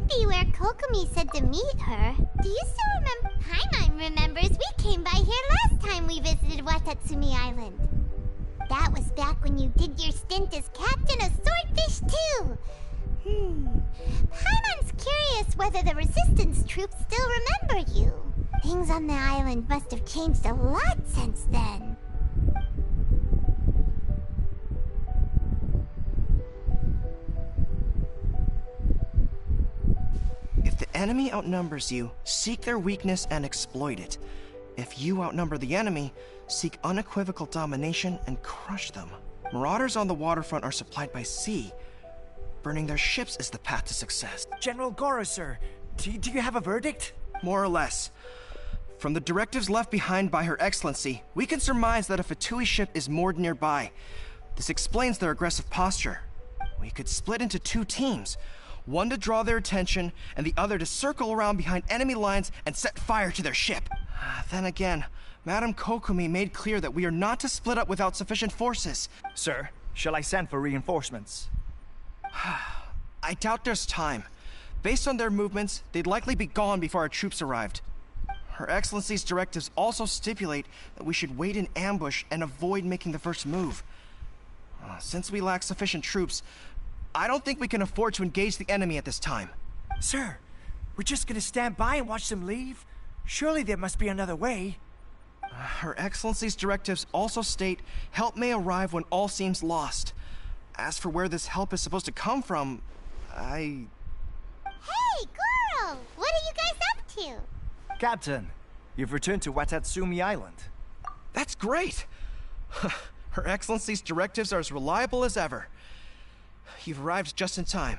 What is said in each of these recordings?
must be where Kokomi said to meet her. Do you still remember? Paimon remembers we came by here last time we visited Watatsumi Island. That was back when you did your stint as captain of Swordfish too. Paimon's curious whether the resistance troops still remember you. Things on the island must have changed a lot since then. If the enemy outnumbers you, seek their weakness and exploit it. If you outnumber the enemy, seek unequivocal domination and crush them. Marauders on the waterfront are supplied by sea. Burning their ships is the path to success. General Goro, sir, do you have a verdict? More or less. From the directives left behind by Her Excellency, we can surmise that a Fatui ship is moored nearby. This explains their aggressive posture. We could split into two teams. One to draw their attention, and the other to circle around behind enemy lines and set fire to their ship. Then again, Madame Kokomi made clear that we are not to split up without sufficient forces. Sir, shall I send for reinforcements? I doubt there's time. Based on their movements, they'd likely be gone before our troops arrived. Her Excellency's directives also stipulate that we should wait in ambush and avoid making the first move. Since we lack sufficient troops, I don't think we can afford to engage the enemy at this time. Sir, we're just gonna stand by and watch them leave? Surely there must be another way. Her Excellency's directives also state help may arrive when all seems lost. As for where this help is supposed to come from, Hey, Goro! What are you guys up to? Captain, you've returned to Watatsumi Island. That's great! Her Excellency's directives are as reliable as ever. You've arrived just in time.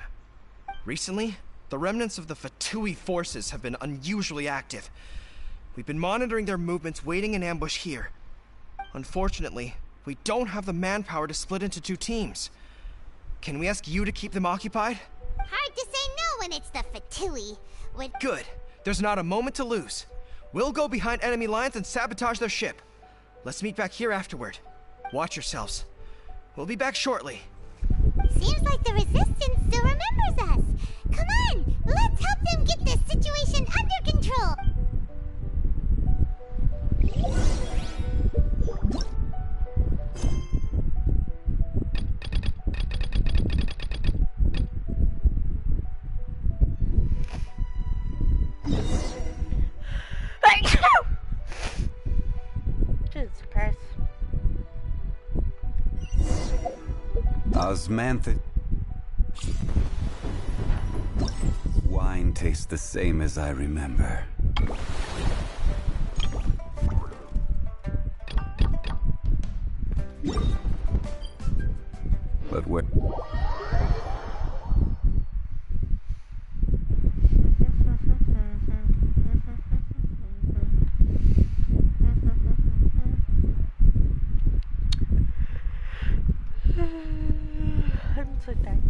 Recently, the remnants of the Fatui forces have been unusually active. We've been monitoring their movements, waiting in ambush here. Unfortunately, we don't have the manpower to split into two teams. Can we ask you to keep them occupied? Hard to say no when it's the Fatui. Good. There's not a moment to lose. We'll go behind enemy lines and sabotage their ship. Let's meet back here afterward. Watch yourselves. We'll be back shortly. Seems like the Resistance still remembers us. Come on, let's help them get this situation under control. Jesus Christ. Osmantha. Wine tastes the same as I remember. But where... I'm so tired.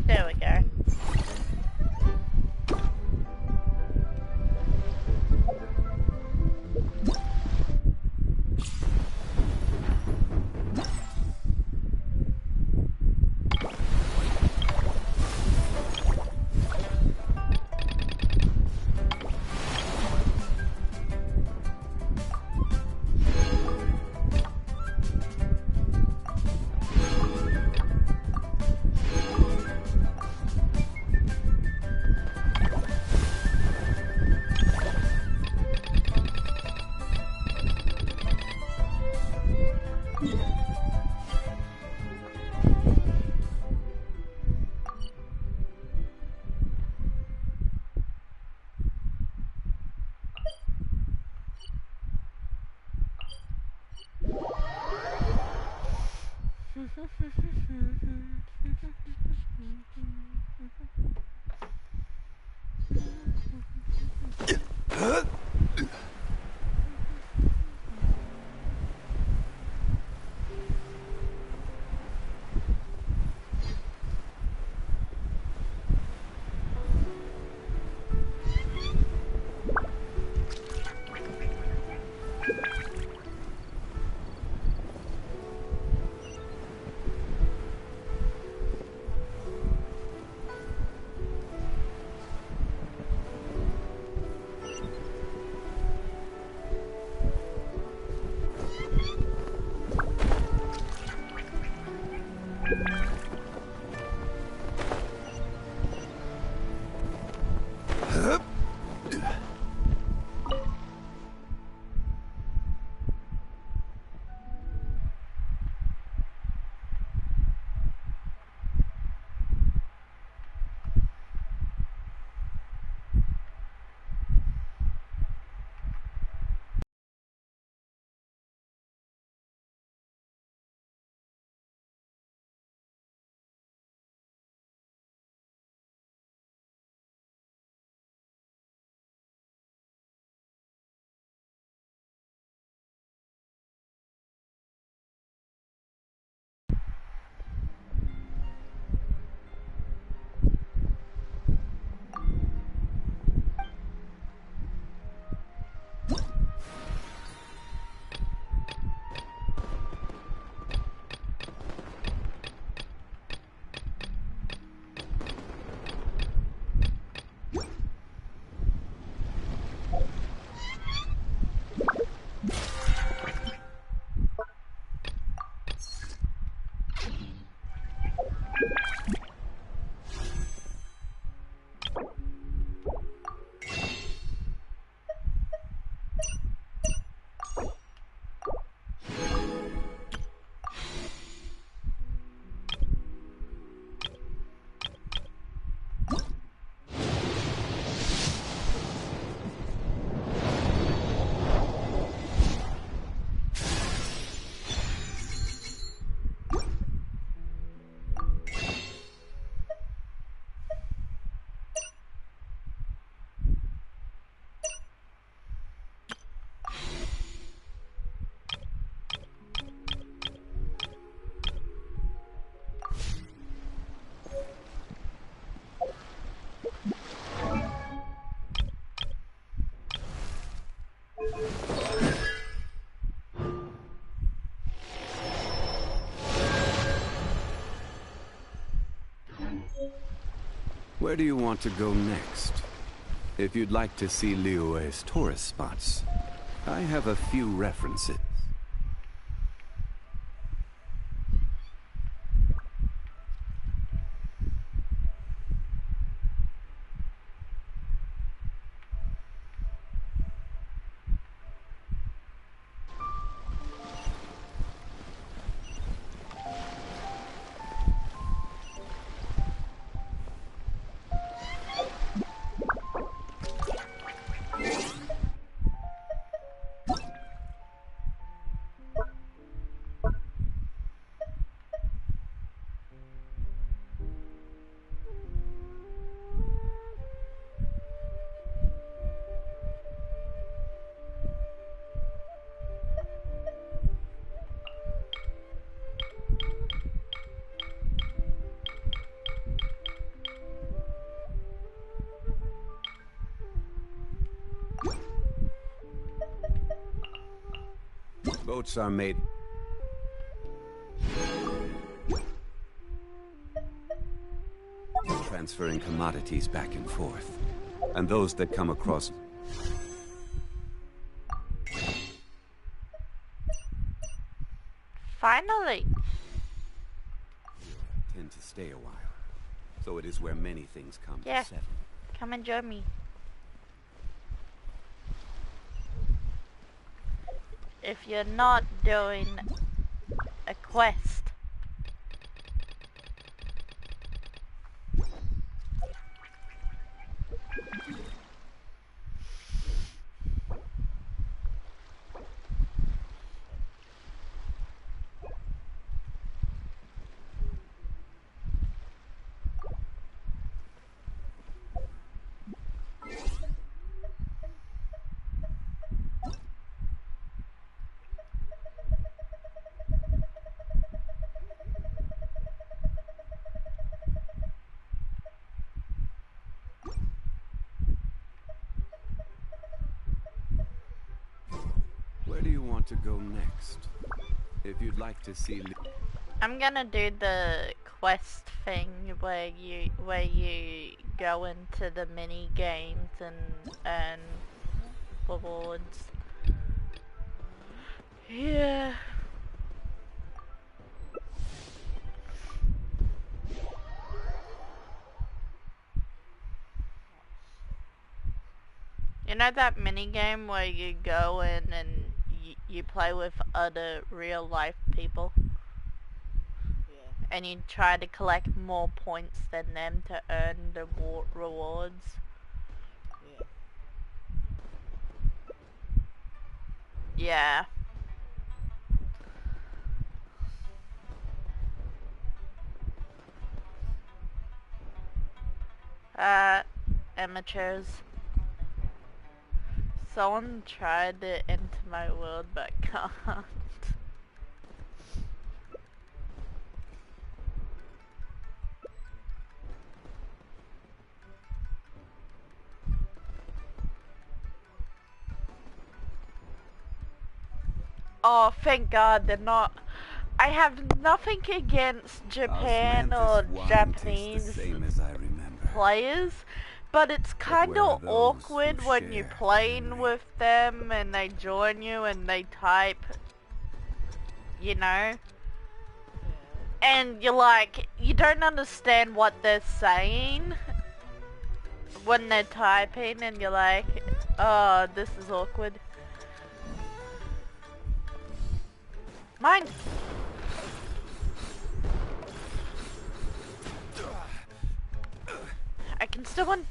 There we go. Where do you want to go next? If you'd like to see Liyue's tourist spots, I have a few references. Boats are made. Transferring commodities back and forth. And those that come across. Finally! Tend to stay a while. So it is where many things come Yeah. to settle. Come and join me. If you're not doing a quest, Where do you want to go next? If you'd like to see. I'm gonna do the quest thing where you go into the mini games and earn rewards. Yeah. You know that mini game where you go in and you play with other real life people? And you try to collect more points than them to earn the rewards. Yeah. Amateurs. Someone tried to enter my world but can't. Oh, thank God they're not. I have nothing against Japan or Japanese players, but it's kind of awkward when you're playing with them and they join you and they type, you know, and you're like, you don't understand what they're saying when they're typing, and you're like, oh, this is awkward. Mine! I can still win.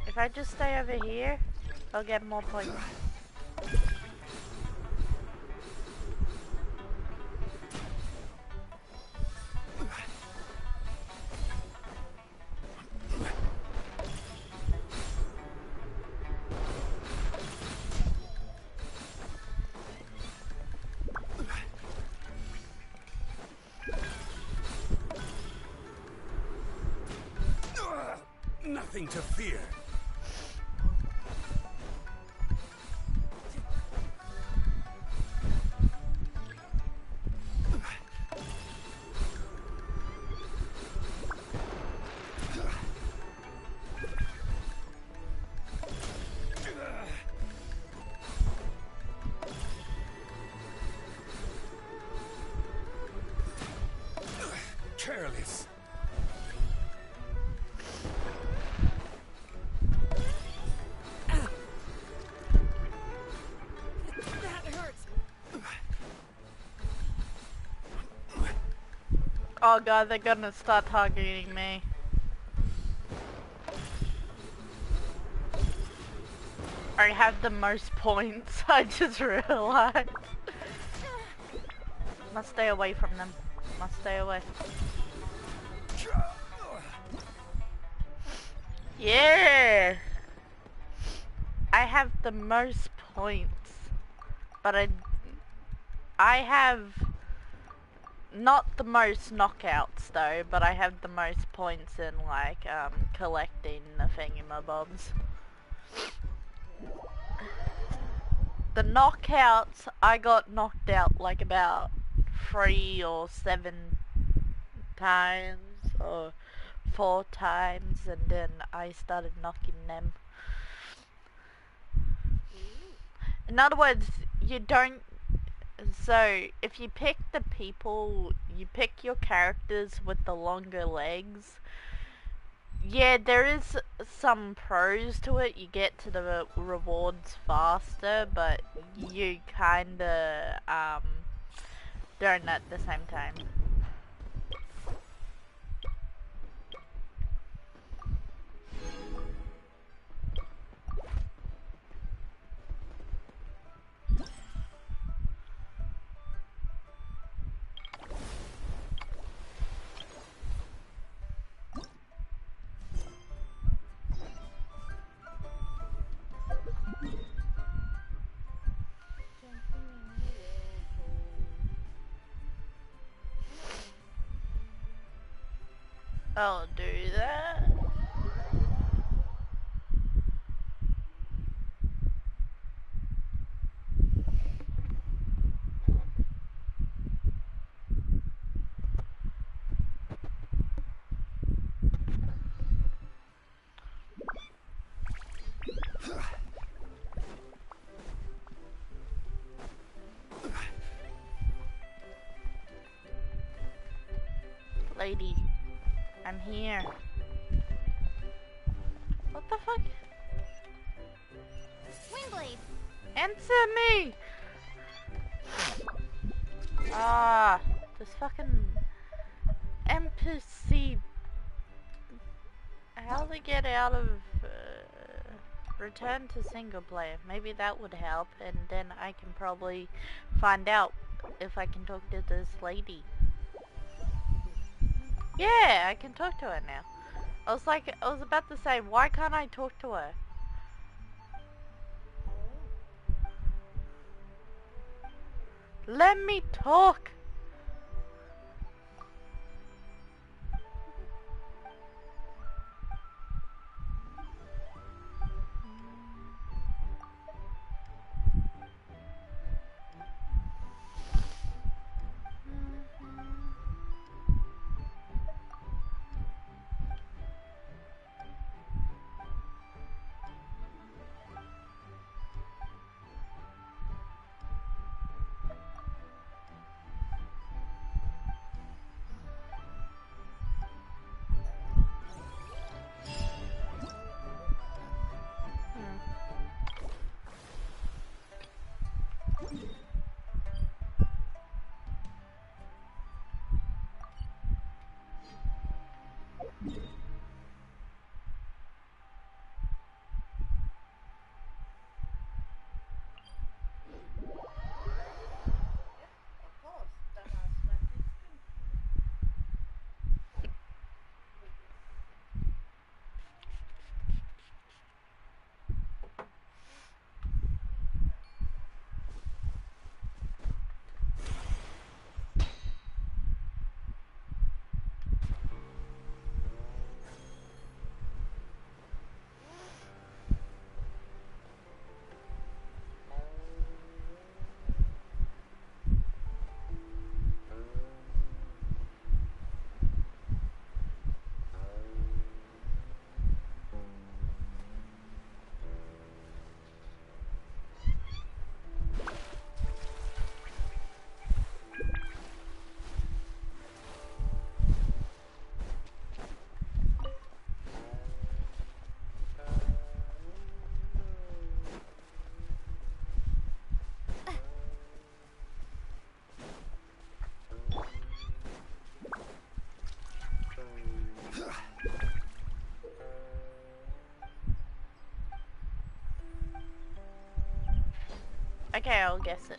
If I just stay over here, I'll get more points. Nothing to fear. this. Oh god, they're gonna start targeting me. I have the most points, I just realized. Must stay away from them. Must stay away. Yeah! I have the most points. But I have not the most knockouts though, but I have the most points in like collecting the thingamabobs. The knockouts, I got knocked out like about 3 or 7 times or 4 times, and then I started knocking them. In other words, you don't. So, if you pick the people, you pick your characters with the longer legs. Yeah, there is some pros to it. You get to the rewards faster, but you kinda, don't at the same time. I'll do that. Lady, I'm here. What the fuck? Wingblade! Answer me! Ah, this fucking NPC. How to get out of return to single player? Maybe that would help, and then I can probably find out if I can talk to this lady. Yeah, I can talk to her now. I was about to say, why can't I talk to her? Let me talk! Okay, I'll guess it.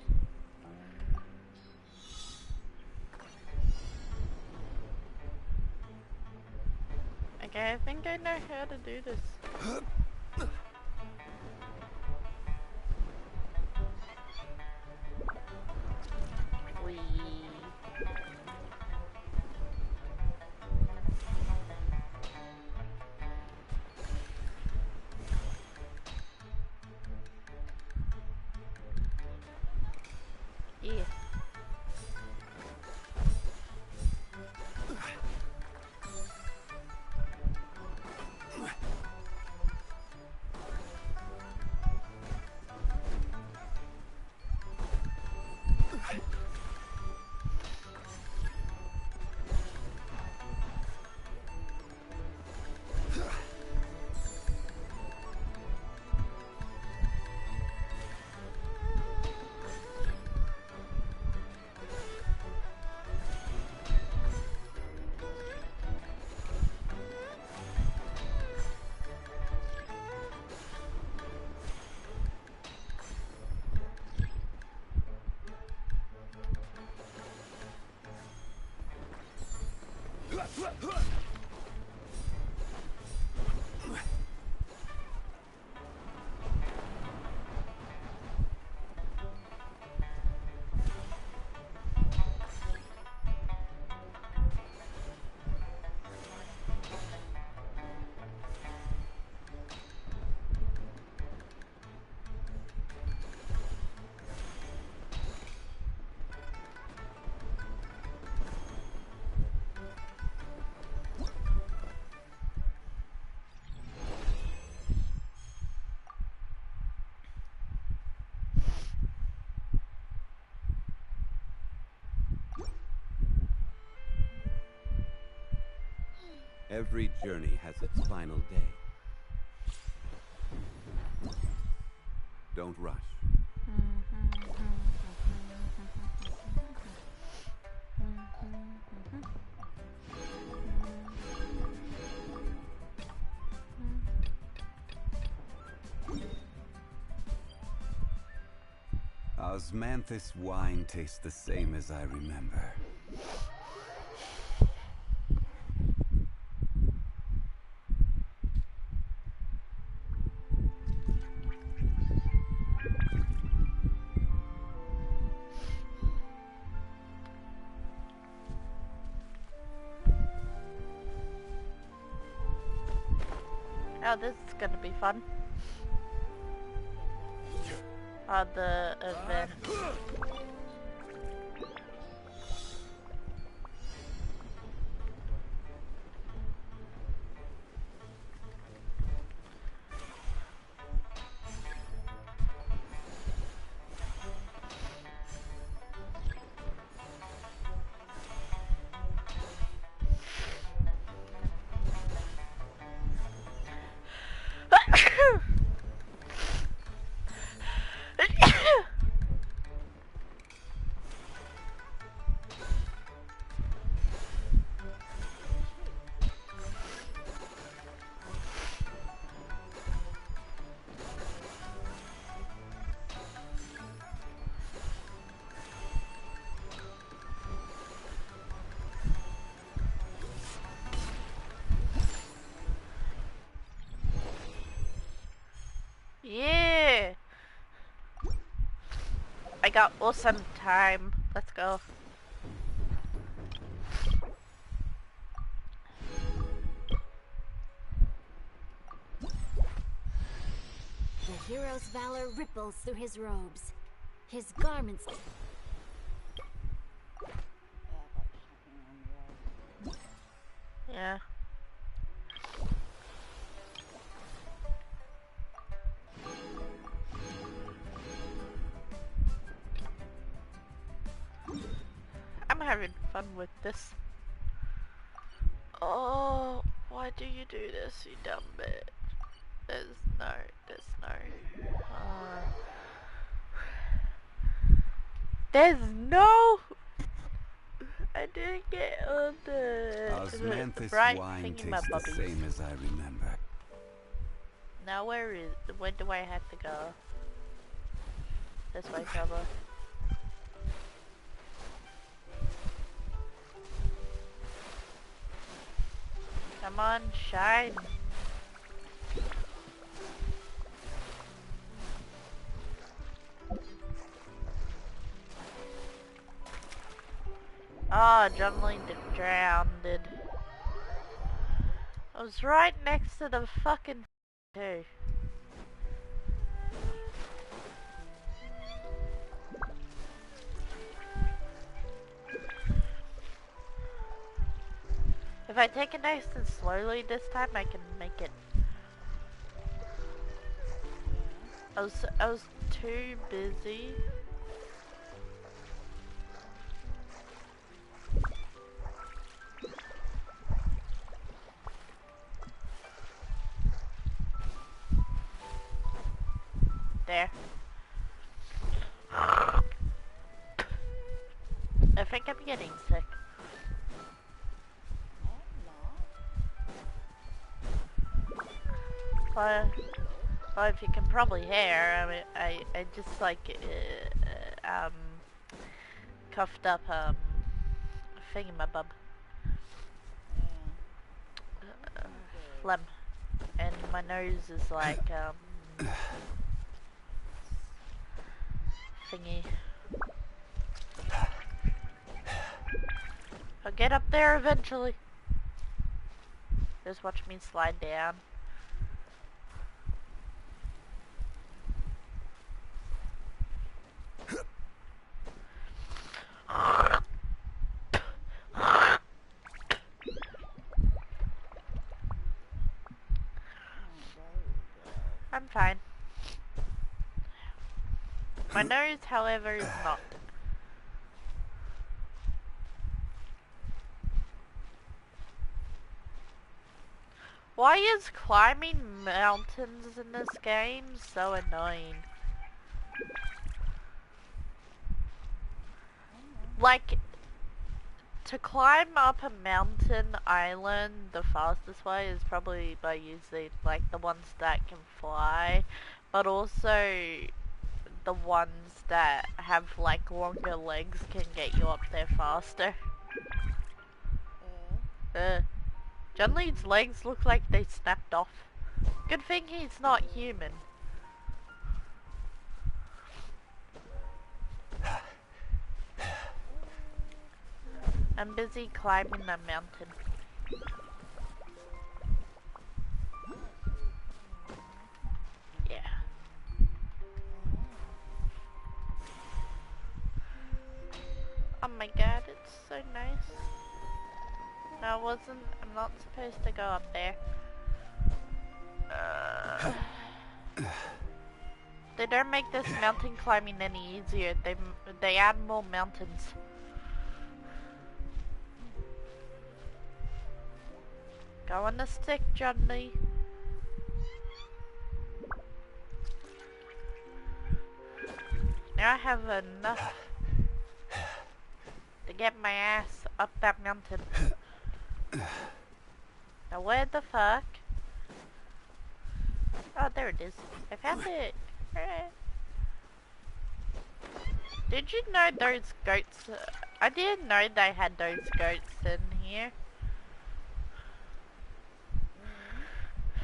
Okay, I think I know how to do this. Wee. Yeah. Every journey has its final day. Don't rush. Osmanthus wine tastes the same as I remember. Oh, this is gonna be fun. The event. Yeah! I got awesome time. Let's go. The hero's valor ripples through his robes. His garments... Yeah. I'm having fun with this. Oh, why do you do this, you dumb bitch? There's no. There's no. I didn't get all the Osmanthus right wine thing in my tastes the bubbies. same as I remember. Now where do I have to go? This way, probably. Come on, shine. Oh, John Lee drowned. I was right next to the fucking too. If I take it nice and slowly this time, I can make it. I was too busy. There. I think I'm getting sick. Well, if you can probably hear, I mean, I just like coughed up thingamabub, phlegm, and my nose is like thingy. I'll get up there eventually. Just watch me slide down. I'm fine. My nose, however, is not. Why is climbing mountains in this game so annoying? Like, to climb up a mountain island, the fastest way is probably by using, like, the ones that can fly, but also the ones that have, like, longer legs can get you up there faster. John Lee's legs look like they snapped off. Good thing he's not human. I'm busy climbing a mountain. Yeah. Oh my god, it's so nice. No, I'm not supposed to go up there. They don't make this mountain climbing any easier. They add more mountains. Go on the stick, Johnny. Now I have enough to get my ass up that mountain. Now where the fuck? Oh, there it is. I found it. Did you know those goats? I didn't know they had those goats in here.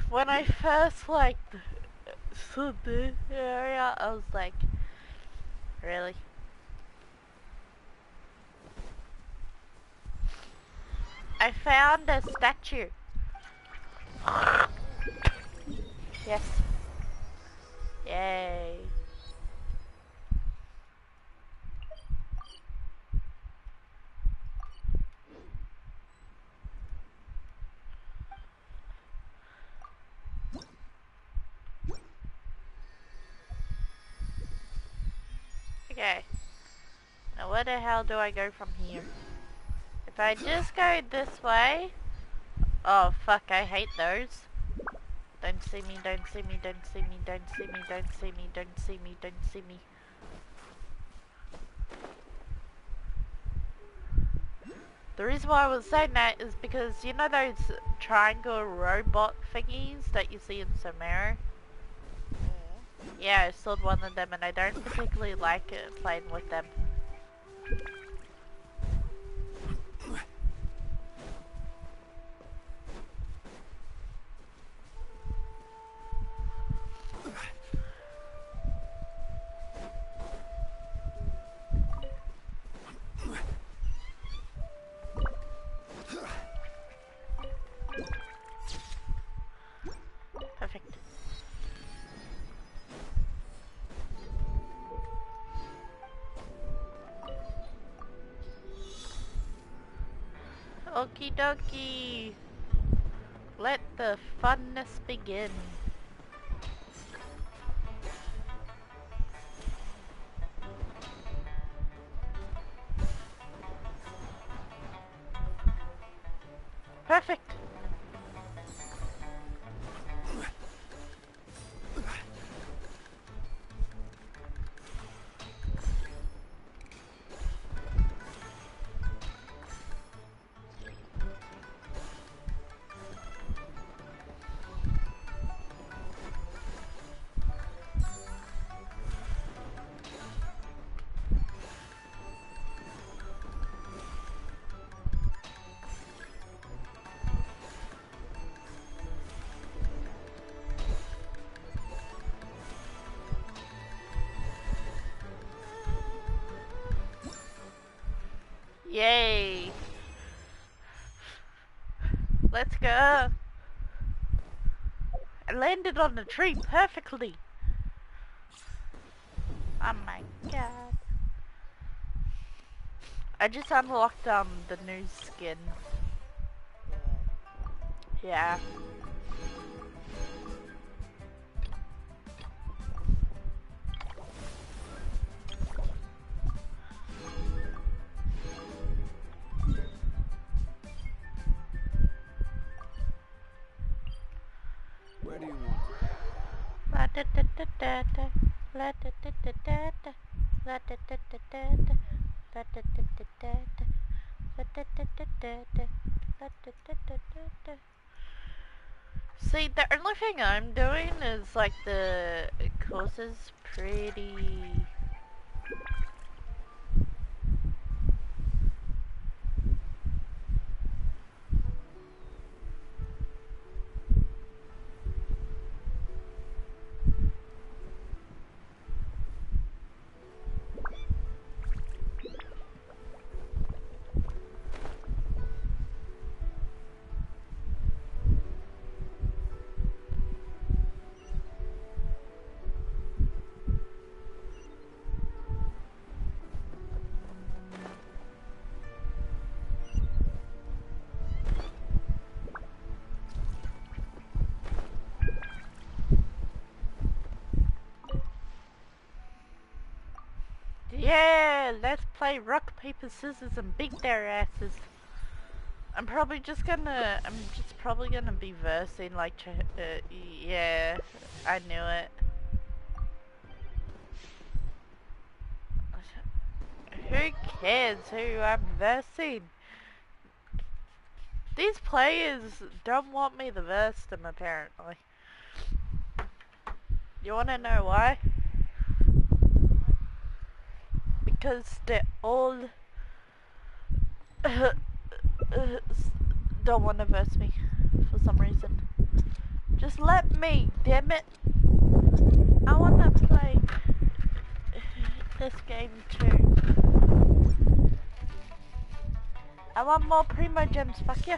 When I first like saw this area, I was like, really? I found a statue. Yes. Yay. Okay. Now where the hell do I go from here? If I just go this way... Oh fuck, I hate those. Don't see me, don't see me, don't see me, don't see me, don't see me, don't see me, don't see me. The reason why I was saying that is because you know those triangle robot thingies that you see in Samara? Yeah, I sold one of them and I don't particularly like it playing with them. Perfect. Okie dokie. Let the funness begin. Perfect. Yay! Let's go! I landed on the tree perfectly! Oh my god. I just unlocked the new skin. Yeah. Where do you want to go? La da da da da da. La da da da da da. La da da da da da. La da da da da da. La da da da da da. La da da da da da. See, the only thing I'm doing is like the course is pretty. Yeah, let's play rock, paper, scissors and beat their asses. I'm just probably gonna be versing like, yeah, I knew it. Who cares who I'm versing? These players don't want me to verse them apparently. You wanna know why? Because they're all don't want to verse me for some reason. Just let me, damn it. I want to play this game too. I want more primo gems, fuck you.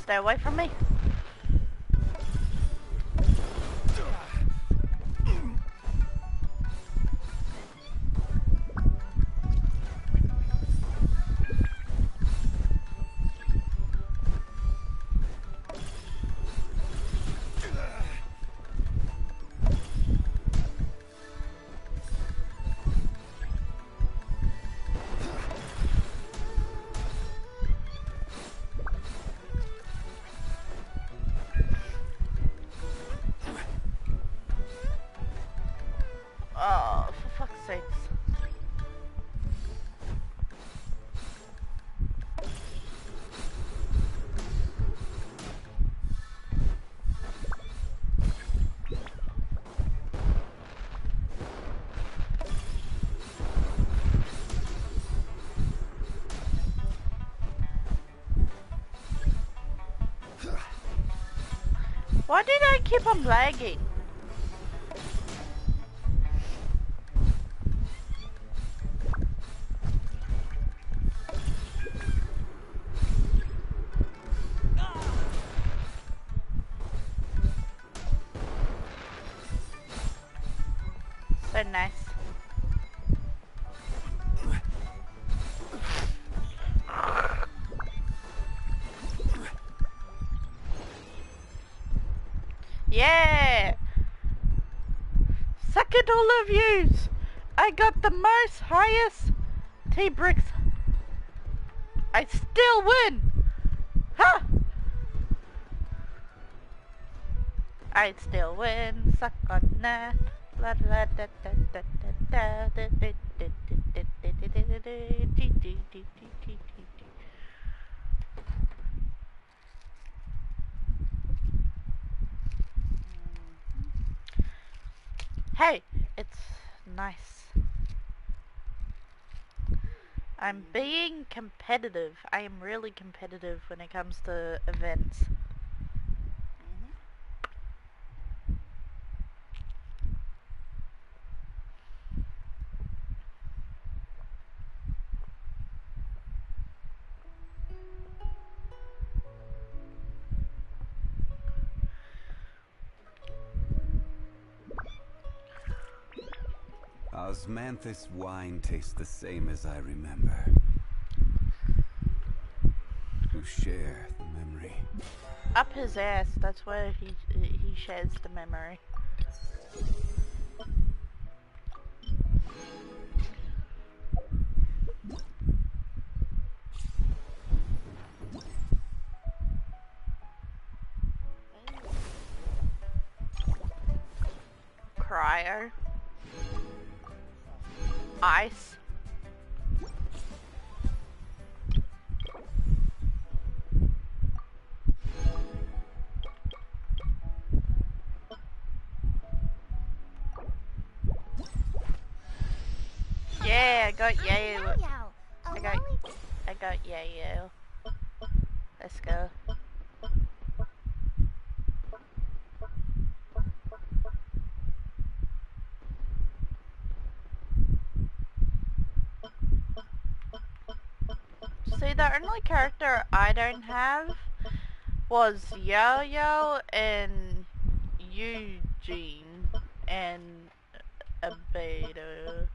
Stay away from me. Why did I keep on lagging? So nice. Yeah! Suck it, all of yous! I got the most highest T-bricks. I still win! Huh! I still win. Suck on that. La la da da da da da da Hey, it's nice. I'm being competitive. I am really competitive when it comes to events. Osmanthus wine tastes the same as I remember. To share the memory. Up his ass, that's where he shares the memory. Cryo. Ice. Yeah, I got Yayo. I got Yayo. Let's go. See, the only character I don't have was Yo-Yo and Eugene and Abedo.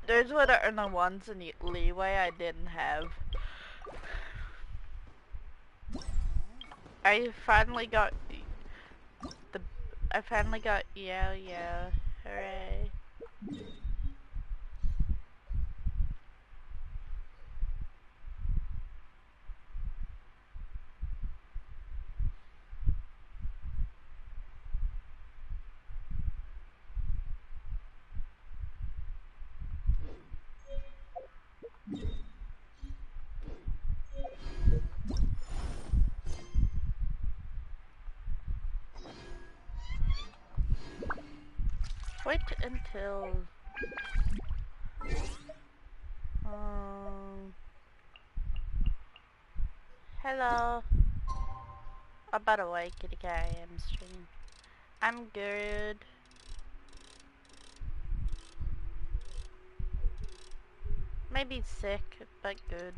Those were the only ones in Leeway I didn't have. I finally got Yo-Yo. Hooray. Wait until hello. Oh, by the way, kitty cat, I am streaming. I'm good. Maybe sick, but good.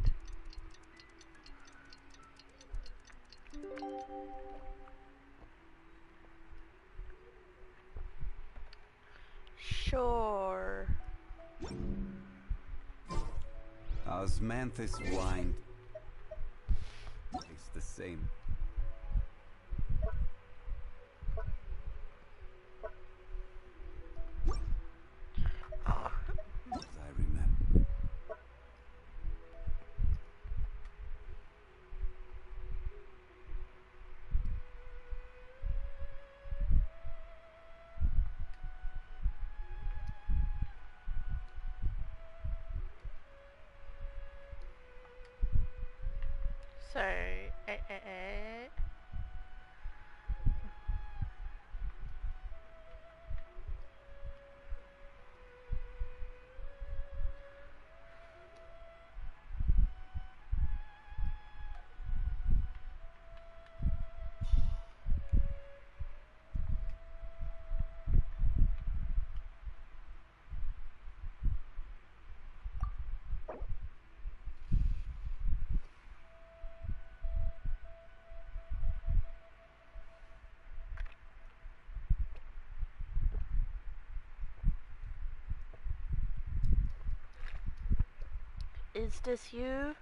Sure. Osmanthus wine tastes the same. As I remember. So, Is this you?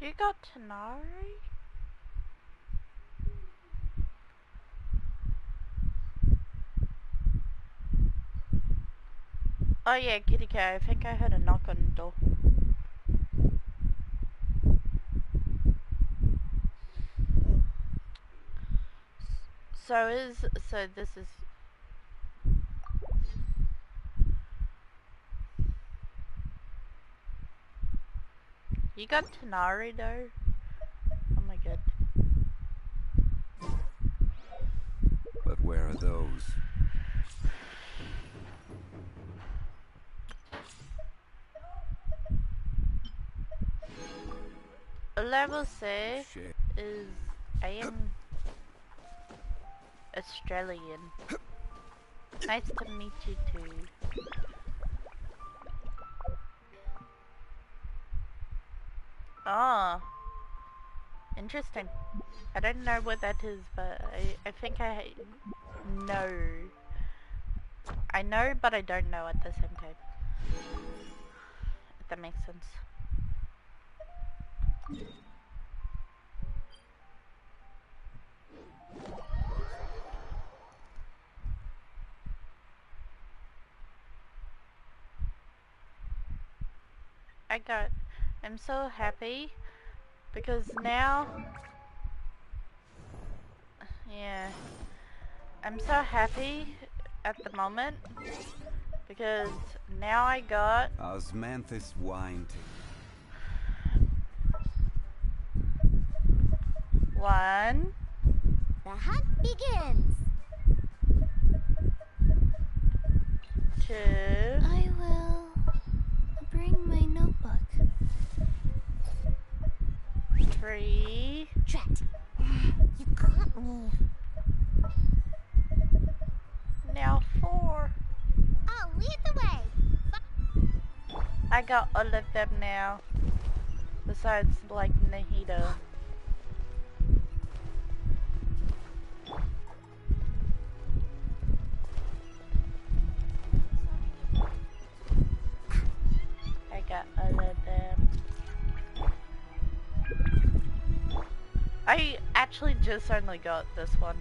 You got Tanari? Oh yeah, kitty cat. I think I heard a knock on the door. So this is... You got Tanari though? Oh my god. But where are those? Level 6 is... I am... Australian. Nice to meet you too. Oh. Interesting. I don't know what that is, but I think I know. I know, but I don't know at the same time. If that makes sense. I'm so happy because now, yeah, I'm so happy at the moment because now I got Osmanthus wine. One. The hunt begins. 2. I will bring my notebook. 3. Drat. You caught me. Now 4. Oh, lead the way. I got all of them now. Besides, like, Nahida. I got all of them. I actually just only got this one.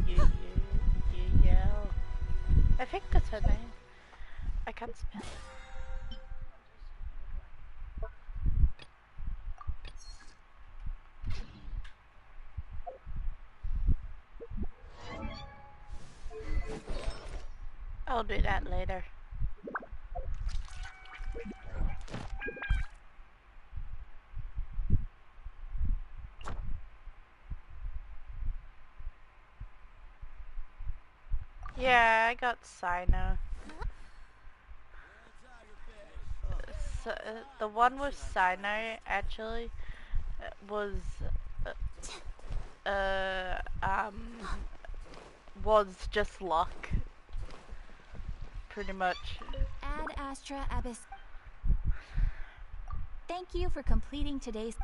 You yell. I think that's her name. I can't spell it. I'll do that later. Yeah, I got Sino. So, the one with Sino actually was was just luck, pretty much. Ad Astra Abyss. Thank you for completing today's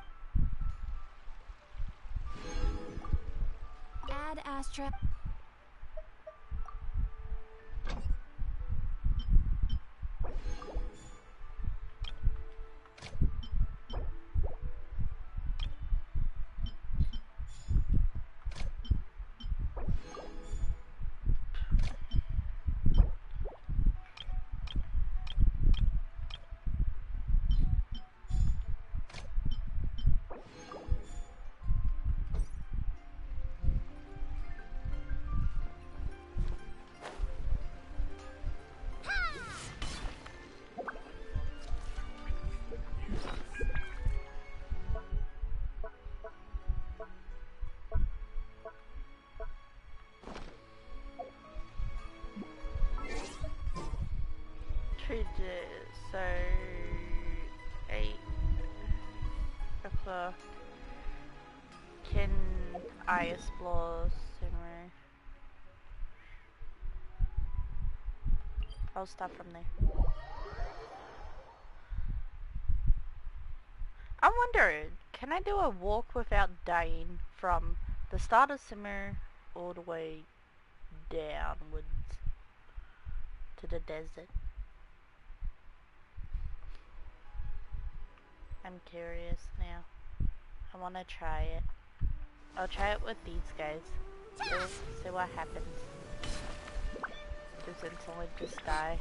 Ad Astra. So 8 o'clock. Can I explore somewhere? I'll start from there. I wonder, can I do a walk without dying from the start of Simmer all the way downwards to the desert? I'm curious now. I want to try it. I'll try it with these guys. See what happens. Just instantly just die.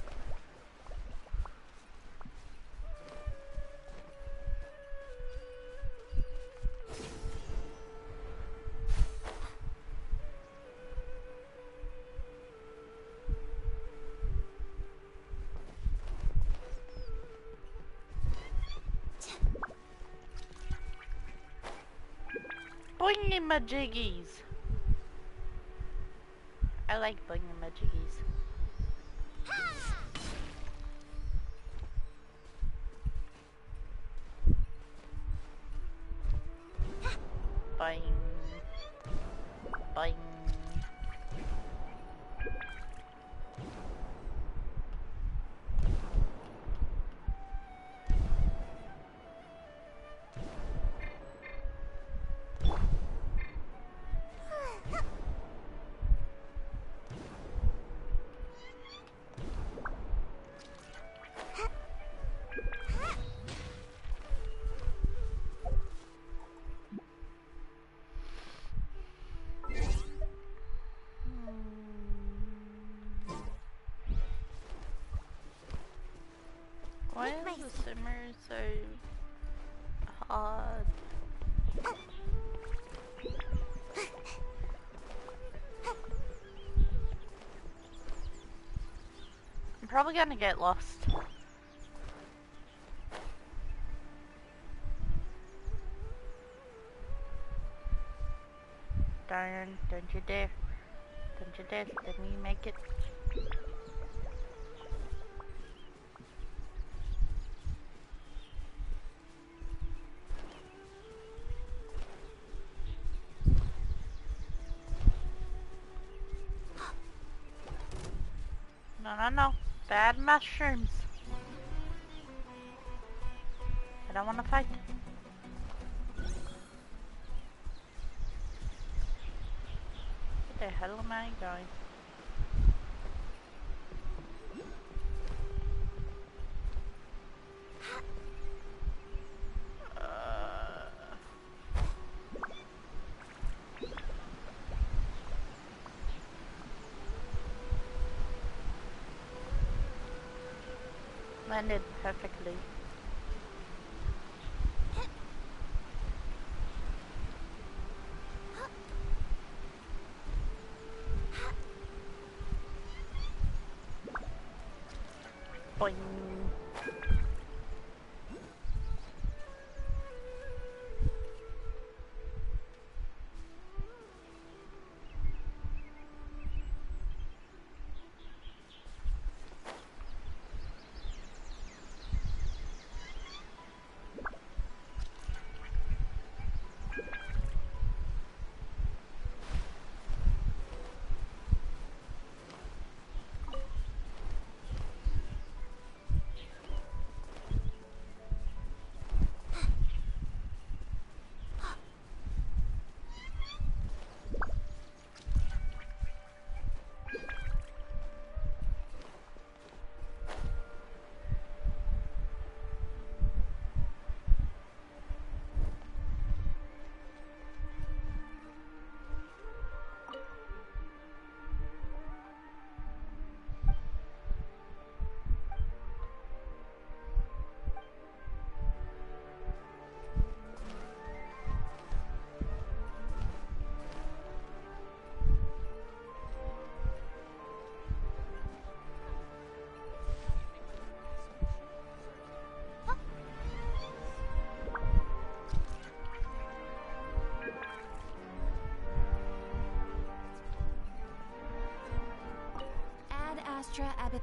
Boingy-majiggies. I like boingy-majiggies. Boing. Boing. Why is the simmer so hard? I'm probably gonna get lost. Darn, don't you dare. Don't you dare, let me make it. No, no, no. Bad mushrooms. I don't want to fight. Where the hell am I going? Landed perfectly. Boing. Abbott.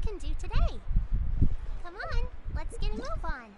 can do today. Come on, let's get a move on.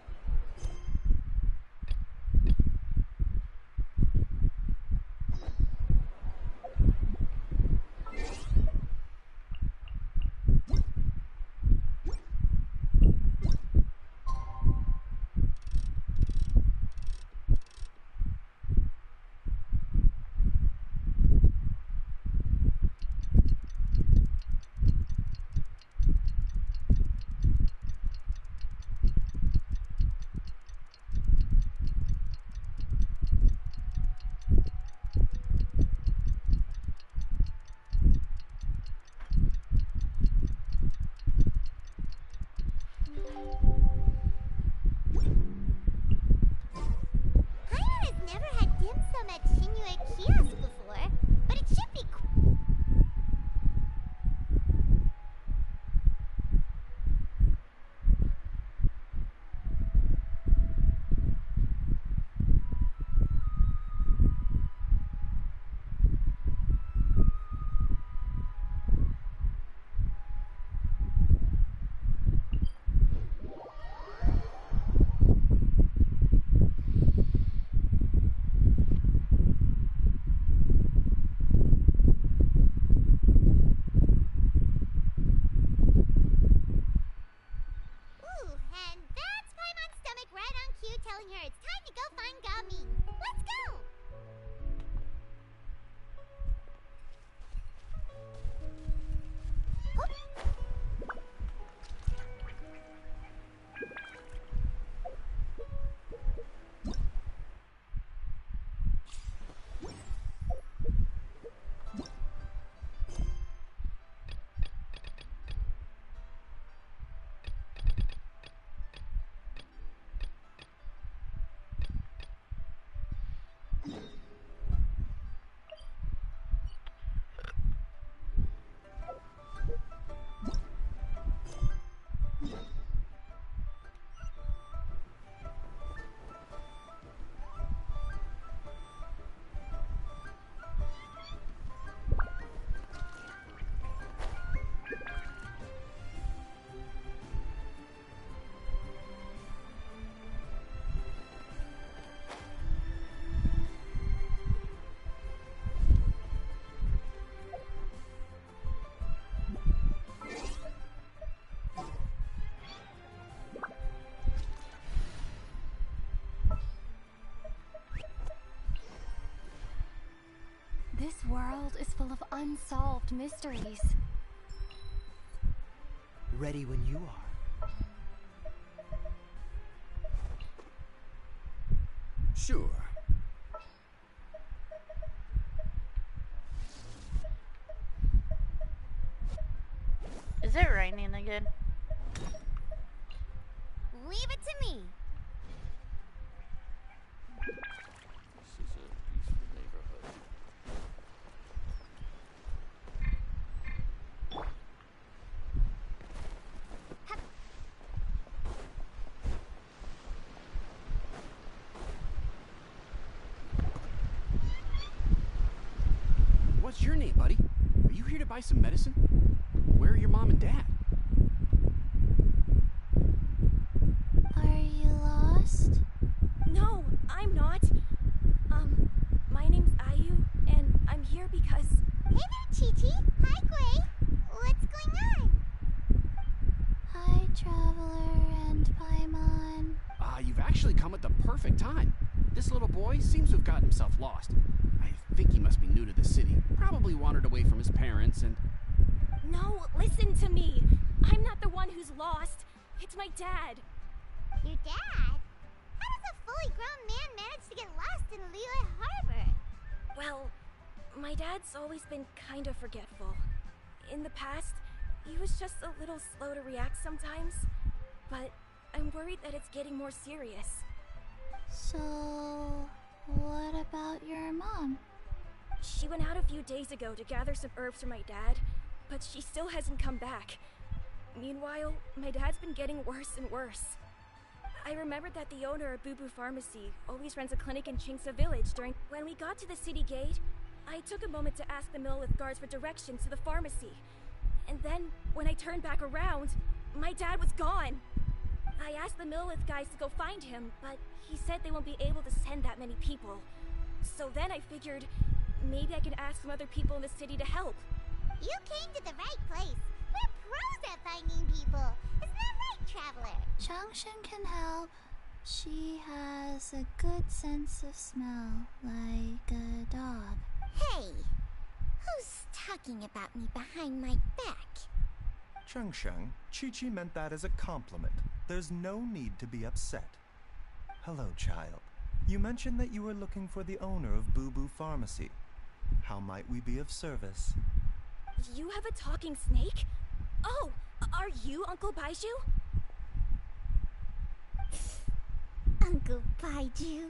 This world is full of unsolved mysteries. Ready when you are. Sure. Is it raining again? Leave it to me. This is a peaceful neighborhood. What's your name, buddy? Are you here to buy some medicine? Where are your mom and dad? Are you lost? No, I'm not. My name's Ayu, and I'm here because... Hey there, Chi-Chi. Hi, Gray. What's going on? Hi, Traveler and Paimon. You've actually come at the perfect time. This little boy seems to have gotten himself lost. I think he must be new to the city. Probably wandered away from his parents and... No, listen to me. I'm not the one who's lost. It's my dad. Your dad? How does a fully grown man manage to get lost in Liyue Harbor? Well, my dad's always been kind of forgetful. In the past, he was just a little slow to react sometimes. But I'm worried that it's getting more serious. So, what about your mom? She went out a few days ago to gather some herbs for my dad, but she still hasn't come back. Meanwhile, my dad's been getting worse and worse. I remembered that the owner of Boo Boo Pharmacy always runs a clinic in Chingsa Village during... When we got to the city gate, I took a moment to ask the Millith guards for directions to the pharmacy. And then, when I turned back around, my dad was gone. I asked the Millith guys to go find him, but he said they won't be able to send that many people. So then I figured, maybe I can ask some other people in the city to help. You came to the right place. We're pros at finding people. Isn't that right, Traveler? Genshin can help. She has a good sense of smell, like a dog. Hey, who's talking about me behind my back? Cheng, Chi-Chi meant that as a compliment. There's no need to be upset. Hello, child. You mentioned that you were looking for the owner of Boo Boo Pharmacy. How might we be of service? You have a talking snake? Oh, are you Uncle Baiju? Uncle Baiju?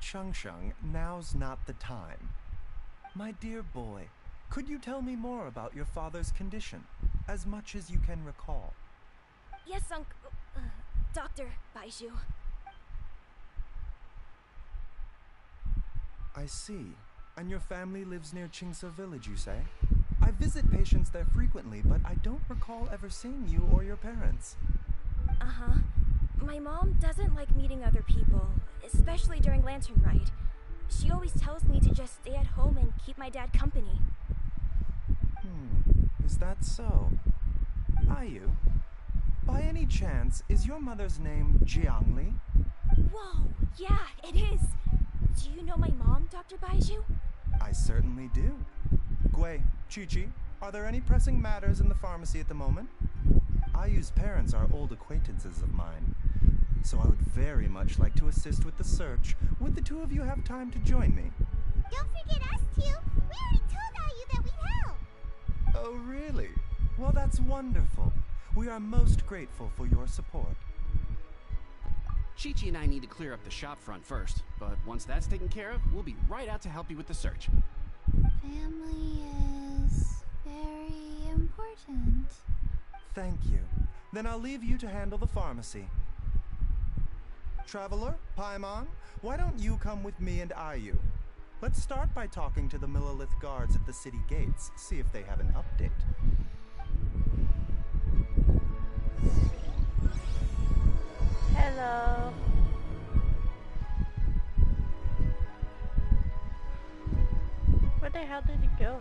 Cheng, now's not the time. My dear boy, could you tell me more about your father's condition, as much as you can recall? Yes, Dr. Baiju. I see. And your family lives near Qingse Village, you say? I visit patients there frequently, but I don't recall ever seeing you or your parents. Uh-huh. My mom doesn't like meeting other people, especially during Lantern Rite. She always tells me to just stay at home and keep my dad company. Is that so? Ayu, by any chance, is your mother's name Jiangli? Whoa, yeah, it is. Do you know my mom, Dr. Baiju? I certainly do. Gui, Chi-Chi, are there any pressing matters in the pharmacy at the moment? Ayu's parents are old acquaintances of mine, so I would very much like to assist with the search. Would the two of you have time to join me? Don't forget us two. We already told Ayu that we'd help. Oh, really? Well, that's wonderful. We are most grateful for your support. Chi-Chi and I need to clear up the shop front first, but once that's taken care of, we'll be right out to help you with the search. Family is very important. Thank you. Then I'll leave you to handle the pharmacy. Traveler, Paimon, why don't you come with me and Ayu? Let's start by talking to the Millith guards at the city gates, see if they have an update. Hello. Where the hell did he go?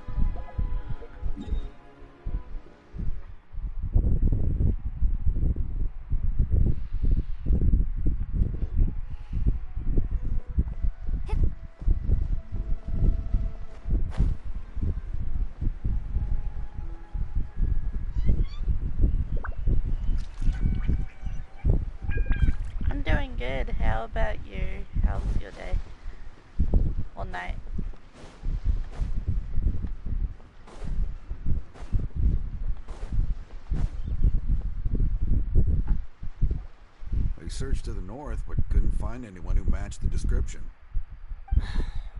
I'm doing good. How about you? How's your day? Or night? We searched to the north, but couldn't find anyone who matched the description.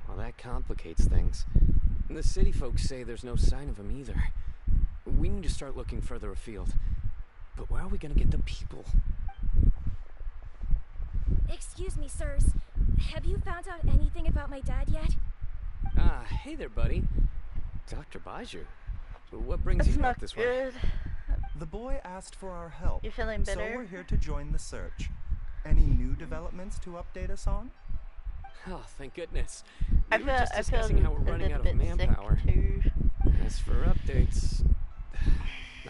Well, that complicates things. The city folks say there's no sign of him either. We need to start looking further afield. But where are we gonna get the people? Excuse me, sirs. Have you found out anything about my dad yet? Ah, hey there, buddy. Dr. Baiju. What brings you out this way? The boy asked for our help. You feeling better? So we're here to join the search. Any new developments to update us on? Oh, thank goodness. I We were just discussing how we're running out of manpower. As for updates,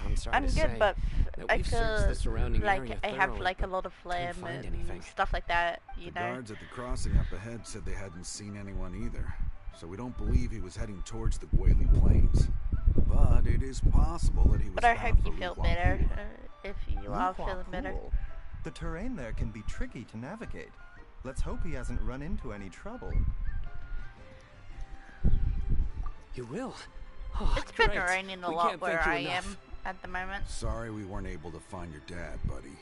I'm sorry I'm to good, say but that I we've searched the feel surrounding like area I have thoroughly, like a but lot of phlegm can't find and anything. stuff like that, you The know. guards at the crossing up ahead said they hadn't seen anyone either, so we don't believe he was heading towards the Guili Plains. But it is possible that he was. But I hope bound you for feel Luhuapu. better. If you are feeling better. Luhuapu? The terrain there can be tricky to navigate. Let's hope he hasn't run into any trouble. You will? Oh, It's been great. raining a We lot can't where thank I you am enough. at the moment. Sorry we weren't able to find your dad, buddy.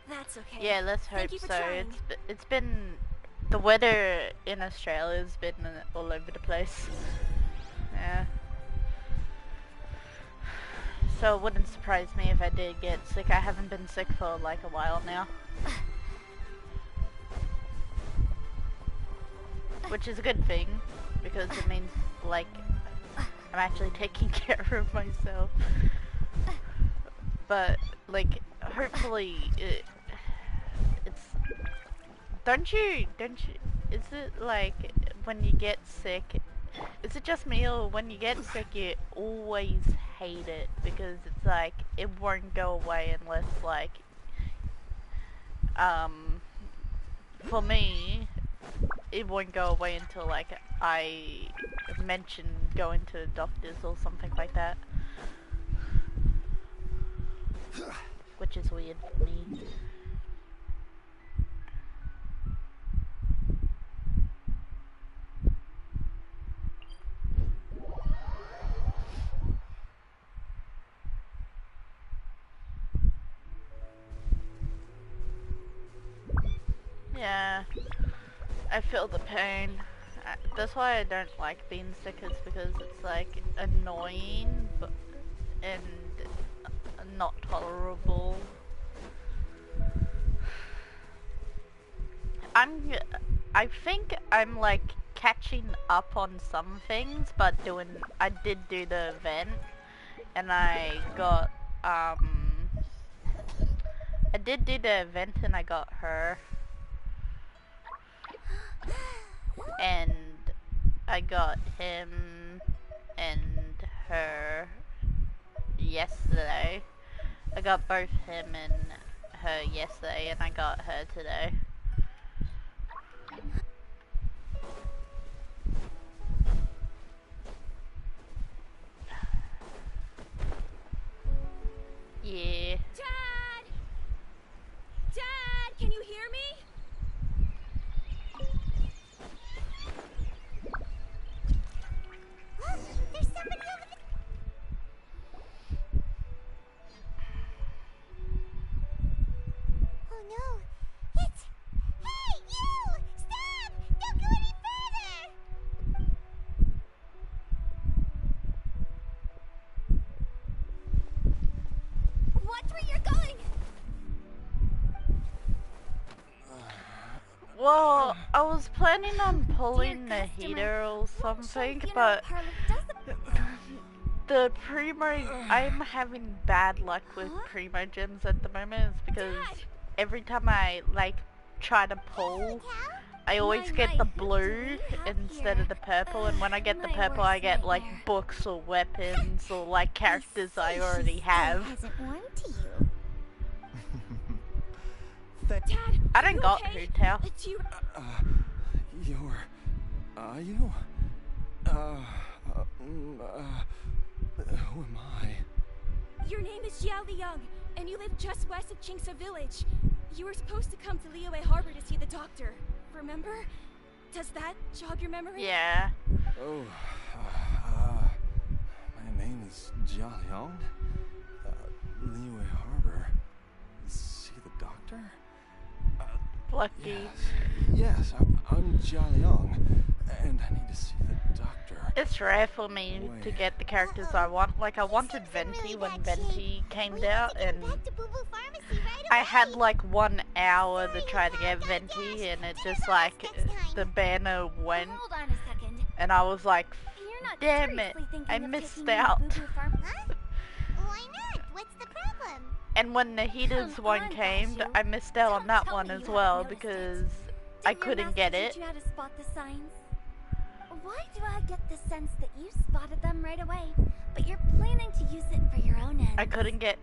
That's okay. Yeah, let's hope Thank you for so. trying. It's been the weather in Australia's been all over the place. Yeah. So it wouldn't surprise me if I did get sick. I haven't been sick for like a while now. Which is a good thing, because it means like I'm actually taking care of myself. But, like, hopefully it's... Don't you, is it like, when you get sick, is it just me, or when you get sick you always hate it? Because it's like, it won't go away unless, like, for me, it won't go away until, like, I mention going to the doctors or something like that. Which is weird for me. Yeah, I feel the pain. That's why I don't like being sick, is because it's like annoying but and not tolerable. I think I'm like catching up on some things, but I did do the event, and I got I did do the event and I got her. And I got him and her yesterday. I got both him and her yesterday, and I got her today. Yeah. Dad! Dad, can you hear me? There's somebody over there. Oh no. It's... Hey, you! Stop! Don't go any further! Watch where you're going! Well, I was planning on pulling the heater or something, but the Primo, I'm having bad luck with Primo gems at the moment. It's because every time I like try to pull, I always get the blue instead of the purple, and when I get the purple I get like books or weapons or like characters I already have. Dad, I don't got Hu Tao. It's you. You? Who am I? Your name is Jiao Liang, and you live just west of Qingse Village. You were supposed to come to Liyue Harbor to see the doctor. Remember? Does that jog your memory? Yeah. Oh, my name is Jia Liang. Liyue Harbor. See the doctor? Lucky. Yes, I'm Jia Liang, and I need to see the doctor. It's rare for me to get the characters I want. Like, I wanted Venti when Venti came out, and I had like 1 hour to try to get Venti, and it just like, the banner went, and I was like, damn it, I missed out. Why not? What's the problem? And when the Heaters one came, I missed out on that one as well, because I couldn't get it. Teach you how to spot the signs? Why do I get the sense that you spotted them right away, but you're planning to use it for your own ends? I couldn't get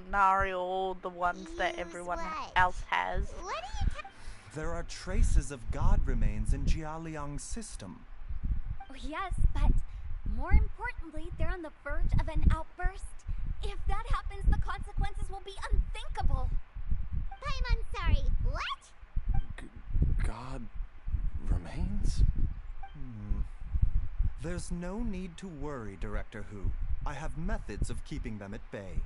Nari or the ones that everyone else has. There are traces of god remains in Jia Liang's system. Oh, yes, but more importantly, they're on the verge of an outburst. If that happens, the consequences will be unthinkable. I'm sorry, what? God remains? There's no need to worry, Director Hu. I have methods of keeping them at bay.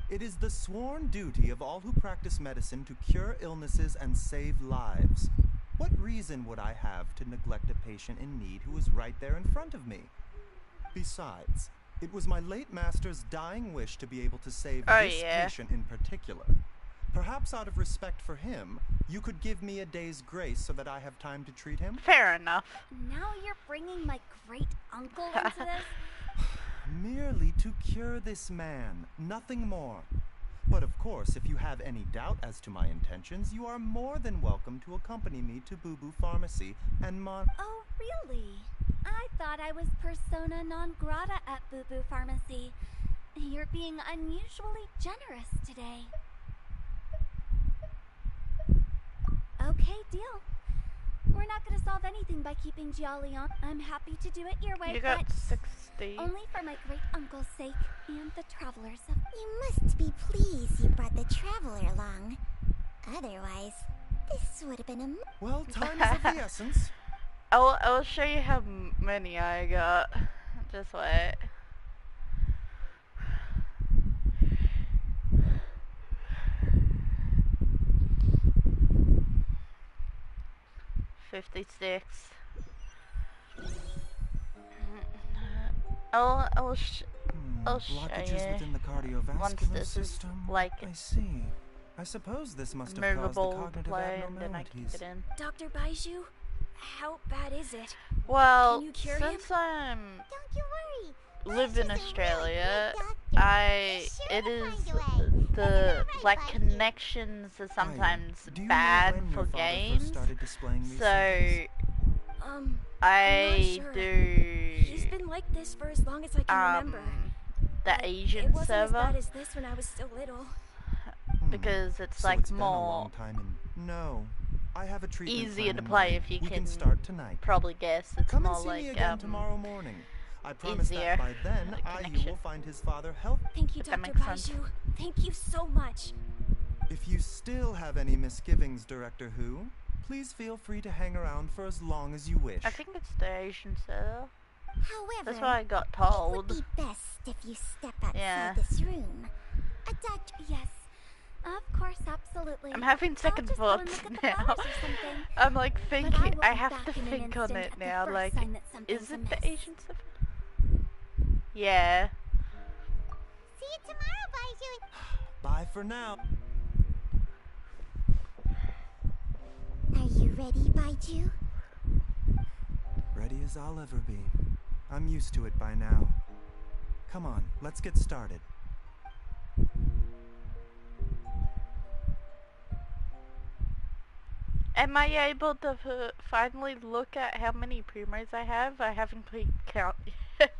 It is the sworn duty of all who practice medicine to cure illnesses and save lives. What reason would I have to neglect a patient in need who is right there in front of me? Besides, it was my late master's dying wish to be able to save this patient in particular. Perhaps out of respect for him, you could give me a day's grace so that I have time to treat him? Fair enough. Now you're bringing my great uncle into this? Merely to cure this man, nothing more. But of course, if you have any doubt as to my intentions, you are more than welcome to accompany me to Boo Boo Pharmacy and Oh, really? I thought I was persona non grata at Boo Boo Pharmacy. You're being unusually generous today. Okay, deal. We're not gonna solve anything by keeping Jolly on. I'm happy to do it your way, You got but 60. only for my great uncle's sake and the travelers. You must be pleased you brought the traveler along. Otherwise, this would have been a... Well, time is of the essence. I'll show you how many I got. Just wait. $56. I'll show blockages you within the cardiovascular once this system. is like I see. I suppose this must have caused the movable cognitive play, and then I can abnormalities. get in. Dr. Baiju, how bad is it? Well, Can you cure since him? I'm Don't you worry. live in Baiju's a Australia, really good doctor. He's sure it to is find a way. the Right, like Baiju? connections are sometimes Do you know bad when for your father first games, started displaying these so symptoms? I'm I not sure. do He's been like this for as long as I can remember. the But Asian it wasn't server as bad as this when I was still little. because it's So like it's been a more long time and no, I have a treatment easier plan to in play mind. if you We can start tonight. probably guess. It's Come more and see like me again tomorrow morning. I promise easier that by then, IU connection. will find his father healthy. Thank you, If that Dr. makes sense. Baiju. Thank you so much. If you still have any misgivings, Director Who, please feel free to hang around for as long as you wish. I think it's the Asian server. However, That's what I got it would told. be best if you step outside Yeah. this room. A doctor... Yes, of course, absolutely. I'm having second I'll just go and thoughts look at the now. flowers or something. I'm like But thinking. will I be have back to in an think on instant it at the now. first Like, sign that something's is it amiss. the Asian server? Yeah. See you tomorrow, Baiju. Bye for now. Are you ready, Baiju? Ready as I'll ever be. I'm used to it by now. Come on, let's get started. Am I able to finally look at how many primos I have? I haven't played count yet.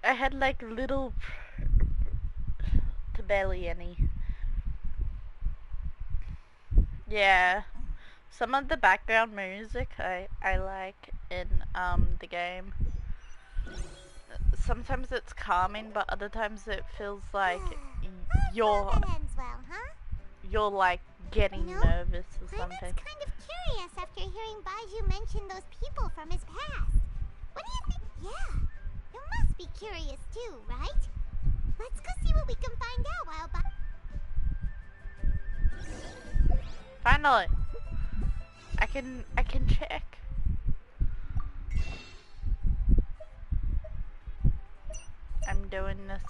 I had like little to barely any. Yeah. Some of the background music I like in the game. Sometimes it's calming, but other times it feels like you're That ends well, huh? you're like getting You know, nervous or Climate's something. kind of curious after hearing Baiju mention those people from his past. What do you think? Yeah, you must be curious too, right? Let's go see what we can find out while Finally, I can check. I'm doing this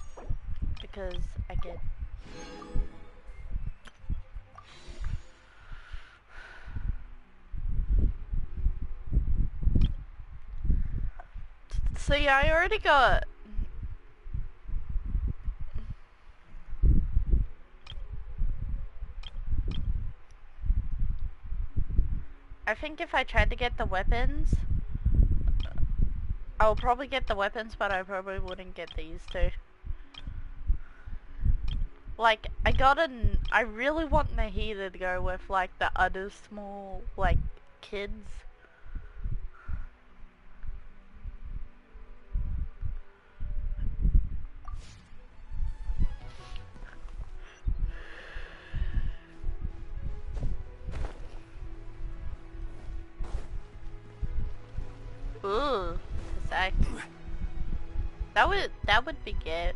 because I can. See, I already got. I think if I tried to get the weapons, I'll probably get the weapons, but I probably wouldn't get these two. Like, I really want Nahida to go with, like, the other small, like, kids. Ooh, Psych. That would be good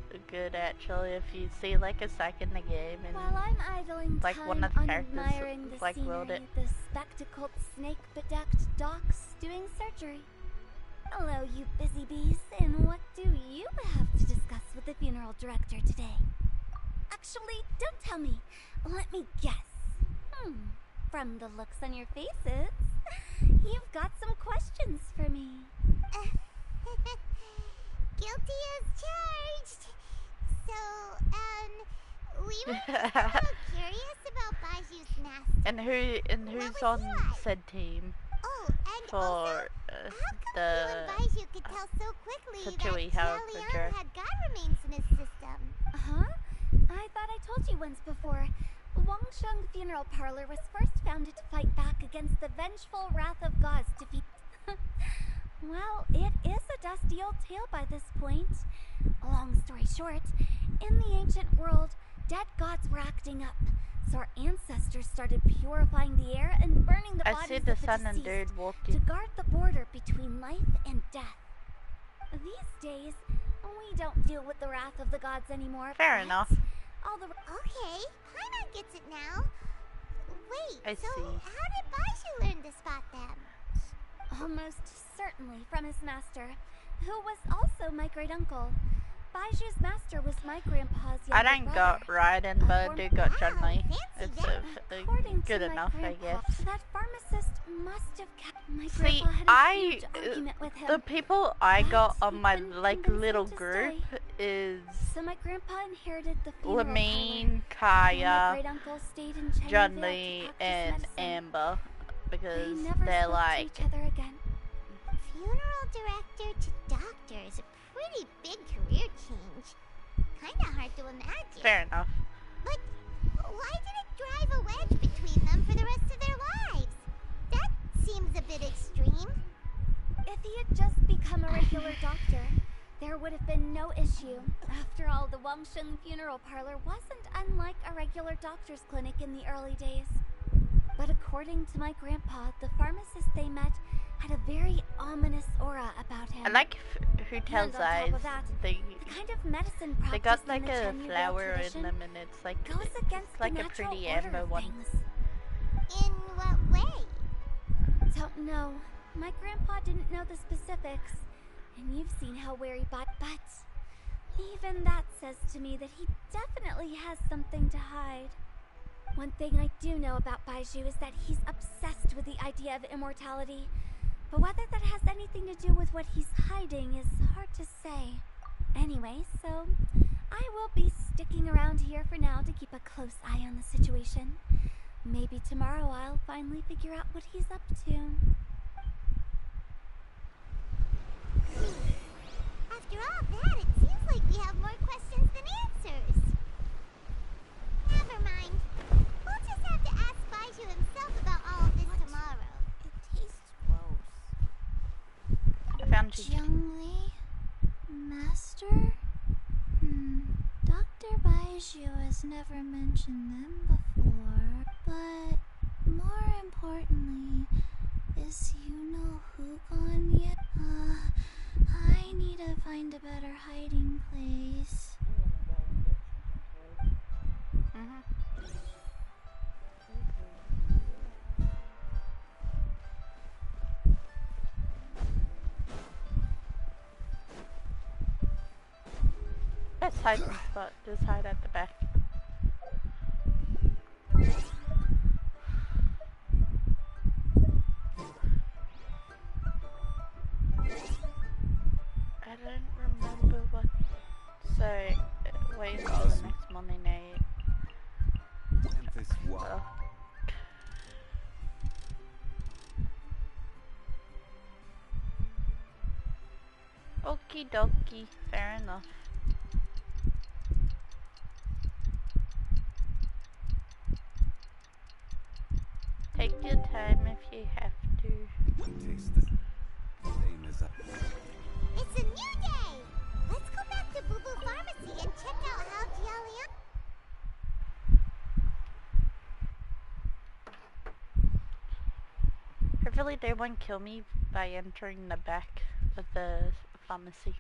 actually if you see like a Psych in the game and While I'm idling like time one of the characters admiring the like scenery, wrote it. the spectacled snake-bedecked docs doing surgery. Hello, you busy bees, and what do you have to discuss with the funeral director today? Actually, don't tell me. Let me guess. From the looks on your faces, you've got some questions for me. Guilty as charged. So, we were just a little curious about Baiju's master. And who's on said team? Oh, and for also, how come the you and Baiju could tell so quickly that Fatui Jialian had god remains in his system? Huh? I thought I told you once before. Wangsheng Funeral Parlor was first founded to fight back against the vengeful wrath of gods defeat. Well, it is a dusty old tale by this point. Long story short, in the ancient world, dead gods were acting up, so our ancestors started purifying the air and burning the bodies of the deceased to guard the border between life and death. These days, we don't deal with the wrath of the gods anymore. Fair enough. Okay, Paimon gets it now. Wait, I see. How did Baiju learn to spot them? Almost certainly from his master, who was also my great-uncle. Baiju's master was my grandpa's younger brother. I don't got Raiden, but I do got Chun-Li. It's good enough, I guess. That pharmacist must have kept my See, grandpa had a huge argument with him. the people I got on my little group is So my grandpa inherited the funeral Lamine, parlor. My Kaya, great-uncle stayed in China Chun-Li, to practice and medicine. Amber, because They never they're spoke like to each other again. Funeral director to doctor is a pretty big career change. Kinda hard to imagine. fair enough. But why did it drive a wedge between them for the rest of their lives? That seems a bit extreme. If he had just become a regular doctor, there would have been no issue. After all, the Wangsheng Funeral Parlor wasn't unlike a regular doctor's clinic in the early days. But according to my grandpa, the pharmacist they met had a very ominous aura about him. I like who tells And on top eyes. of that, They the kind of medicine they practiced got like in the a Chinese flower in tradition them, and it's like goes against like the a natural pretty order amber of one. things. In what way? Don't know. My grandpa didn't know the specifics, and you've seen how wary but even that says to me that he definitely has something to hide. One thing I do know about Baiju is that he's obsessed with the idea of immortality, but whether that has anything to do with what he's hiding is hard to say. Anyway, so I will be sticking around here for now to keep a close eye on the situation. Maybe tomorrow I'll finally figure out what he's up to. After all that, it seems like we have more questions than answers. Never mind. We'll just have to ask Baiju himself about all of this tomorrow. It tastes gross. I found you. Jiangli? Master? Dr. Baiju has never mentioned them before, but more importantly, is who gone yet? I need to find a better hiding place. Best hiding spot, just hide at the back. I don't remember what. So, wait until the next Monday night. Okie dokie, fair enough. Take your time if you have to. Taste the same as It's a new day! Let's go back to Boo Boo Pharmacy and check out how Jialian... Hopefully they won't kill me by entering the back of the pharmacy.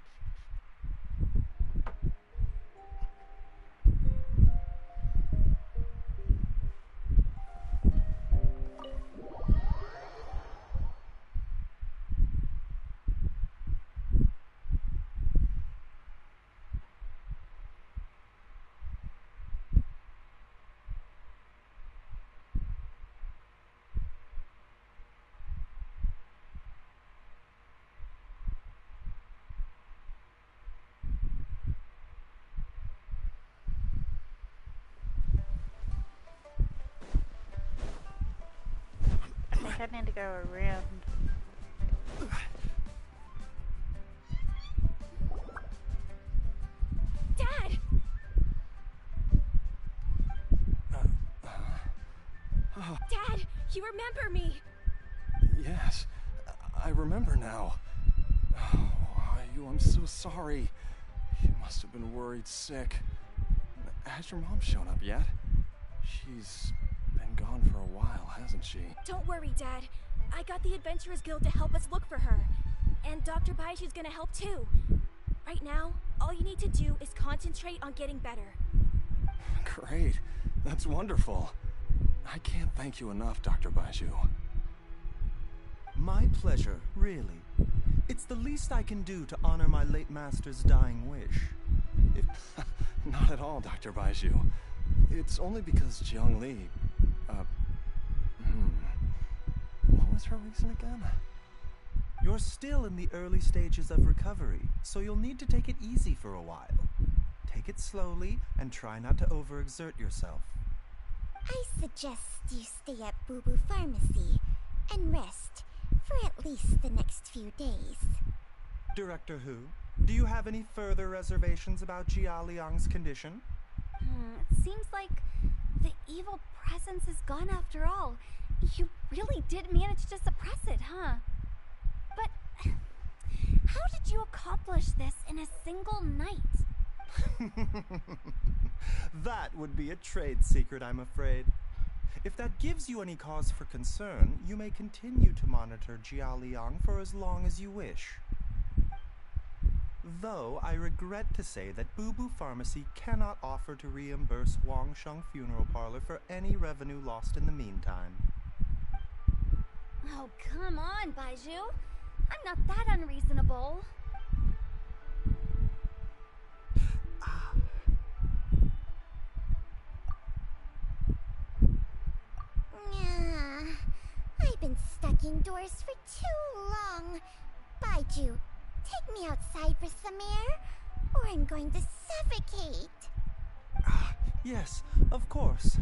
I need to go around. Dad! Dad, you remember me! Yes, I remember now. Oh, I'm so sorry. You must have been worried sick. Has your mom shown up yet? She's been gone for a while, hasn't she? Don't worry, Dad. I got the Adventurers Guild to help us look for her. And Dr. Baiju's gonna help too. Right now, all you need to do is concentrate on getting better. Great. That's wonderful. I can't thank you enough, Dr. Baiju. My pleasure, really. It's the least I can do to honor my late master's dying wish. Not at all, Dr. Baiju. It's only because Jiang Li... What was her reason again? You're still in the early stages of recovery, so you'll need to take it easy for a while. Take it slowly and try not to overexert yourself. I suggest you stay at Boo Boo Pharmacy and rest for at least the next few days. Director Hu, do you have any further reservations about Jia Liang's condition? It seems like the evil presence is gone after all. You really did manage to suppress it, huh? But how did you accomplish this in a single night? That would be a trade secret, I'm afraid. If that gives you any cause for concern, you may continue to monitor Jia Liang for as long as you wish. Though I regret to say that Boo Boo Pharmacy cannot offer to reimburse Wang Sheng Funeral Parlor for any revenue lost in the meantime. Oh, come on, Baiju. I'm not that unreasonable. I've been stuck indoors for too long. Baiju, take me outside for some air, or I'm going to suffocate. Yes, of course.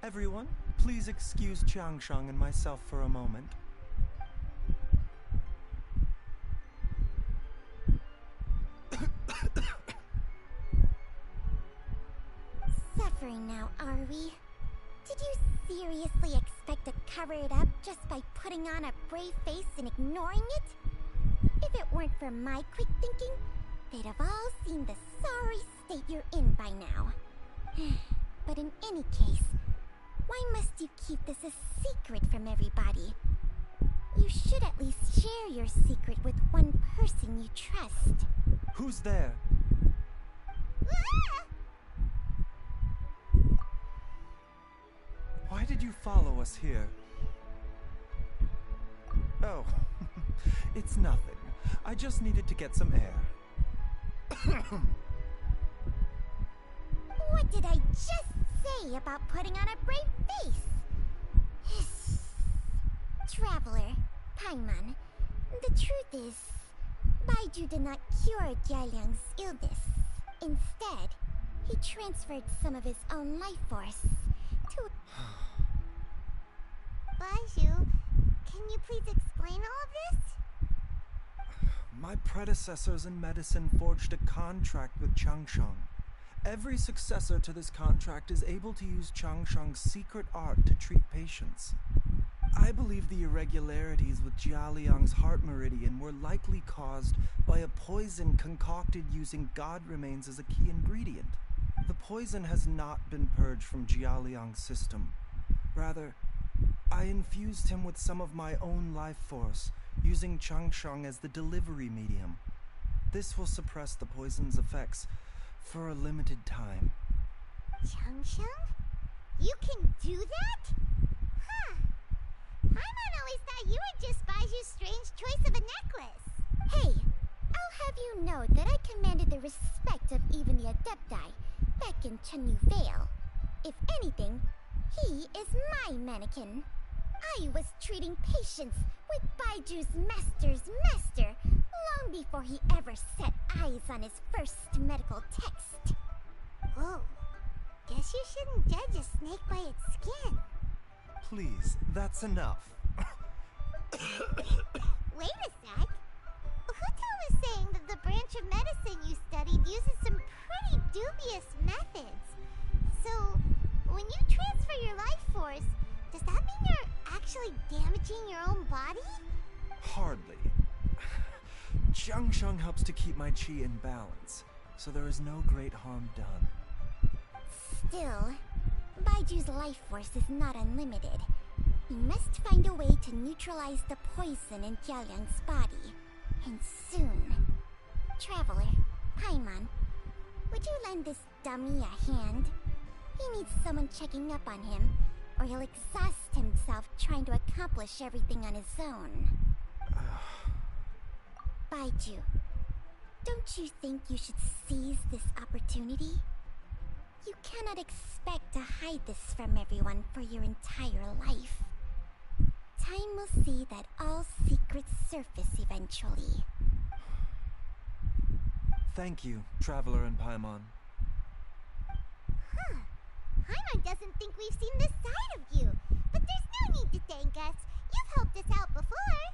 Everyone, please excuse Changsheng and myself for a moment. Suffering now, are we? Did you seriously expect to cover it up just by putting on a brave face and ignoring it? If it weren't for my quick thinking, they'd have all seen the sorry state you're in by now. But in any case, why must you keep this a secret from everybody? You should at least share your secret with one person you trust. Who's there? Why did you follow us here? Oh, it's nothing. I just needed to get some air. What did I just say about putting on a brave face? Traveler, Paimon, the truth is, Baiju did not cure Jialiang's illness. Instead, he transferred some of his own life force to... Baiju, can you please explain all of this? My predecessors in medicine forged a contract with Changsheng. Every successor to this contract is able to use Changsheng's secret art to treat patients. I believe the irregularities with Jia Liang's heart meridian were likely caused by a poison concocted using god remains as a key ingredient. The poison has not been purged from Jia Liang's system. Rather, I infused him with some of my own life force, using Changsheng as the delivery medium. This will suppress the poison's effects for a limited time. Changsheng? You can do that? Huh. Paimon always thought you were just Baiju's strange choice of a necklace. Hey, I'll have you know that I commanded the respect of even the Adepti back in Chenyu Vale. If anything, he is my mannequin. I was treating patients with Baiju's master's master long before he ever set eyes on his first medical text. Whoa, guess you shouldn't judge a snake by its skin. Please, that's enough. Wait a sec. Huto was saying that the branch of medicine you studied uses some pretty dubious methods. So, when you transfer your life force, does that mean you're actually damaging your own body? Hardly. Jiangsheng helps to keep my chi in balance, so there is no great harm done. Still, Baiju's life force is not unlimited. We must find a way to neutralize the poison in Jialiang's body. And soon. Traveler, Paimon, would you lend this dummy a hand? He needs someone checking up on him, or he'll exhaust himself trying to accomplish everything on his own. Baiju, don't you think you should seize this opportunity? You cannot expect to hide this from everyone for your entire life. Time will see that all secrets surface eventually. Thank you, Traveler and Paimon. Huh. Paimon doesn't think we've seen this side of you. But there's no need to thank us. You've helped us out before.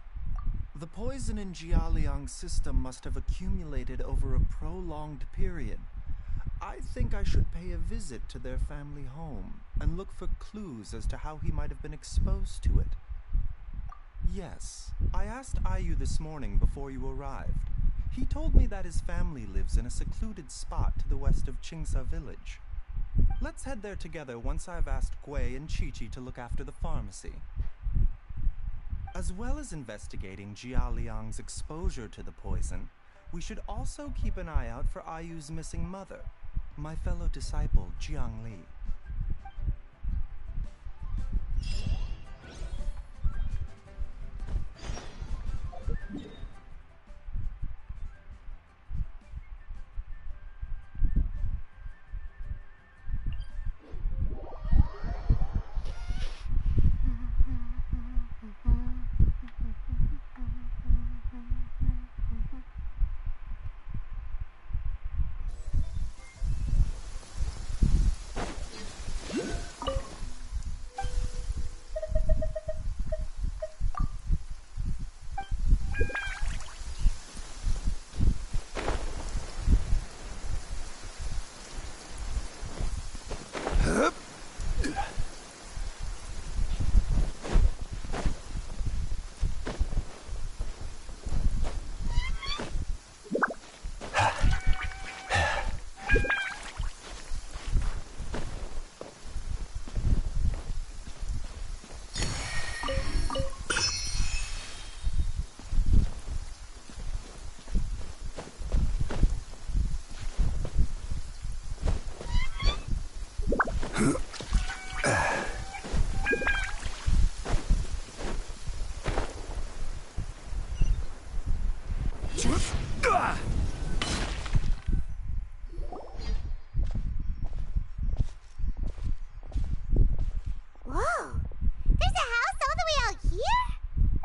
The poison in Jialiang's system must have accumulated over a prolonged period. I think I should pay a visit to their family home and look for clues as to how he might have been exposed to it. Yes, I asked Ayu this morning before you arrived. He told me that his family lives in a secluded spot to the west of Qingsa village. Let's head there together once I've asked Gui and Qiqi to look after the pharmacy. As well as investigating Jialiang's exposure to the poison, we should also keep an eye out for Ayu's missing mother, my fellow disciple Jiang Li.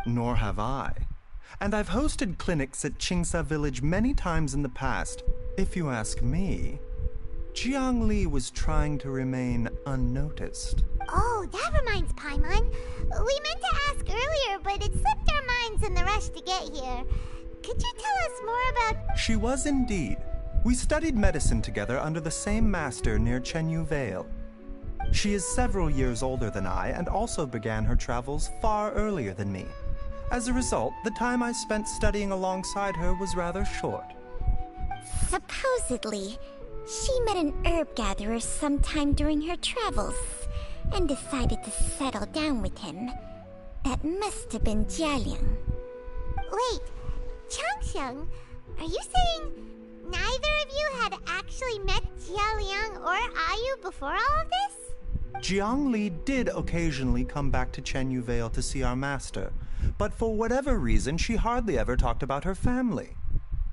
Nor have I. And I've hosted clinics at Qingsa village many times in the past. If you ask me, Jiang Li was trying to remain unnoticed. Oh, that reminds Paimon. We meant to ask earlier, but it slipped our minds in the rush to get here. Could you tell us more about... She was indeed. We studied medicine together under the same master near Chenyu Vale. She is several years older than I and also began her travels far earlier than me. As a result, the time I spent studying alongside her was rather short. Supposedly, she met an herb gatherer sometime during her travels and decided to settle down with him. That must have been Jialiang. Wait, Changsheng, are you saying neither of you had actually met Jialiang or Ayu before all of this? Jiang Li did occasionally come back to Chenyu Vale to see our master, but for whatever reason, she hardly ever talked about her family.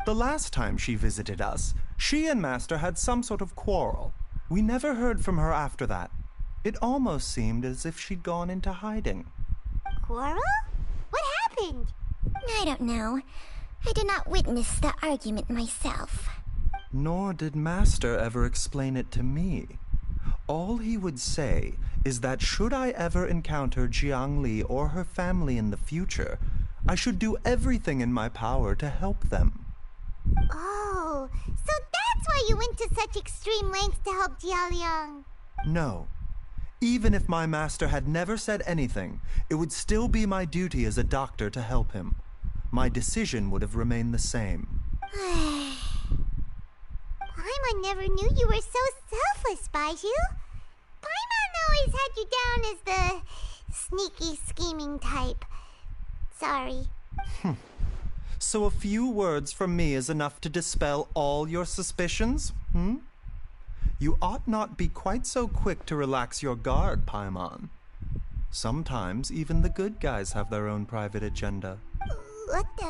The last time she visited us, she and Master had some sort of quarrel. We never heard from her after that. It almost seemed as if she'd gone into hiding. Quarrel? What happened? I don't know. I did not witness the argument myself. Nor did Master ever explain it to me. All he would say is that should I ever encounter Jiang Li or her family in the future, I should do everything in my power to help them. Oh, so that's why you went to such extreme lengths to help Jialiang. No. Even if my master had never said anything, it would still be my duty as a doctor to help him. My decision would have remained the same. Paimon never knew you were so selfless, Baiju. Paimon always had you down as the sneaky, scheming type. Sorry. So a few words from me is enough to dispel all your suspicions, You ought not be quite so quick to relax your guard, Paimon. Sometimes even the good guys have their own private agenda. What the...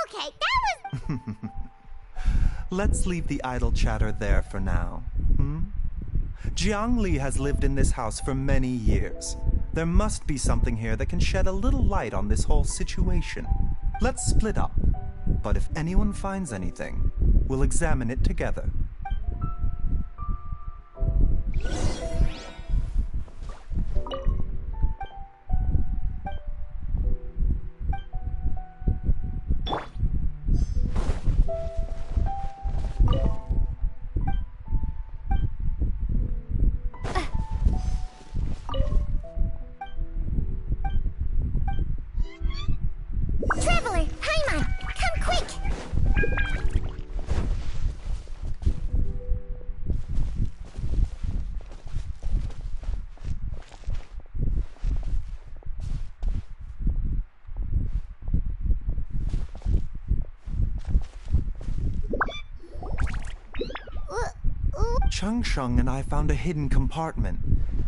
Okay, that was... Let's leave the idle chatter there for now, Jiangli has lived in this house for many years. There must be something here that can shed a little light on this whole situation. Let's split up. But if anyone finds anything, we'll examine it together. Traveler, Paimon, come quick! Changsheng and I found a hidden compartment.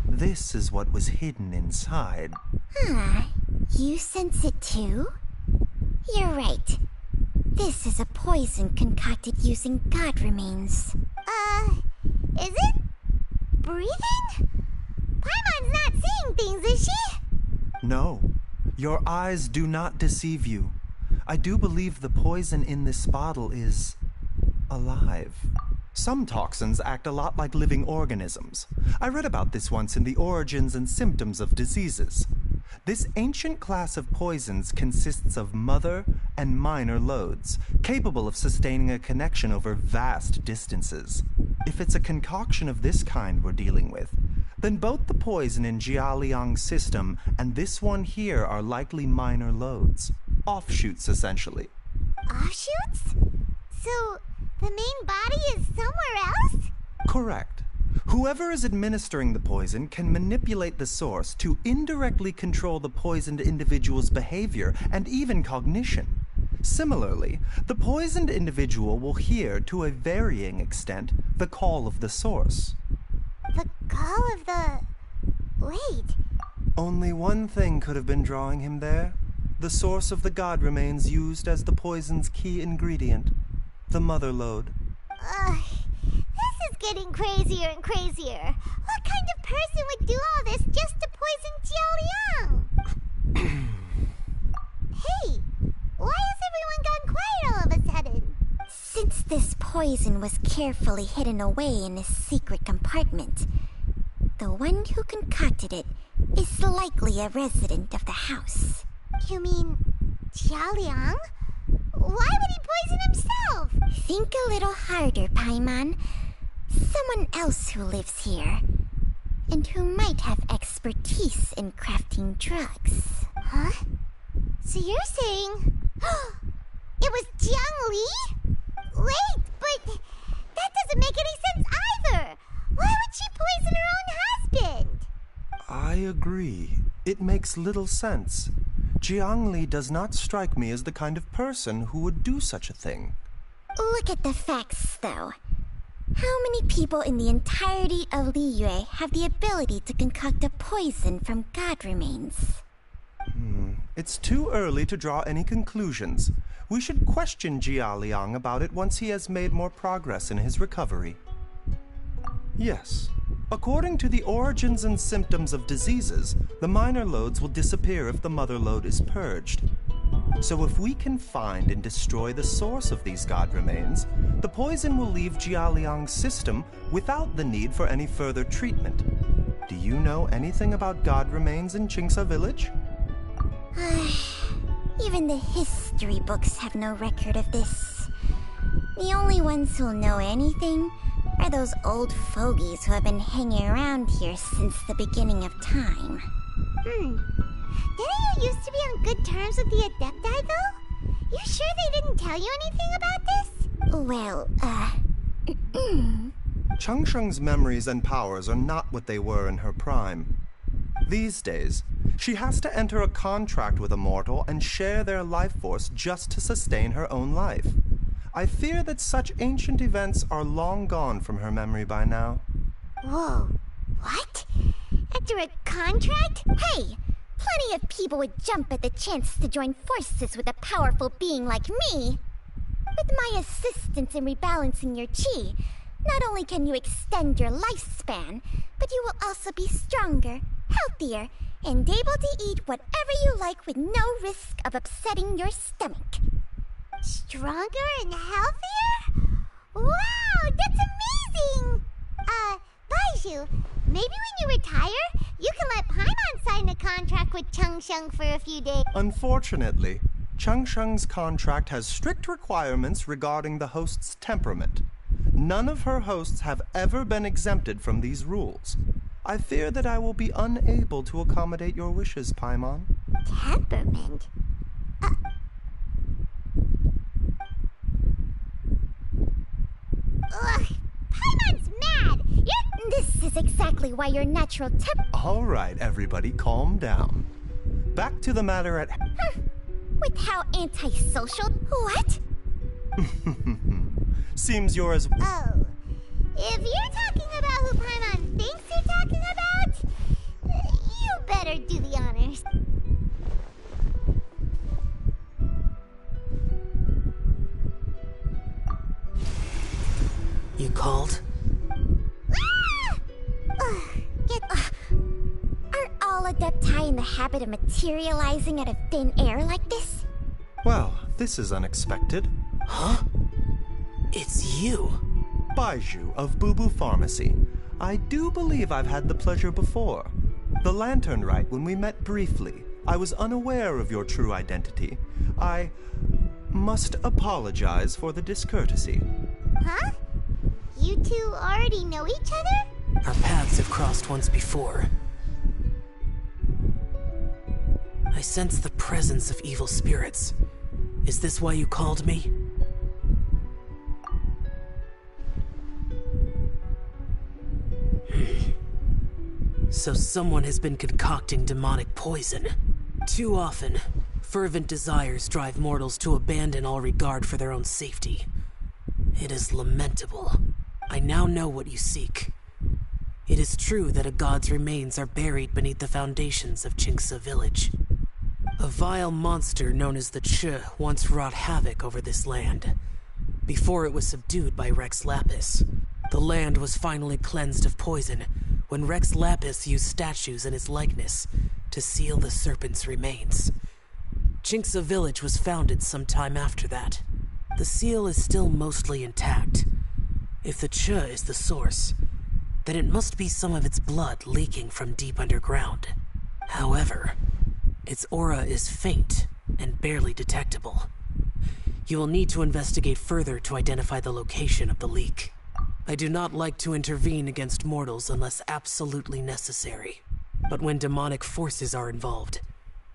This is what was hidden inside. You sense it too? You're right. This is a poison concocted using god remains. Is it? Breathing? Paimon's not seeing things, is she? No. Your eyes do not deceive you. I do believe the poison in this bottle is... alive. Some toxins act a lot like living organisms. I read about this once in the Origins and Symptoms of Diseases. This ancient class of poisons consists of mother and minor loads, capable of sustaining a connection over vast distances. If it's a concoction of this kind we're dealing with, then both the poison in Jialiang's system and this one here are likely minor loads. Offshoots, essentially. Offshoots? So, the main body is somewhere else? Correct. Whoever is administering the poison can manipulate the source to indirectly control the poisoned individual's behavior and even cognition. Similarly, the poisoned individual will hear, to a varying extent, the call of the source. The call of the... Wait. Only one thing could have been drawing him there. The source of the god remains used as the poison's key ingredient. The mother lode. This is getting crazier and crazier. What kind of person would do all this just to poison Jialiang? Hey, why has everyone gone quiet all of a sudden? Since this poison was carefully hidden away in a secret compartment, the one who concocted it is likely a resident of the house. You mean Jialiang? Why would he poison himself? Think a little harder, Paimon. Someone else who lives here, and who might have expertise in crafting drugs. Huh? So you're saying... it was Jiang Li? Wait, but that doesn't make any sense either. Why would she poison her own husband? I agree. It makes little sense. Jiang Li does not strike me as the kind of person who would do such a thing. Look at the facts, though. How many people in the entirety of Liyue have the ability to concoct a poison from god remains? It's too early to draw any conclusions. We should question Jialiang about it once he has made more progress in his recovery. Yes. According to the Origins and Symptoms of Diseases, the minor loads will disappear if the mother lode is purged. So if we can find and destroy the source of these god remains, the poison will leave Jialiang's system without the need for any further treatment. Do you know anything about god remains in Qingce village? Even the history books have no record of this. The only ones who'll know anything are those old fogies who have been hanging around here since the beginning of time. Didn't you used to be on good terms with the Adepti, though? You sure they didn't tell you anything about this? Well, Changsheng's memories and powers are not what they were in her prime. These days, she has to enter a contract with a mortal and share their life force just to sustain her own life. I fear that such ancient events are long gone from her memory by now. Whoa, what? Enter a contract? Hey, plenty of people would jump at the chance to join forces with a powerful being like me. With my assistance in rebalancing your chi, not only can you extend your lifespan, but you will also be stronger, healthier, and able to eat whatever you like with no risk of upsetting your stomach. Stronger and healthier? Wow, that's amazing! Baizhu, maybe when you retire, you can let Paimon sign a contract with Changsheng for a few days. Unfortunately, Changsheng's contract has strict requirements regarding the host's temperament. None of her hosts have ever been exempted from these rules. I fear that I will be unable to accommodate your wishes, Paimon. Temperament? Ugh, Paimon's mad! This is exactly why your natural All right, everybody, calm down. Back to the matter at... With how antisocial... What? Seems you're as... Oh. If you're talking about who Paimon thinks you're talking about, you better do the honors. You called? Aren't all Adepti in the habit of materializing out of thin air like this? Well, this is unexpected. Huh? It's you. Baizhu of Boo Boo Pharmacy. I do believe I've had the pleasure before. The Lantern Rite, when we met briefly, I was unaware of your true identity. I must apologize for the discourtesy. Huh? You two already know each other? Our paths have crossed once before. I sense the presence of evil spirits. Is this why you called me? So someone has been concocting demonic poison. Too often, fervent desires drive mortals to abandon all regard for their own safety. It is lamentable. I now know what you seek. It is true that a god's remains are buried beneath the foundations of Qingce village. A vile monster known as the Che once wrought havoc over this land. Before it was subdued by Rex Lapis, the land was finally cleansed of poison when Rex Lapis used statues in his likeness to seal the serpent's remains. Qingce village was founded some time after that. The seal is still mostly intact. If the Che is the source, then it must be some of its blood leaking from deep underground. However, its aura is faint and barely detectable. You will need to investigate further to identify the location of the leak. I do not like to intervene against mortals unless absolutely necessary. But when demonic forces are involved,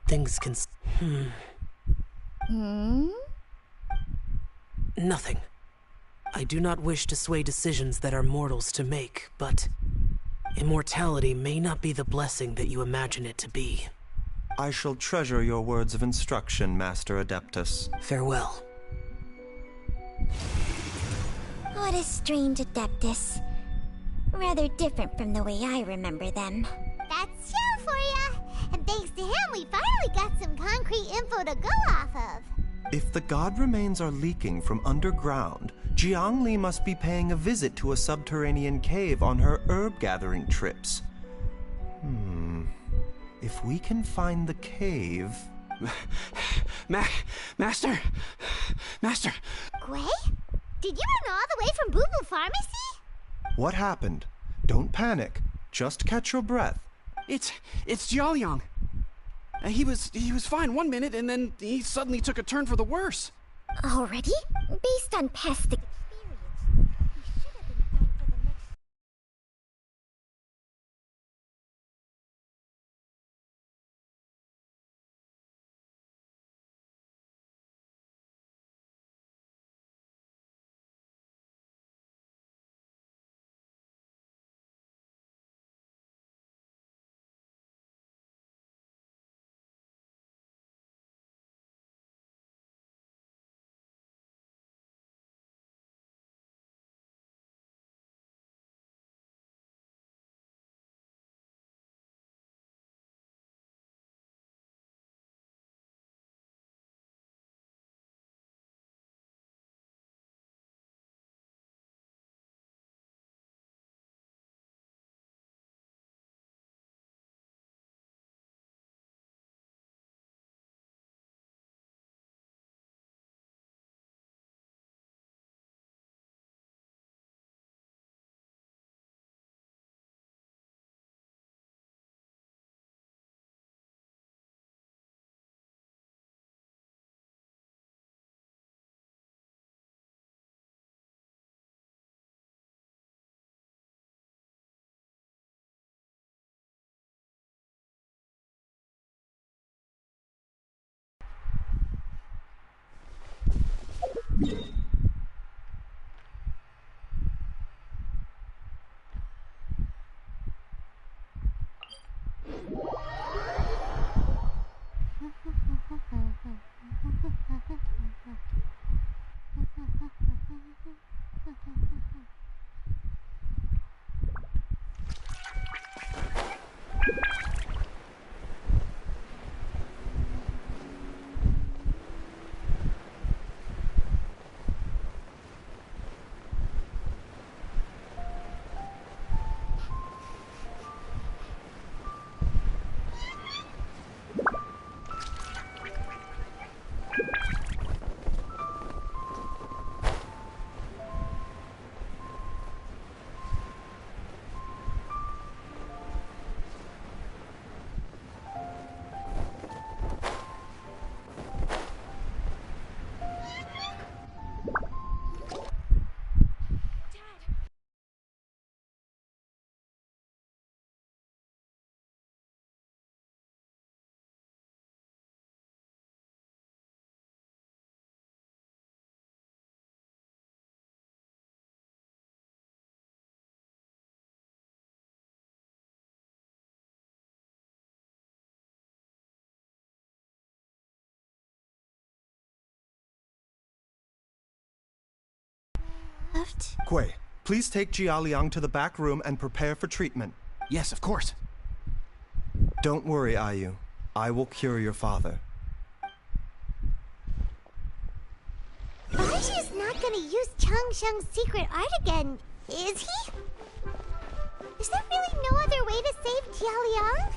things can... Nothing. I do not wish to sway decisions that are mortals to make, but immortality may not be the blessing that you imagine it to be. I shall treasure your words of instruction, Master Adeptus. Farewell. What a strange Adeptus. Rather different from the way I remember them. That's Xiao for ya! And thanks to him, we finally got some concrete info to go off of. If the god remains are leaking from underground, Jiangli must be paying a visit to a subterranean cave on her herb-gathering trips. If we can find the cave... Master! Gui? Did you run all the way from Boo Boo Pharmacy? What happened? Don't panic. Just catch your breath. It's Jiaoyang. He was fine one minute, and then he suddenly took a turn for the worse. Already? Based on past experience, he should have been fine for the next... Left? Gui, please take Jia Liang to the back room and prepare for treatment. Yes, of course. Don't worry, Ayu. I will cure your father. Baishu's not gonna use Changsheng's secret art again, is he? Is there really no other way to save Jialiang?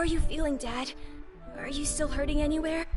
are you feeling, Dad? Are you still hurting anywhere?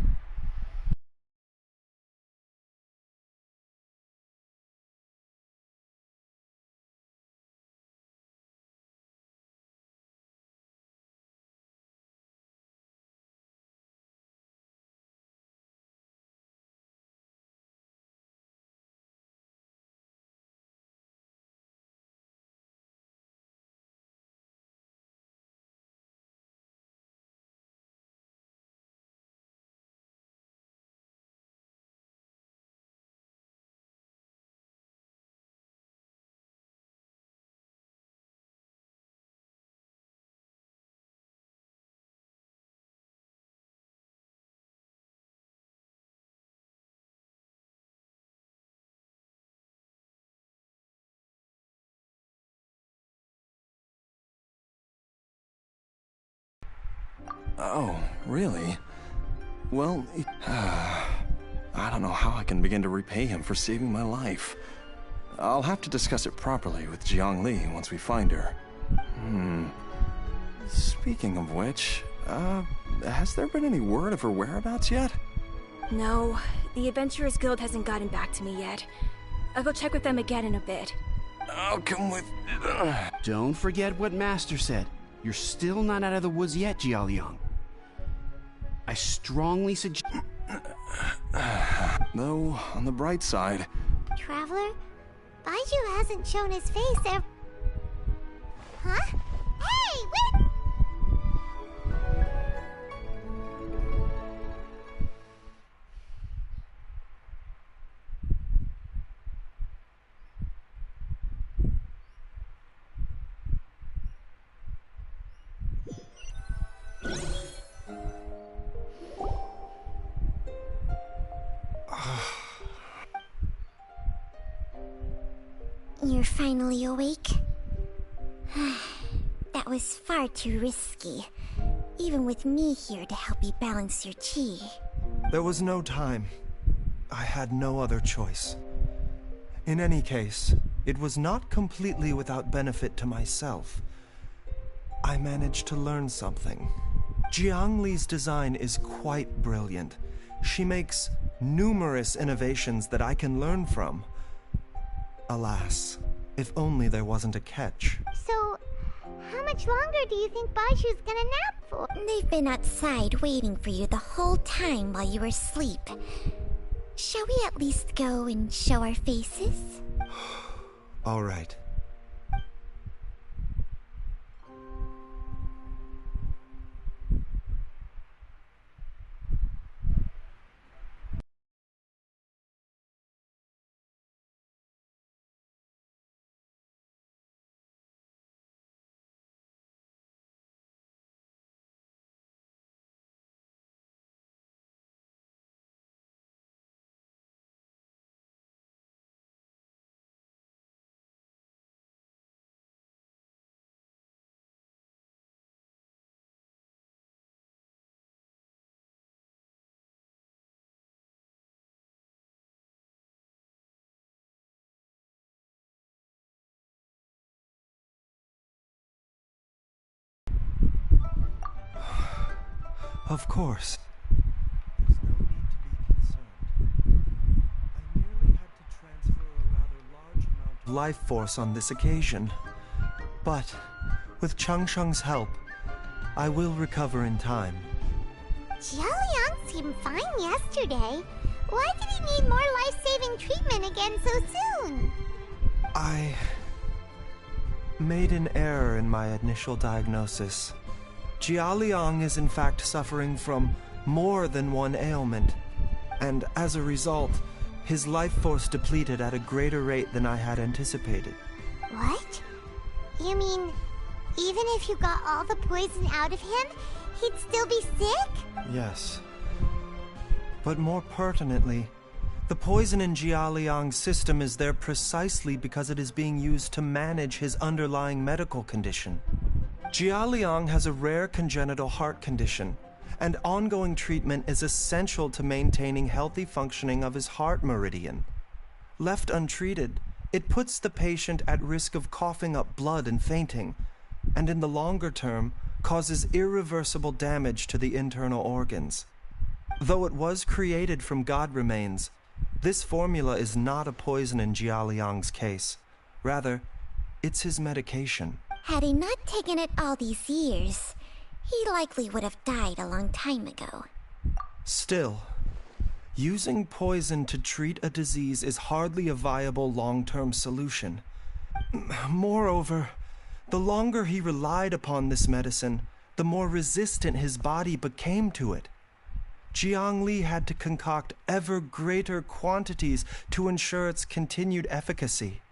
Oh, really? Well, I don't know how I can begin to repay him for saving my life. I'll have to discuss it properly with Jiang Li once we find her. Speaking of which, has there been any word of her whereabouts yet? No, the Adventurers Guild hasn't gotten back to me yet. I'll go check with them again in a bit. I'll come with... Don't forget what Master said. You're still not out of the woods yet, Jialiang. I strongly suggest... Though, on the bright side... Traveler? Baiju hasn't shown his face ever... Huh? Hey, wait! You're finally awake? That was far too risky. Even with me here to help you balance your chi. There was no time. I had no other choice. In any case, it was not completely without benefit to myself. I managed to learn something. Jiang Li's design is quite brilliant. She makes numerous innovations that I can learn from. Alas, if only there wasn't a catch. So, how much longer do you think Baiju's gonna nap for? They've been outside waiting for you the whole time while you were asleep. Shall we at least go and show our faces? All right. Of course. There's no need to be concerned. I merely had to transfer a rather large amount of life force on this occasion. But, with Changsheng's help, I will recover in time. Jialiang seemed fine yesterday. Why did he need more life-saving treatment again so soon? I made an error in my initial diagnosis. Jialiang is in fact suffering from more than one ailment, and as a result, his life force depleted at a greater rate than I had anticipated. What? You mean, even if you got all the poison out of him, he'd still be sick? Yes. But more pertinently, the poison in Jialiang's system is there precisely because it is being used to manage his underlying medical condition. Jialiang has a rare congenital heart condition, and ongoing treatment is essential to maintaining healthy functioning of his heart meridian. Left untreated, it puts the patient at risk of coughing up blood and fainting, and in the longer term, causes irreversible damage to the internal organs. Though it was created from god remains, this formula is not a poison in Jialiang's case. Rather, it's his medication. Had he not taken it all these years, he likely would have died a long time ago. Still, using poison to treat a disease is hardly a viable long-term solution. Moreover, the longer he relied upon this medicine, the more resistant his body became to it. Jiangli had to concoct ever greater quantities to ensure its continued efficacy,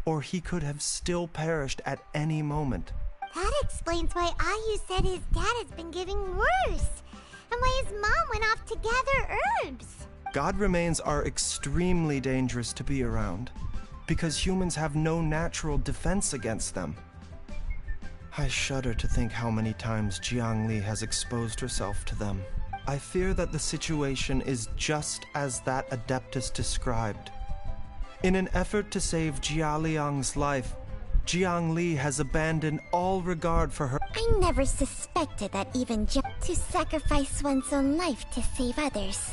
or he could have still perished at any moment. That explains why Ayu said his dad has been getting worse, and why his mom went off to gather herbs. God remains are extremely dangerous to be around, because humans have no natural defense against them. I shudder to think how many times Jiangli has exposed herself to them. I fear that the situation is just as that Adeptus described. In an effort to save Jialiang's life, Jiangli has abandoned all regard for her. I never suspected that even to sacrifice one's own life to save others.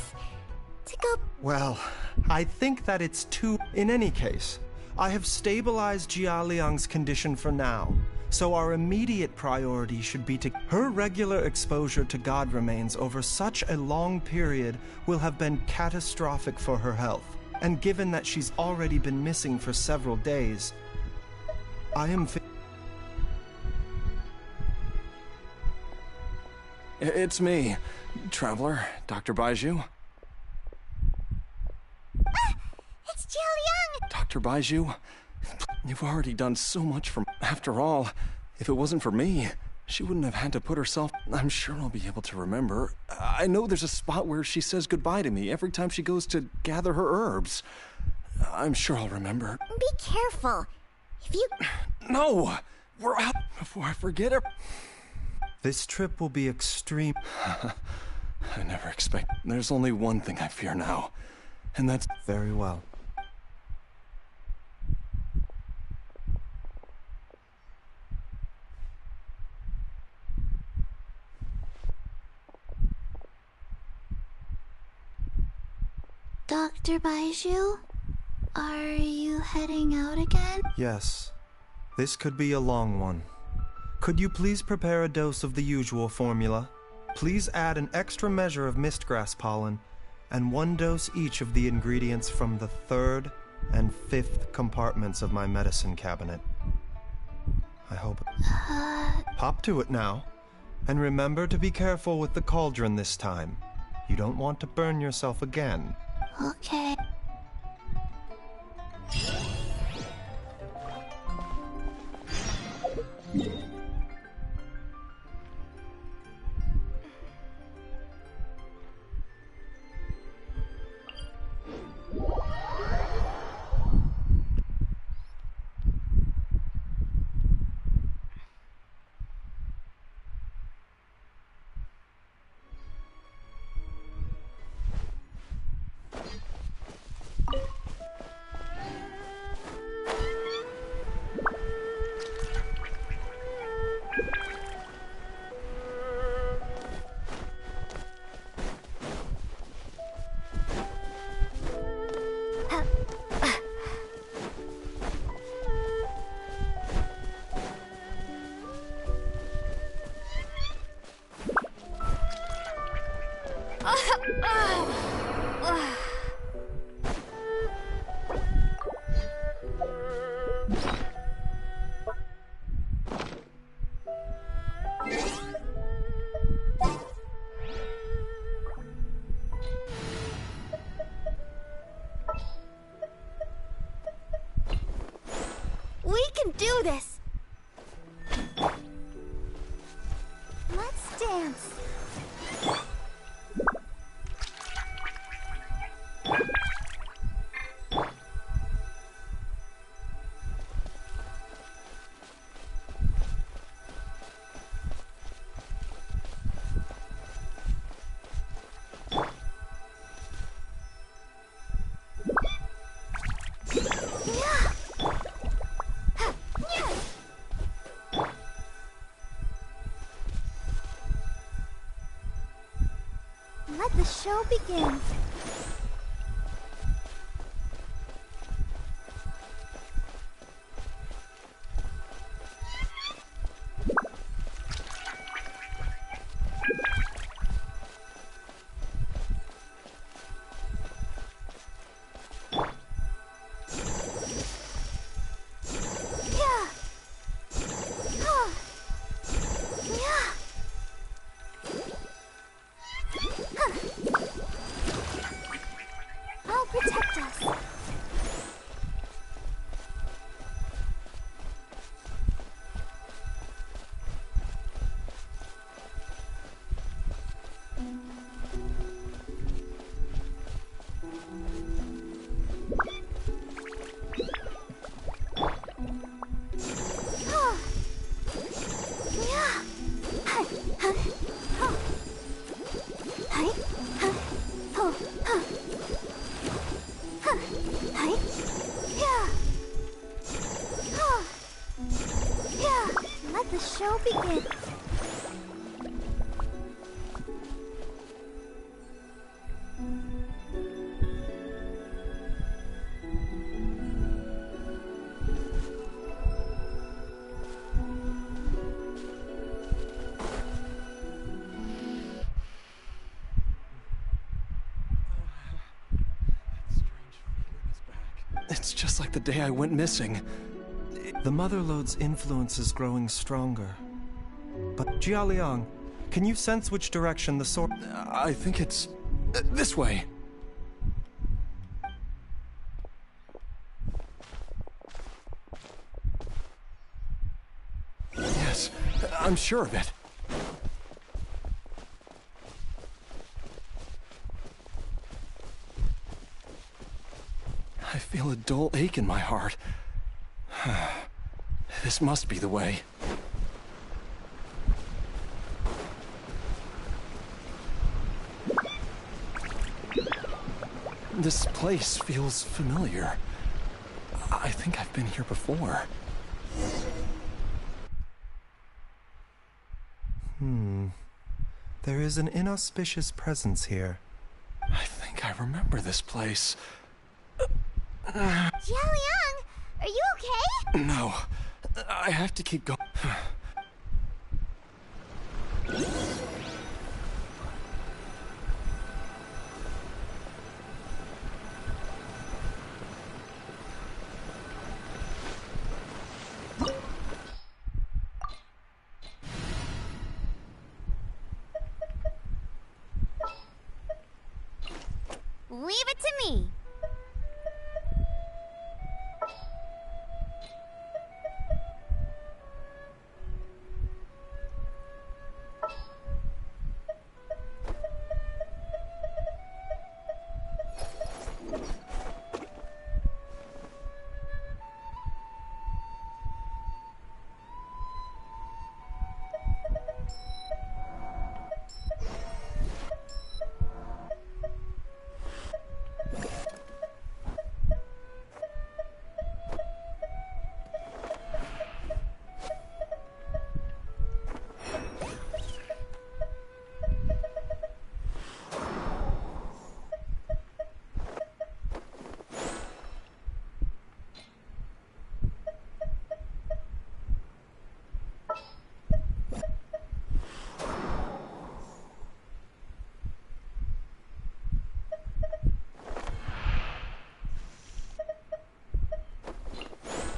To go... Well, I think that it's too... In any case, I have stabilized Jialiang's condition for now, so our immediate priority should be to... Her regular exposure to god remains over such a long period will have been catastrophic for her health, and given that she's already been missing for several days, I am... It's me, Traveler, Dr. Baiju. It's Jialiang! Dr. Baiju, you've already done so much for... After all, if it wasn't for me, she wouldn't have had to put herself... I'm sure I'll be able to remember. I know there's a spot where she says goodbye to me every time she goes to gather her herbs. I'm sure I'll remember. Be careful. If you... No! We're out before I forget her. This trip will be extreme. I never expect... There's only one thing I fear now, and that's... Very well. Dr. Baiju? Are you heading out again? Yes. This could be a long one. Could you please prepare a dose of the usual formula? Please add an extra measure of mistgrass pollen, and 1 dose each of the ingredients from the 3rd and 5th compartments of my medicine cabinet. I hope... Hop to it now. And remember to be careful with the cauldron this time. You don't want to burn yourself again. Okay. We can do this! Let's dance. let the show begin. I'll protect us. Let the show begin. It's just like the day I went missing. The Motherlode's influence is growing stronger. But Jialiang, can you sense which direction the sword... I think it's... this way. Yes, I'm sure of it. I feel a dull ache in my heart. This must be the way. This place feels familiar. I think I've been here before. There is an inauspicious presence here. I think I remember this place. Jialiang, are you okay? No, I have to keep going. Leave it to me.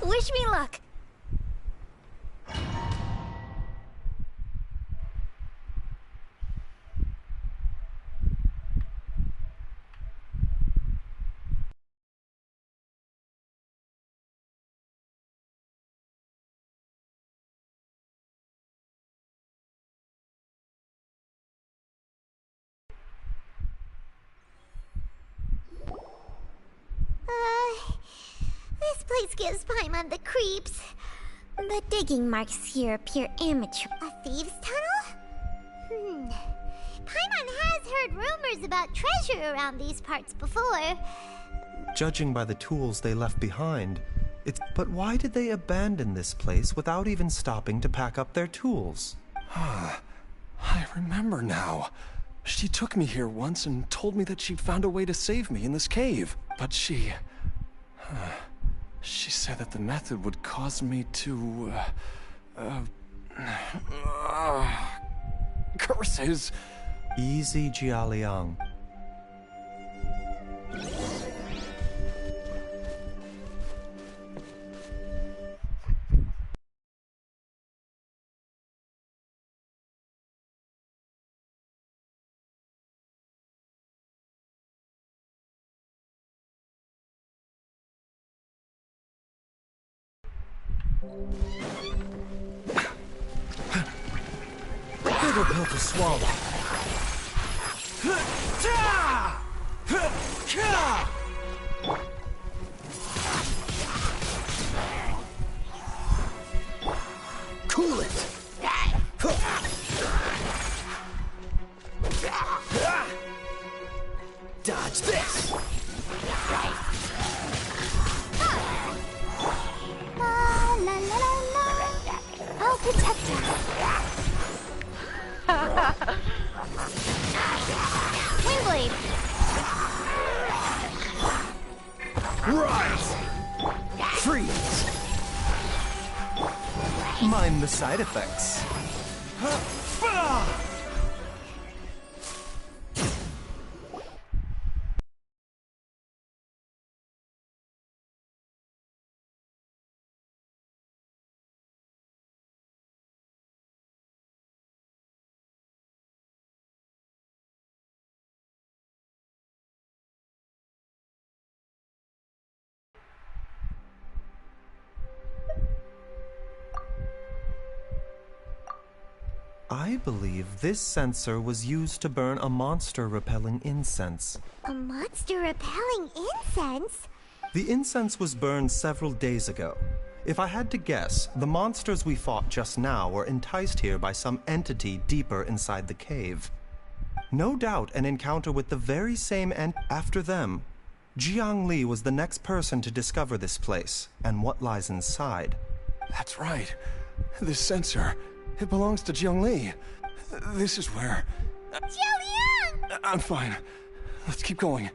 Wish me luck. This place gives Paimon the creeps. The digging marks here appear amateur. A thieves' tunnel? Paimon has heard rumors about treasure around these parts before. Judging by the tools they left behind, it's... But why did they abandon this place without even stopping to pack up their tools? I remember now. She took me here once and told me that she'd found a way to save me in this cave. But she said that the method would cause me to, curses. Easy, Jialiang. Bigger pill to swallow. Cool it! Dodge this! La la la la la. I'll protect you. Windblade! Rise! Freeze! Mind the side effects. I believe this censer was used to burn a monster-repelling incense. A monster-repelling incense? The incense was burned several days ago. If I had to guess, the monsters we fought just now were enticed here by some entity deeper inside the cave. No doubt an encounter with the very same after them. Jiang Li was the next person to discover this place and what lies inside. That's right. This censer, it belongs to Jiang Li. This is where... Jiang! I'm fine. Let's keep going.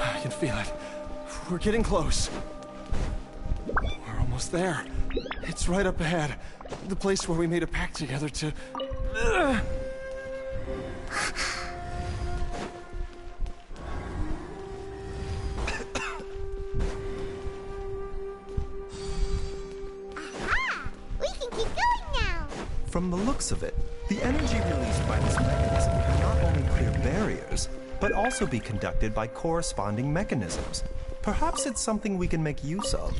I can feel it. We're getting close. We're almost there. It's right up ahead. The place where we made a pact together to... Aha! We can keep going now! From the looks of it, the energy released by this mechanism can not only clear barriers, but also be conducted by corresponding mechanisms. Perhaps it's something we can make use of.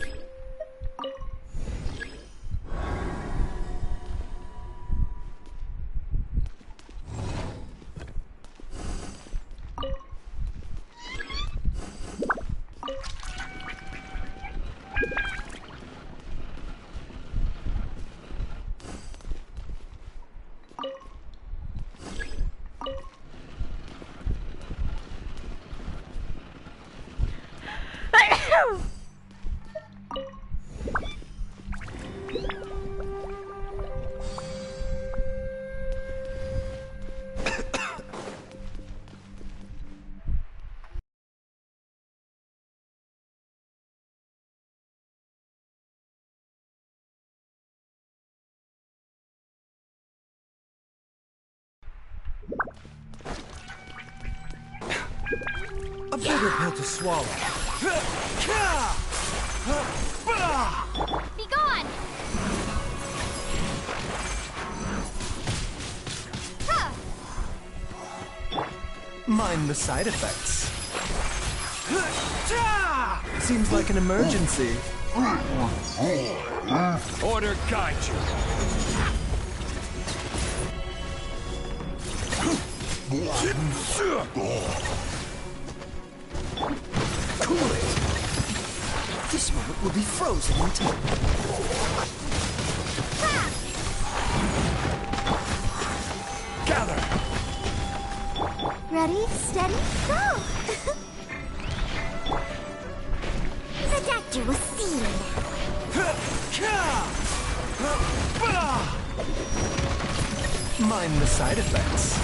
A bigger pill to swallow. Be gone! Mind the side effects. Seems like an emergency. Order guide you. Cool it. This moment will be frozen in time. Gather. Ready, steady, go! Projector was seen. Mind the side effects.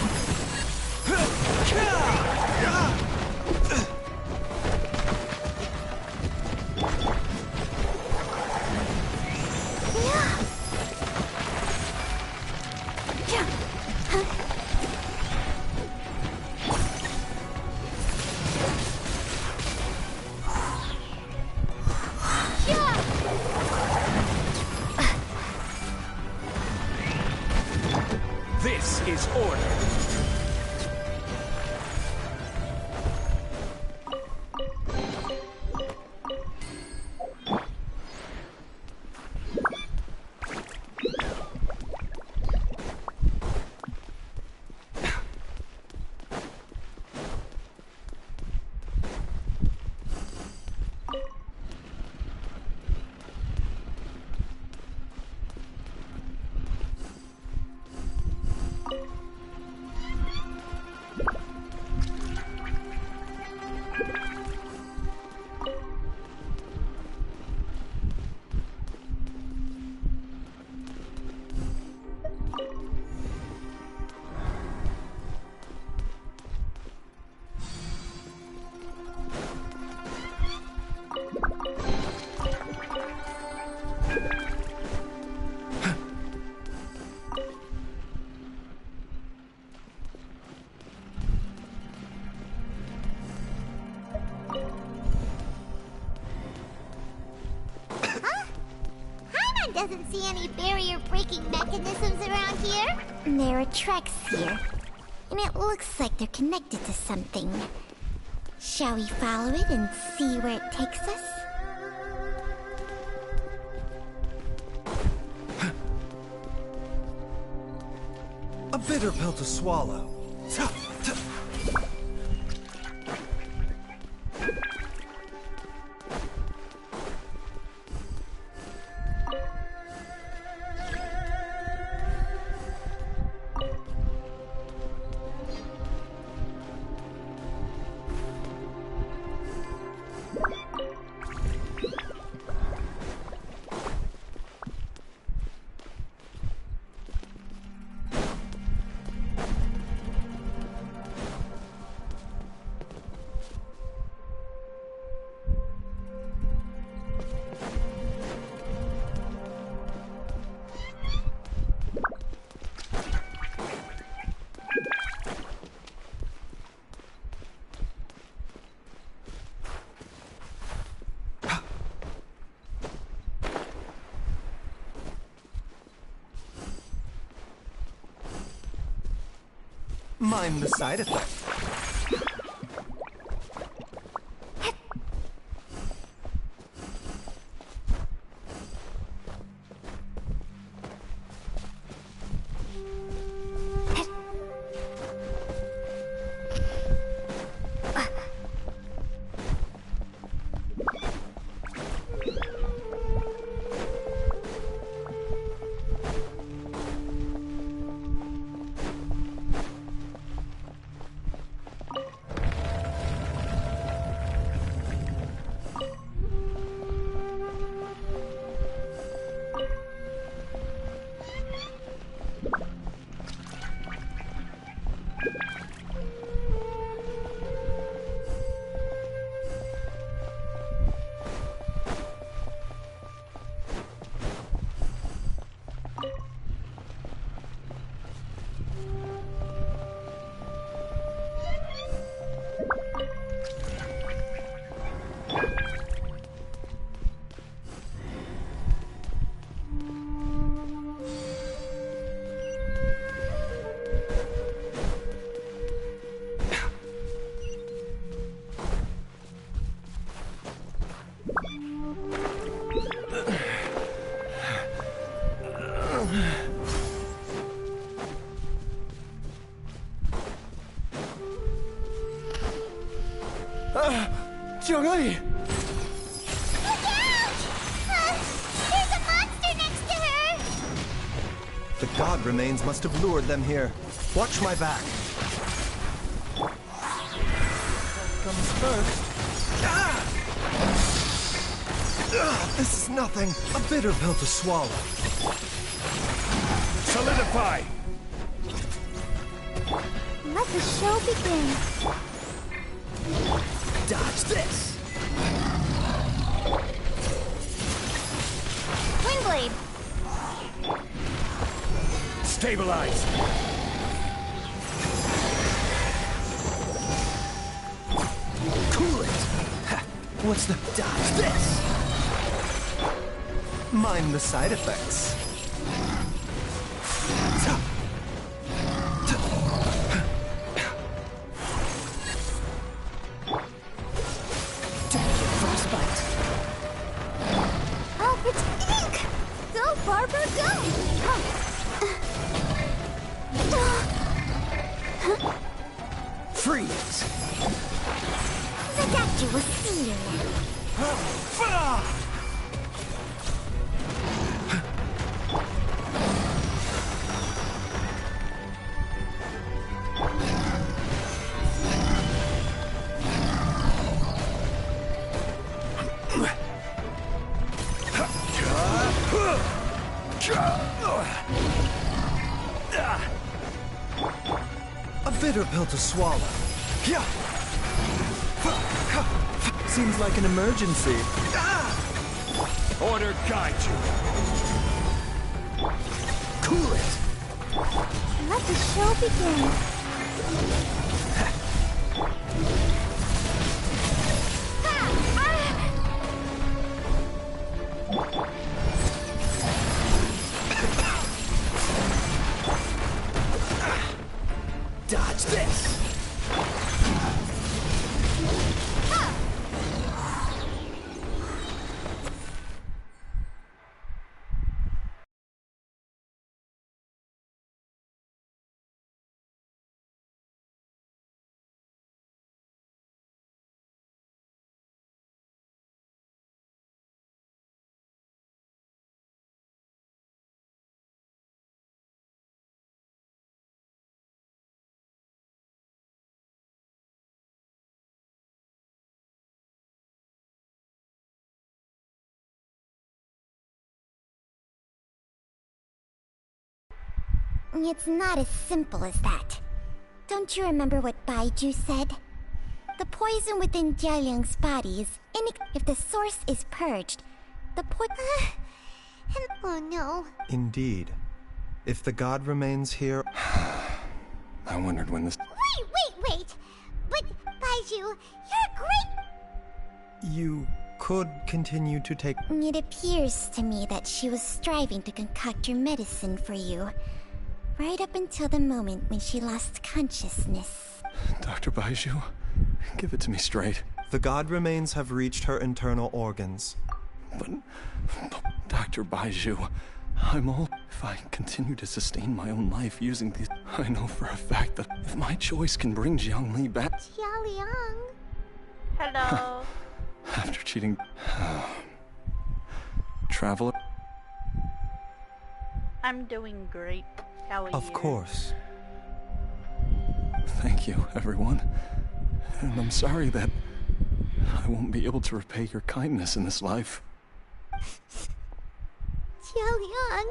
This is order. Doesn't see any barrier-breaking mechanisms around here. There are tracks here, and it looks like they're connected to something. Shall we follow it and see where it takes us? A bitter pill to swallow. Mind the side effects. Jiangli! Look out! There's a monster next to her! The god remains must have lured them here. Watch my back. Comes first. This is nothing. A bitter pill to swallow. Solidify! Let the show begin. Dodge this! Windblade! Stabilize! Cool it! What's the... Dodge this! Mind the side effects. Frostbite! Oh, it's ink! Go, Barbara, go! Freeze! The doctor will see you. A bitter pill to swallow. Seems like an emergency. Order guide you. Cool it! Let the show begin. Dodge this! It's not as simple as that. Don't you remember what Baiju said? The poison within Jialiang's body is if the source is purged, the oh no. Indeed. If the god remains here... I wondered when this... Wait! But, Baiju, you're great... You could continue to take... It appears to me that she was striving to concoct your medicine for you. Right up until the moment when she lost consciousness. Dr. Baiju, give it to me straight. The god remains have reached her internal organs. But Dr. Baiju, I'm all... If I continue to sustain my own life using these... I know for a fact that if my choice can bring Jiangli back... Jialiang. Hello. After cheating... Traveler... I'm doing great. How are you? Of course. Thank you, everyone. And I'm sorry that I won't be able to repay your kindness in this life. Jialiang.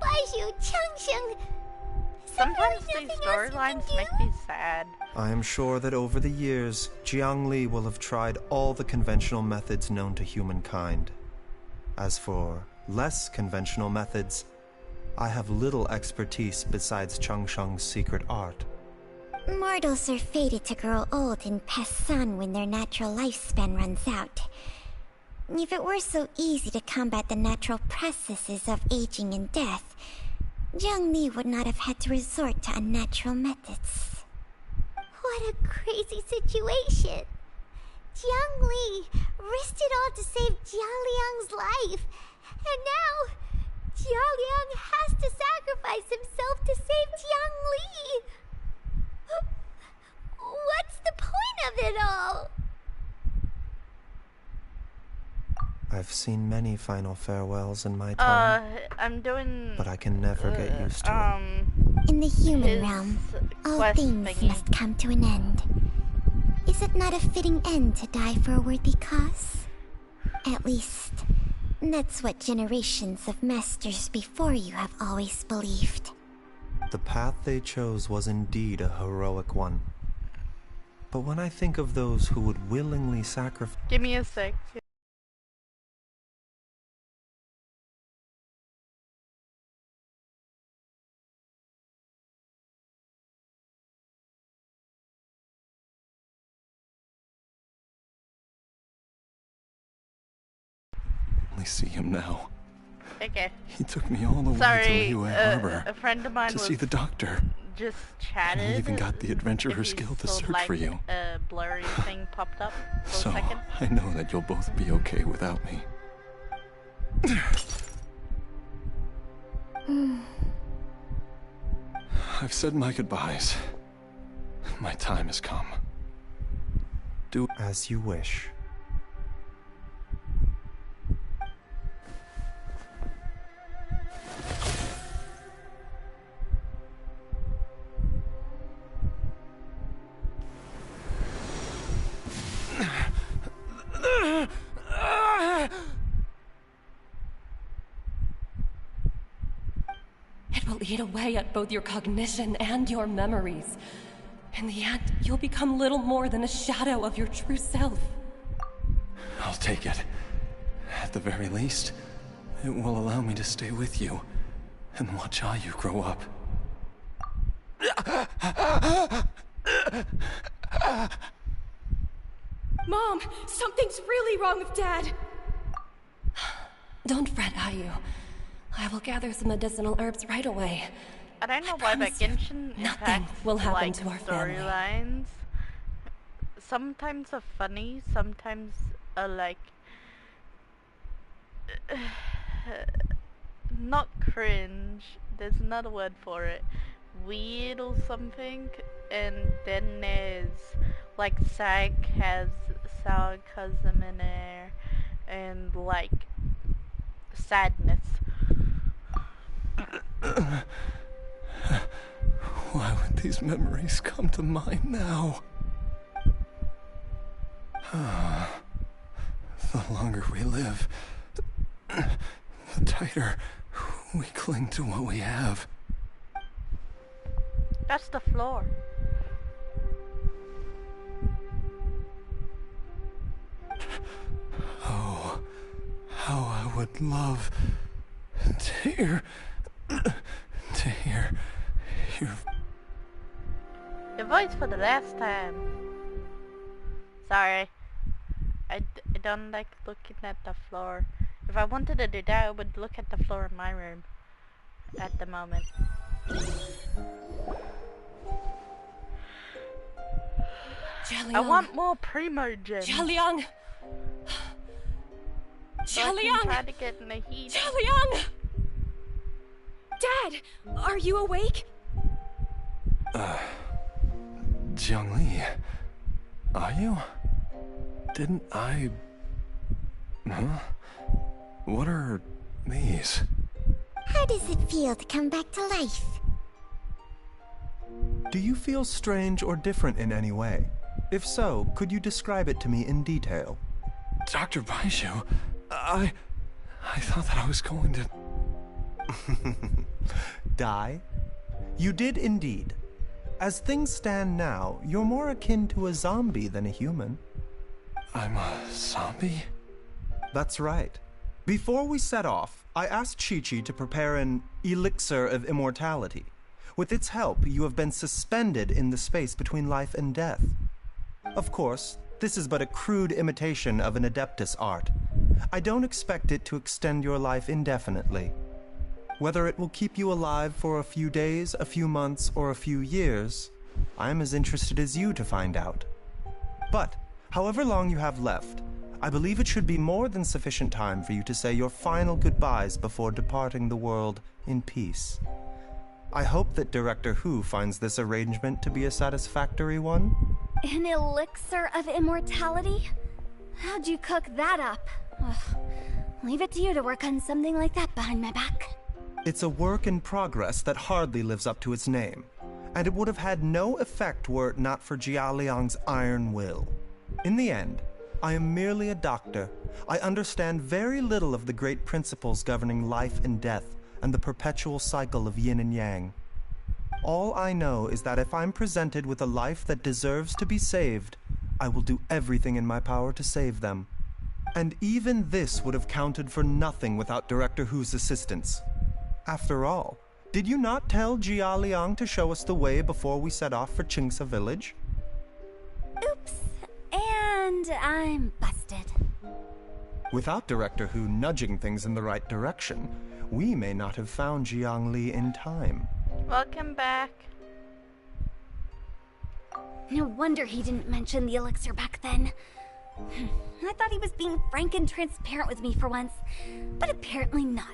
Baiju, Changsheng. Sometimes these storylines make me sad. I am sure that over the years, Jiangli will have tried all the conventional methods known to humankind. As for less conventional methods, I have little expertise besides Changsheng's secret art. Mortals are fated to grow old and pass on when their natural lifespan runs out. If it were so easy to combat the natural processes of aging and death, Jiangli would not have had to resort to unnatural methods. What a crazy situation! Jiangli risked it all to save Jialiang's life, and now Jialiang has to sacrifice himself to save Jiangli. What's the point of it all? I've seen many final farewells in my time. I'm doing... But I can never get used to it. In the human realm, all things must come to an end. Is it not a fitting end to die for a worthy cause? At least, that's what generations of masters before you have always believed. The path they chose was indeed a heroic one. But when I think of those who would willingly sacrifice... Give me a sec. I see him now. Okay. He took me all the way to Liyue Harbor a friend of mine to see the doctor. Just chatted. And he even got the Adventurer's Guild to search for you. A blurry thing popped up for so, a second. I know that you'll both be okay without me. I've said my goodbyes. My time has come. Do as you wish. It will eat away at both your cognition and your memories. In the end, you'll become little more than a shadow of your true self. I'll take it. At the very least, it will allow me to stay with you and watch how you grow up. Mom, something's really wrong with Dad. Don't fret, Ayu. I will gather some medicinal herbs right away. I don't know why, but Genshin nothing will happen to our storylines. Sometimes are funny, sometimes are like not cringe. There's another word for it. Weird or something. And then there's like sarcasm in there, and like sadness. Why would these memories come to mind now? The longer we live, the tighter we cling to what we have. That's the floor. Oh, how I would love to hear your voice for the last time. Sorry, I don't like looking at the floor. If I wanted to do that, I would look at the floor in my room at the moment. I want more primo gems. Jialiang! So I can try to get in the heat. Jialiang! Dad, are you awake? Jiangli, are you? Didn't I... Huh? What are these? How does it feel to come back to life? Do you feel strange or different in any way? If so, could you describe it to me in detail? Dr. Baishu, I thought that I was going to... Die? You did indeed. As things stand now, you're more akin to a zombie than a human. I'm a zombie? That's right. Before we set off, I asked Chi-Chi to prepare an elixir of immortality. With its help, you have been suspended in the space between life and death. Of course, this is but a crude imitation of an Adeptus art. I don't expect it to extend your life indefinitely. Whether it will keep you alive for a few days, a few months, or a few years, I am as interested as you to find out. But, however long you have left, I believe it should be more than sufficient time for you to say your final goodbyes before departing the world in peace. I hope that Director Who finds this arrangement to be a satisfactory one. An elixir of immortality? How'd you cook that up? Ugh. Leave it to you to work on something like that behind my back. It's a work in progress that hardly lives up to its name, and it would have had no effect were it not for Jia Liang's iron will. In the end, I am merely a doctor. I understand very little of the great principles governing life and death and the perpetual cycle of yin and yang. All I know is that if I'm presented with a life that deserves to be saved, I will do everything in my power to save them. And even this would have counted for nothing without Director Who's assistance. After all, did you not tell Jia Liang to show us the way before we set off for Qingsa village? Oops. And I'm busted. Without Director Who nudging things in the right direction, we may not have found Jiang Li in time. Welcome back. No wonder he didn't mention the elixir back then. I thought he was being frank and transparent with me for once, but apparently not.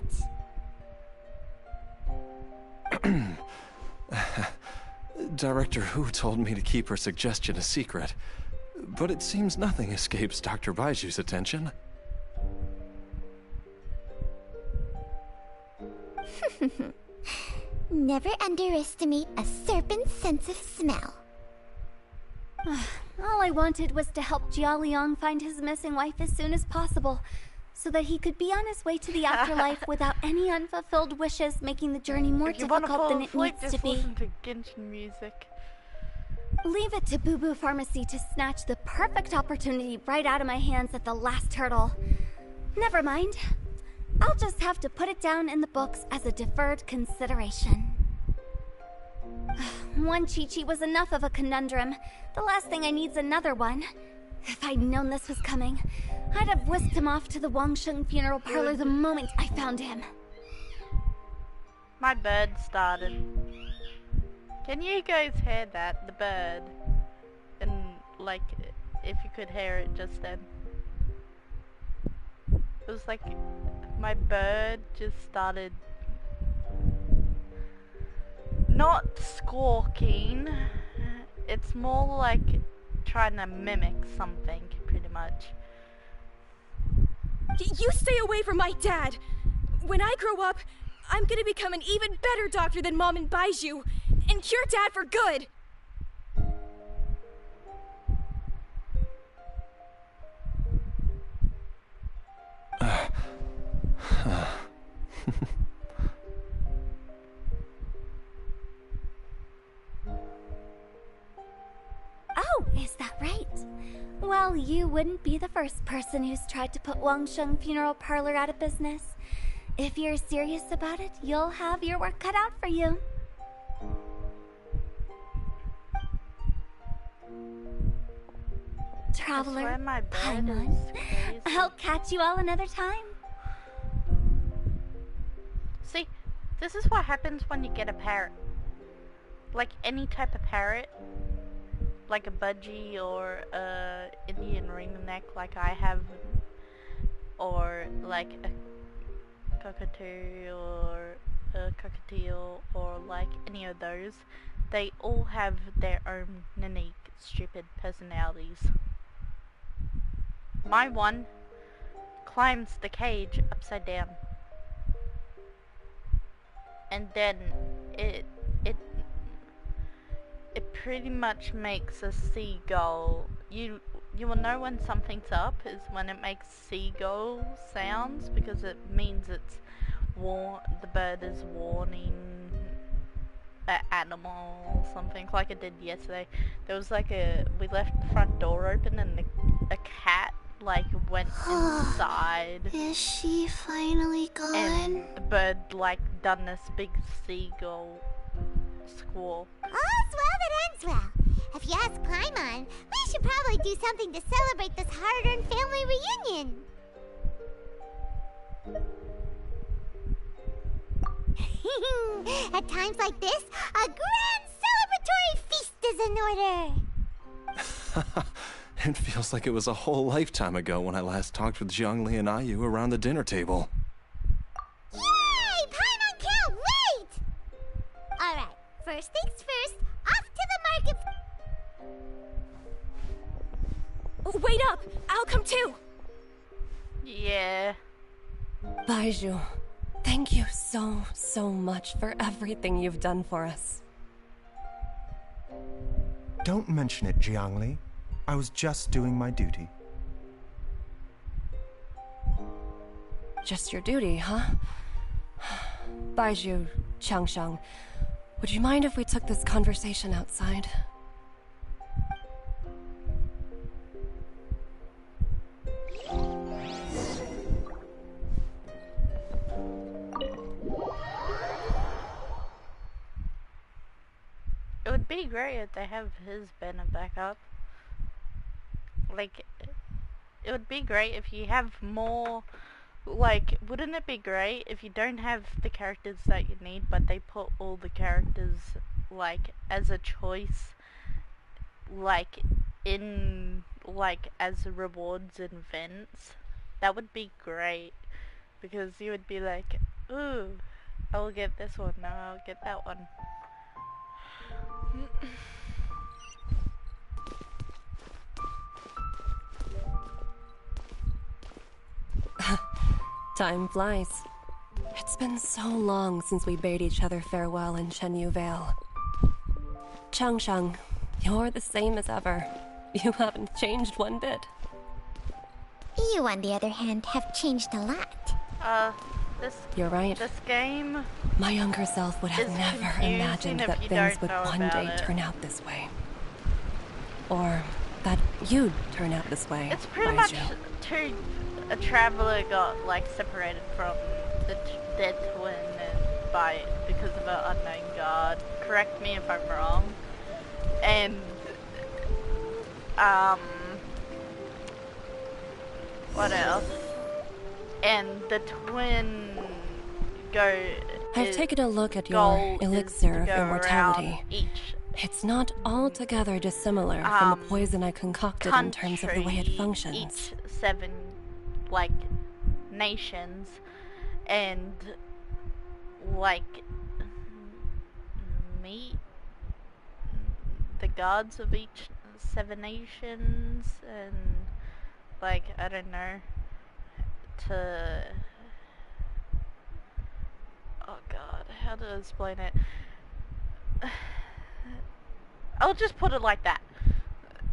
Director Who told me to keep her suggestion a secret, but it seems nothing escapes Dr. Baiju's attention. Never underestimate a serpent's sense of smell. All I wanted was to help Jia Liang find his missing wife as soon as possible, so that he could be on his way to the afterlife without any unfulfilled wishes making the journey more difficult than it needs to be. Listen to Genshin music. Leave it to Boo Boo Pharmacy to snatch the perfect opportunity right out of my hands at the last hurdle. Never mind. I'll just have to put it down in the books as a deferred consideration. One Chi-Chi was enough of a conundrum. The last thing I need's another one. If I'd known this was coming, I'd have whisked him off to the Wangsheng funeral parlor the moment I found him. My bird started. Can you guys hear that? The bird. And, like, if you could hear it just then. It was like my bird just started not squawking. It's more like trying to mimic something, pretty much. You stay away from my dad! When I grow up, I'm gonna become an even better doctor than Mom and Baiju, and cure Dad for good! Oh, is that right? Well, you wouldn't be the first person who's tried to put Wangsheng Funeral Parlor out of business. If you're serious about it, you'll have your work cut out for you. Traveler, Paimon, I'll catch you all another time. See, this is what happens when you get a parrot. Like any type of parrot. Like a budgie or a Indian ringneck like I have. Or like a cockatoo or a cockatiel or like any of those. They all have their own unique, stupid personalities. My one climbs the cage upside down. And then it pretty much makes a seagull. You will know when something's up is when it makes seagull sounds, because it means it's the bird is warning an animal or something, like it did yesterday. There was like we left the front door open and a cat like went inside. Is she finally gone? And the bird like done this big seagull squawk. All's well that ends well. If you ask Paimon, we should probably do something to celebrate this hard-earned family reunion. At times like this, a grand celebratory feast is in order. It feels like it was a whole lifetime ago when I last talked with Zhongli and Ayu around the dinner table. Yay! Paimon can't wait! Alright, first things first, off to the market. Wait up! I'll come too! Yeah. Baizhu, thank you so much for everything you've done for us. Don't mention it, Jiangli. I was just doing my duty. Just your duty, huh? Baizhu, Changsheng, would you mind if we took this conversation outside? It would be great if they have his banner back up. Like, it would be great if you have more, like, wouldn't it be great if you don't have the characters that you need, but they put all the characters, like, as a choice, like, in, like, as rewards and events? That would be great, because you would be like, ooh, I will get this one, no, I'll get that one. Time flies. It's been so long since we bade each other farewell in Chenyu Vale. Changsheng, you're the same as ever. You haven't changed one bit. You, on the other hand, have changed a lot. You're right. This game... My younger self would have never imagined that things would one day turn out this way. Or that you'd turn out this way. It's pretty much a traveler got, like, separated from their twin and because of an unknown god. Correct me if I'm wrong. And, what else? And the twin I've taken a look at your elixir of immortality. It's not altogether dissimilar from the poison I concocted in terms of the way it functions. Each 7, like, nations, and, like, meet the gods of each 7 nations, and, like, I don't know, to... Oh god, how to explain it? I'll just put it like that.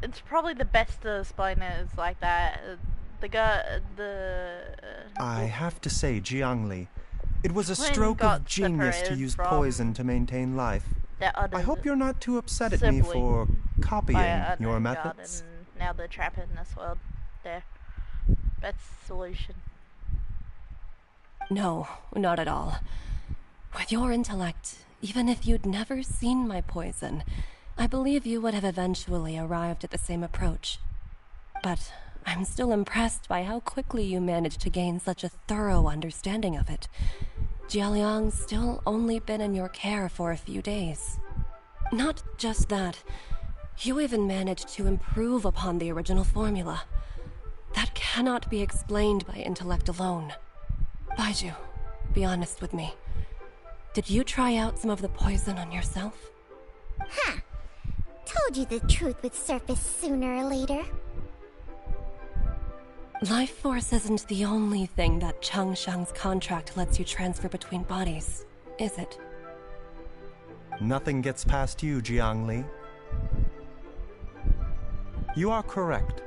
It's probably the best to explain it is like that. I have to say, Jiangli, it was a stroke of genius to use poison to maintain life. I hope you're not too upset at me for copying your methods. And now they're trapped in this world. There. That's the solution. No, not at all. With your intellect, even if you'd never seen my poison, I believe you would have eventually arrived at the same approach. But I'm still impressed by how quickly you managed to gain such a thorough understanding of it. Jialiang's still only been in your care for a few days. Not just that, you even managed to improve upon the original formula. That cannot be explained by intellect alone. Baizhu, be honest with me. Did you try out some of the poison on yourself? Huh. Told you the truth would surface sooner or later. Life force isn't the only thing that Changsheng's contract lets you transfer between bodies, is it? Nothing gets past you, Jiangli. You are correct.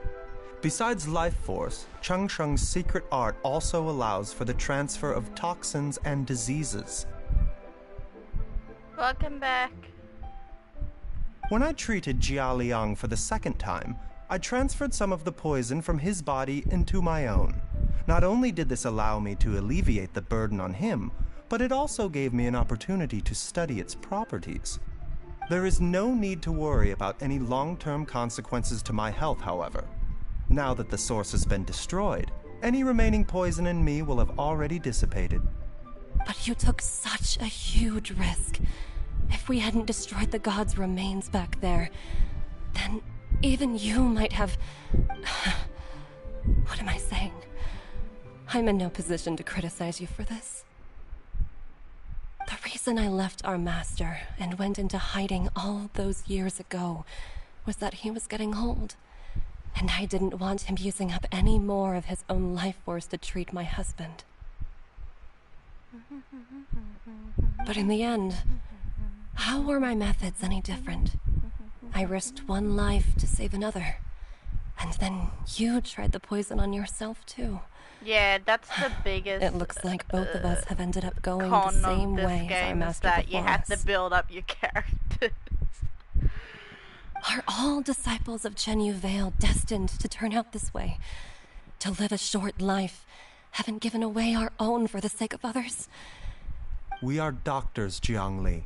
Besides life force, Changsheng's secret art also allows for the transfer of toxins and diseases. Welcome back. When I treated Jia Liang for the second time, I transferred some of the poison from his body into my own. Not only did this allow me to alleviate the burden on him, but it also gave me an opportunity to study its properties. There is no need to worry about any long-term consequences to my health, however. Now that the source has been destroyed, any remaining poison in me will have already dissipated. But you took such a huge risk. If we hadn't destroyed the god's remains back there, then Even you might have... What am I saying? I'm in no position to criticize you for this. The reason I left our master and went into hiding all those years ago was that he was getting old, and I didn't want him using up any more of his own life force to treat my husband. But in the end, how were my methods any different? I risked one life to save another, and then you tried the poison on yourself too. Yeah, that's the biggest. It looks like both of us have ended up going con the same of this way as our game is master that you before have us. to build up your characters. Are all disciples of Chenyu Vale destined to turn out this way? To live a short life, haven't given away our own for the sake of others? We are doctors, Jiangli.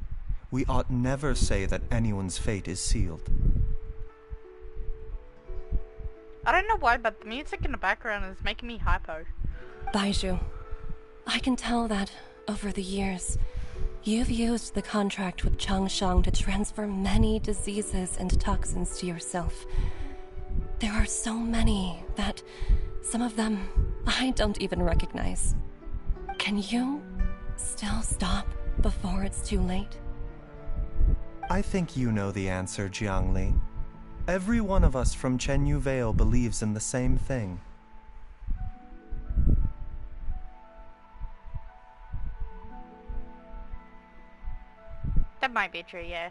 We ought never say that anyone's fate is sealed. I don't know why, but the music in the background is making me hypo. Baizhu, I can tell that, over the years, you've used the contract with Changshang to transfer many diseases and toxins to yourself. There are so many that, some of them, I don't even recognize. Can you still stop before it's too late? I think you know the answer, Jiangli. Every one of us from Chenyu Vale believes in the same thing. That might be true, yeah.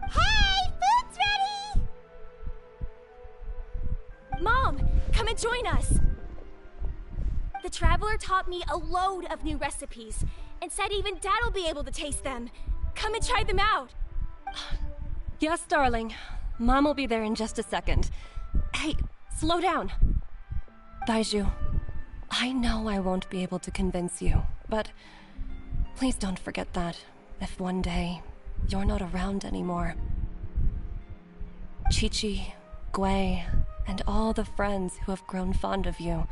Hey, food's ready! Mom, come and join us! The Traveler taught me a load of new recipes, and said even Dad'll be able to taste them. Come and try them out! Yes, darling. Mom will be there in just a second. Hey, slow down. Baizhu, I know I won't be able to convince you, but please don't forget that if one day you're not around anymore, Qiqi, Gui, and all the friends who have grown fond of you,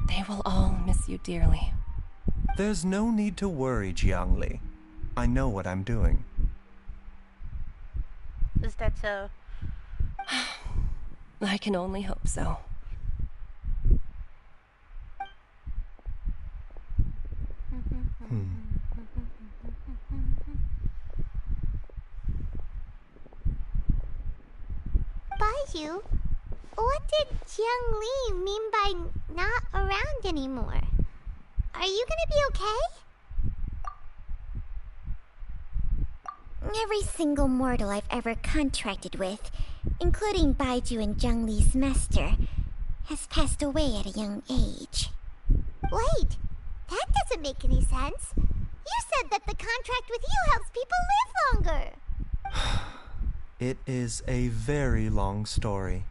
they will all miss you dearly. There's no need to worry, Jiangli. I know what I'm doing. Is that so? I can only hope so. Baizhu, what did Jiang Li mean by not around anymore? Are you gonna be okay? Every single mortal I've ever contracted with, including Baizhu and Zhang Li's master, has passed away at a young age. Wait, that doesn't make any sense. You said that the contract with you helps people live longer. It is a very long story.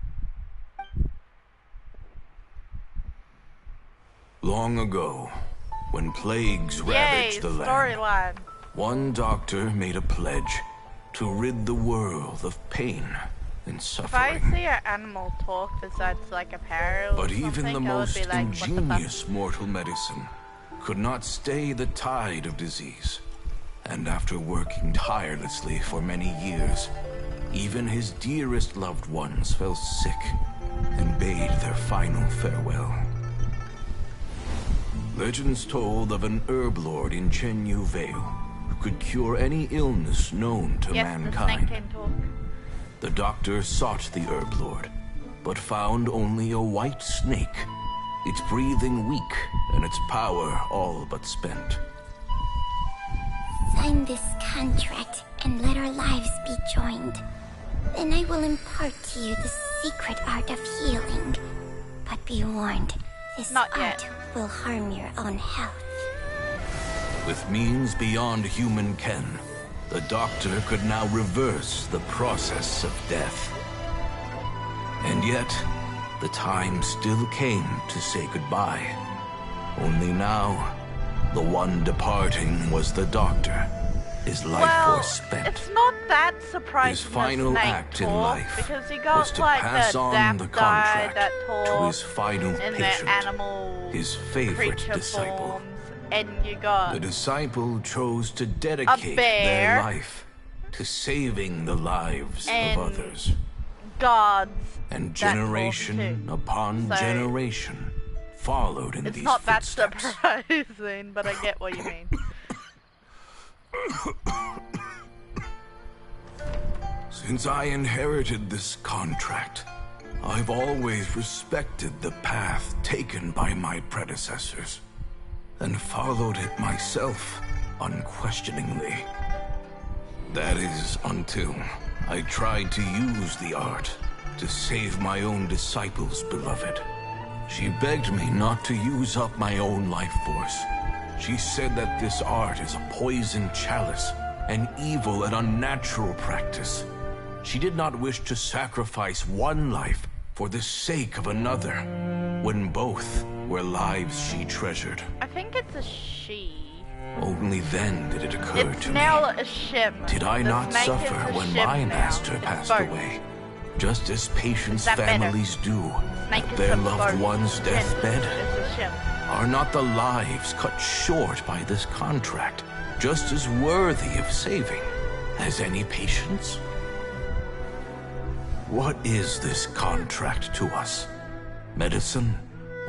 Long ago, when plagues ravaged the land, storyline. one doctor made a pledge to rid the world of pain and If suffering. I see an animal talk besides like a parrot or But something, even the I would most be like, what the fuck? ingenious mortal medicine could not stay the tide of disease. And after working tirelessly for many years, even his dearest loved ones fell sick and bade their final farewell. Legends told of an herb lord in Chenyu Vale who could cure any illness known to Yes, mankind. the snake can talk. The doctor sought the herb lord, but found only a white snake, its breathing weak and its power all but spent. Sign this contract and let our lives be joined. Then I will impart to you the secret art of healing. But be warned, this art will harm your own health. With means beyond human ken, the doctor could now reverse the process of death. And yet, the time still came to say goodbye. Only now, the one departing was the doctor, his life force spent. It's not that surprising. His final the snake act in talk, life because you was got to like pass the on deaf the guy contract that to talks his final in patient, the animal his favorite creature disciple. forms, and you got The disciple chose to dedicate bear. their life to saving the lives And of others. gods. And that generation too. upon So, generation followed in it's these not that footsteps. surprising, but I get what you mean. Since I inherited this contract, I've always respected the path taken by my predecessors, and followed it myself unquestioningly. That is until I tried to use the art to save my own disciple's beloved. She begged me not to use up my own life force. She said that this art is a poison chalice, an evil and unnatural practice. She did not wish to sacrifice one life for the sake of another, when both were lives she treasured. I think it's a she. Only then did it occur It's to me. now a shim. Did I The not snake suffer is a when shim my now. master It's passed both. away, just as patients' That better? families do Snake at is their a loved both. one's deathbed? It's a shim. Are not the lives cut short by this contract just as worthy of saving as any patients? What is this contract to us? Medicine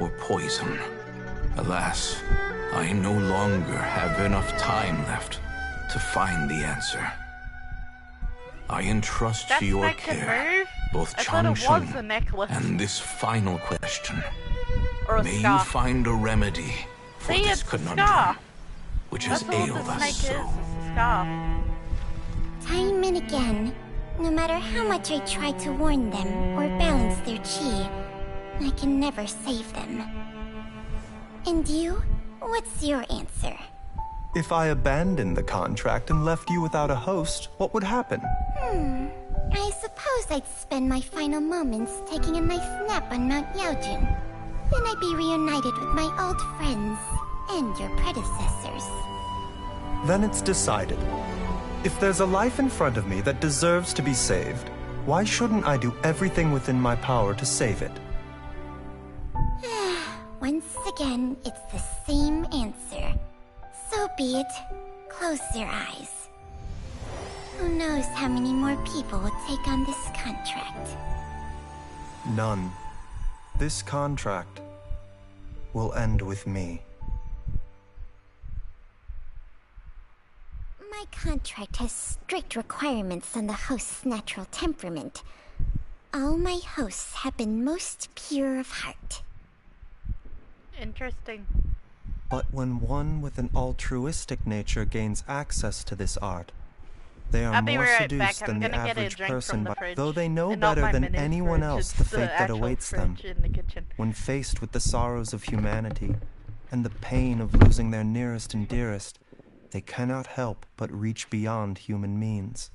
or poison? Alas, I no longer have enough time left to find the answer. I entrust That to your snake can care move? both I thought it was a Changsheng necklace. and this final question. Or a May you scarf. find a remedy for See, this it's a conundrum, scarf. which has That's all ailed the us snake so. is. It's a scarf. Time and again, no matter how much I try to warn them or balance their chi, I can never save them. And you? What's your answer? If I abandoned the contract and left you without a host, what would happen? I suppose I'd spend my final moments taking a nice nap on Mount Yaojin. Then I'd be reunited with my old friends and your predecessors. Then it's decided. If there's a life in front of me that deserves to be saved, why shouldn't I do everything within my power to save it? Once again, it's the same answer. So be it. Close your eyes. Who knows how many more people will take on this contract? None. This contract will end with me. My contract has strict requirements on the host's natural temperament. All my hosts have been most pure of heart. Interesting. But when one with an altruistic nature gains access to this art, they are I'll be more right back. seduced I'm than the gonna get a average drink person, from the fridge. though they know And not better my than mini anyone fridge, else it's the fate that actual awaits them. fridge in the kitchen. When faced with the sorrows of humanity and the pain of losing their nearest and dearest, they cannot help but reach beyond human means.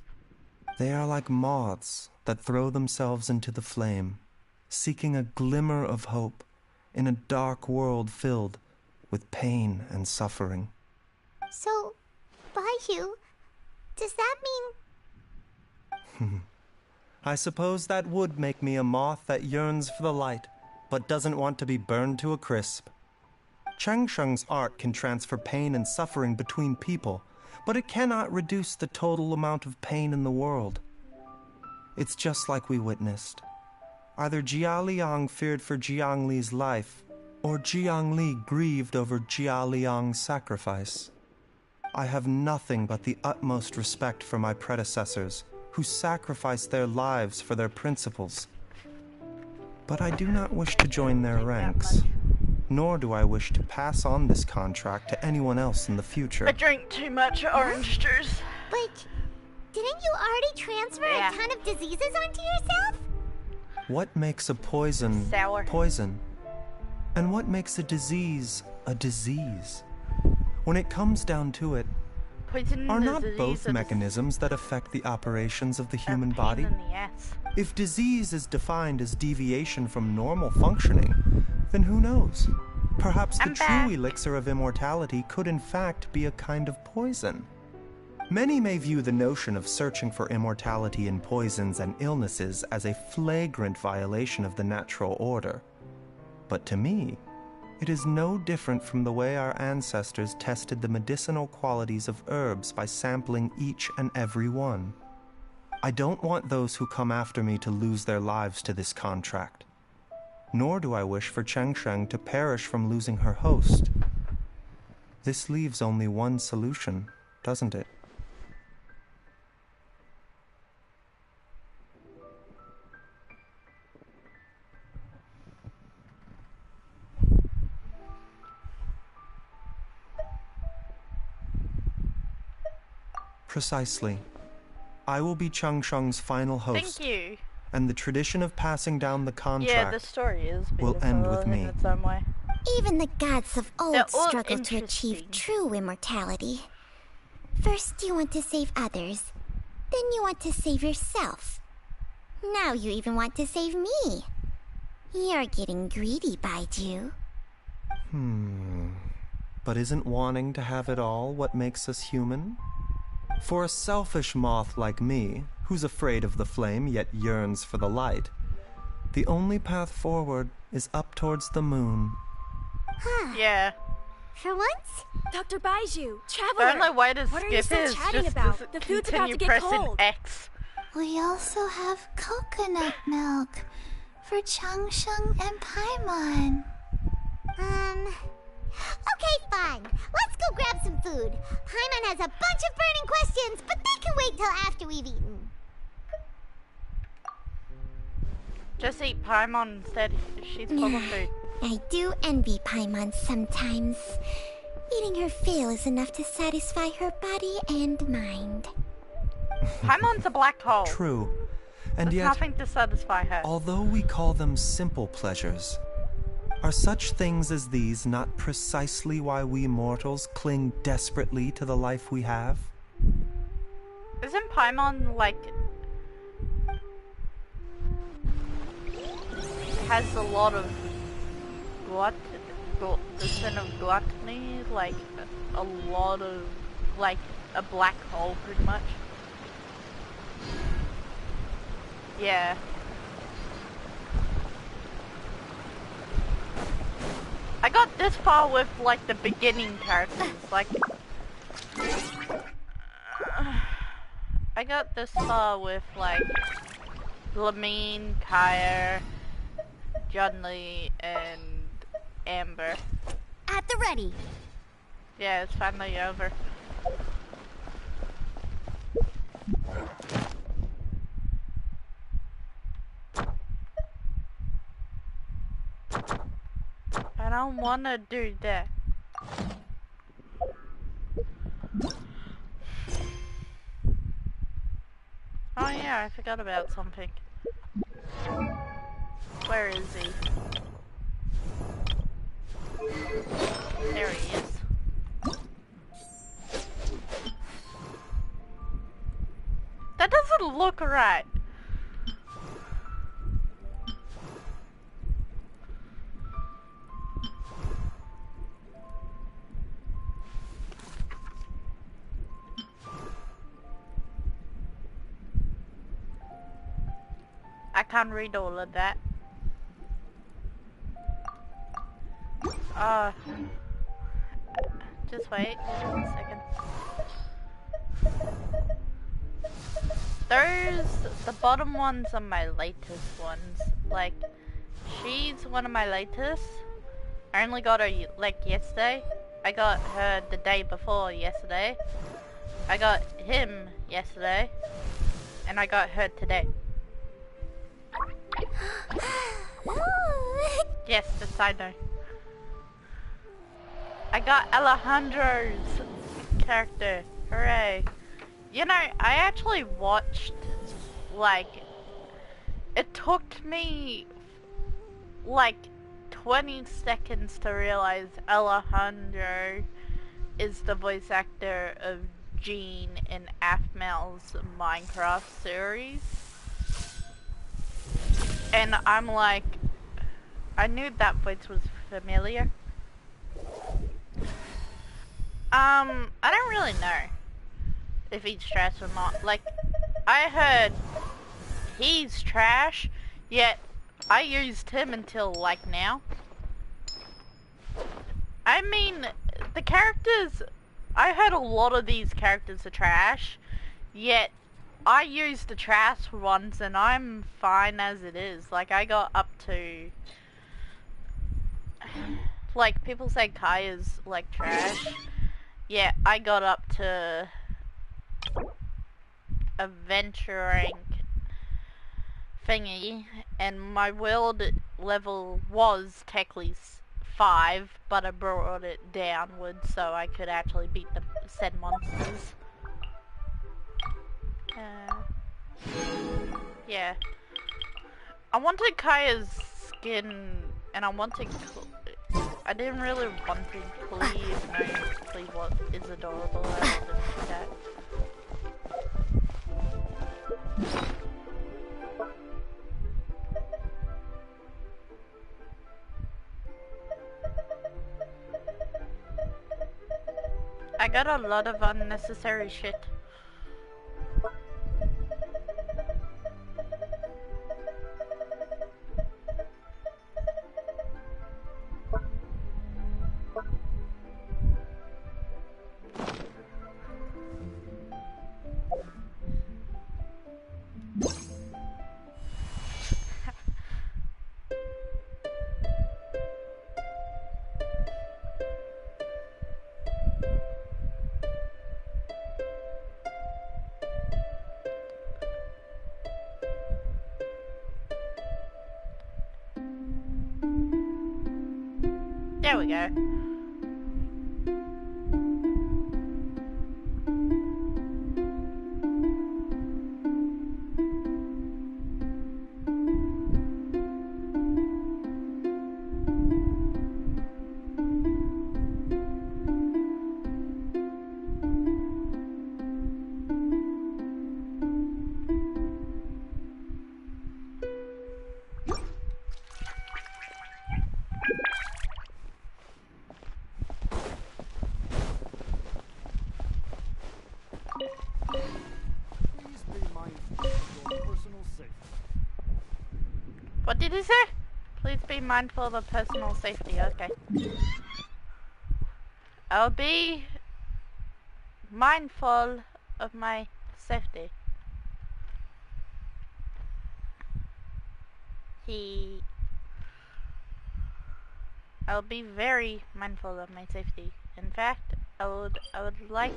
They are like moths that throw themselves into the flame, seeking a glimmer of hope in a dark world filled with pain and suffering. So, Baiyu, does that mean... I suppose that would make me a moth that yearns for the light, but doesn't want to be burned to a crisp. Changsheng's art can transfer pain and suffering between people, but it cannot reduce the total amount of pain in the world. It's just like we witnessed. Either Jia Liang feared for Jiang Li's life, or Jiang Li grieved over Jia Liang's sacrifice. I have nothing but the utmost respect for my predecessors, who sacrificed their lives for their principles. But I do not wish to join their ranks, nor do I wish to pass on this contract to anyone else in the future. I drink too much orange juice. But didn't you already transfer a ton of diseases onto yourself? What makes a poison Sour. poison? And what makes a disease a disease? When it comes down to it, Poison are not disease both is mechanisms that affect the operations of the human a pain body? in the ass. If disease is defined as deviation from normal functioning, then who knows? Perhaps the true elixir of immortality could in fact be a kind of poison. Many may view the notion of searching for immortality in poisons and illnesses as a flagrant violation of the natural order. But to me, it is no different from the way our ancestors tested the medicinal qualities of herbs by sampling each and every one. I don't want those who come after me to lose their lives to this contract. Nor do I wish for Chengsheng to perish from losing her host. This leaves only one solution, doesn't it? Precisely. I will be Chengsheng's final host. Thank you. And the tradition of passing down the contract yeah, the story is will end with me. In its own way. Even the gods of old They're all struggle to achieve true immortality. First you want to save others, then you want to save yourself. Now you even want to save me. You're getting greedy, Baiju. But isn't wanting to have it all what makes us human? For a selfish moth like me, who's afraid of the flame yet yearns for the light, the only path forward is up towards the moon. Yeah. For once? Dr. Baiju, Traveler! The only way to what are you skip it still is chatting just about? to The food's about continue to get pressing cold. X. We also have coconut milk for Changsheng and Paimon. Okay, fine. Let's go grab some food. Paimon has a bunch of burning questions, but they can wait till after we've eaten. Just eat Paimon instead. She's full of food. I do envy Paimon sometimes. Eating her fill is enough to satisfy her body and mind. Paimon's a black hole. True. And There's yet, nothing to satisfy her. although we call them simple pleasures, are such things as these not precisely why we mortals cling desperately to the life we have? Isn't Paimon like... has a lot of the sin of gluttony, like a lot of, like a black hole pretty much. Yeah. I got this far with like the beginning characters, like I got this far with like Lamine, Kaya, Junli, and Amber. At the ready. Yeah, it's finally over. I don't wanna do that. Oh yeah, I forgot about something. Where is he? There he is. That doesn't look right. I can't read all of that. Just wait 1 second. The bottom ones are my latest ones. Like, she's one of my latest. I only got her like yesterday. I got her the day before yesterday. I got him yesterday. And I got her today. Yes, just I know. I got Alejandro's character. Hooray. You know, I actually watched, like, it took me, like, 20 seconds to realize Alejandro is the voice actor of Gene in Aphmel's Minecraft series. And I'm like, I knew that voice was familiar. I don't really know if he's trash or not. Like, I heard he's trash, yet I used him until like now. I mean, the characters, I heard a lot of these characters are trash, yet I used the trash once and I'm fine as it is. Like, I got up to... Like, people say Kaya's like trash. Yeah, I got up to... adventuring thingy, and my world level was technically 5, but I brought it downwards so I could actually beat the said monsters. Yeah. I wanted Kaya's skin, and I wanted... I didn't really want to cleave. No, cleave what is adorable. I didn't do that. I got a lot of unnecessary shit. There we go. What did he say? Please be mindful of the personal safety. Okay. I'll be mindful of my safety. I'll be very mindful of my safety. In fact, I would like...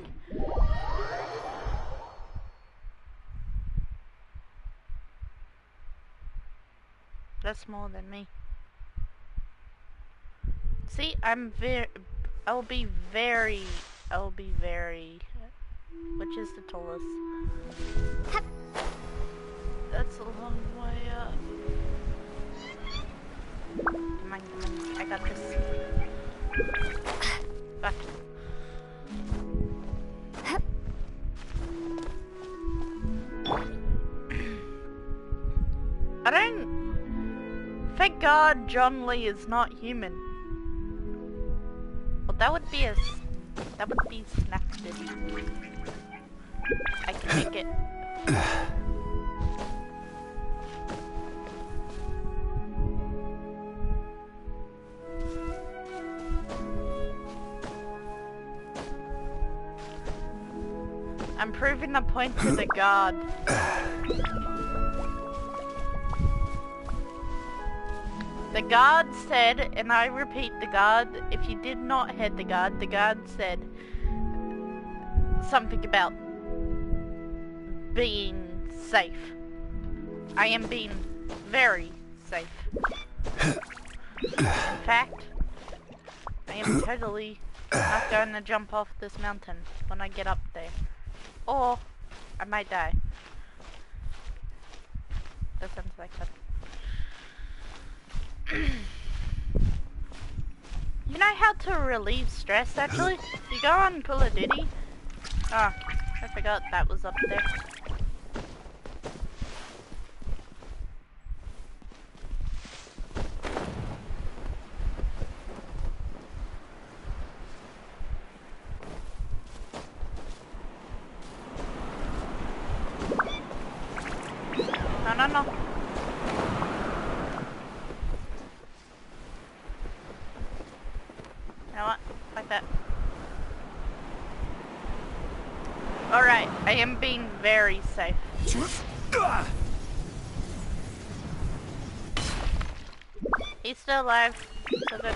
That's more than me. See, I'll be very, which is the tallest? That's a long way up. Come on, I got this. Fuck. I don't... Thank God John Lee is not human. Well, that would be snapped. I can make it. I'm proving a point to the god. The god said, and I repeat, the god, if you did not head the god said something about being safe. I am being very safe. In fact, I am totally not going to jump off this mountain when I get up there. Or I might die. That sounds like that. You know how to relieve stress, actually? You go on Call of Duty. Oh, I forgot that was up there. No. You know what? Like that. Alright, I am being very safe. He's still alive. So good.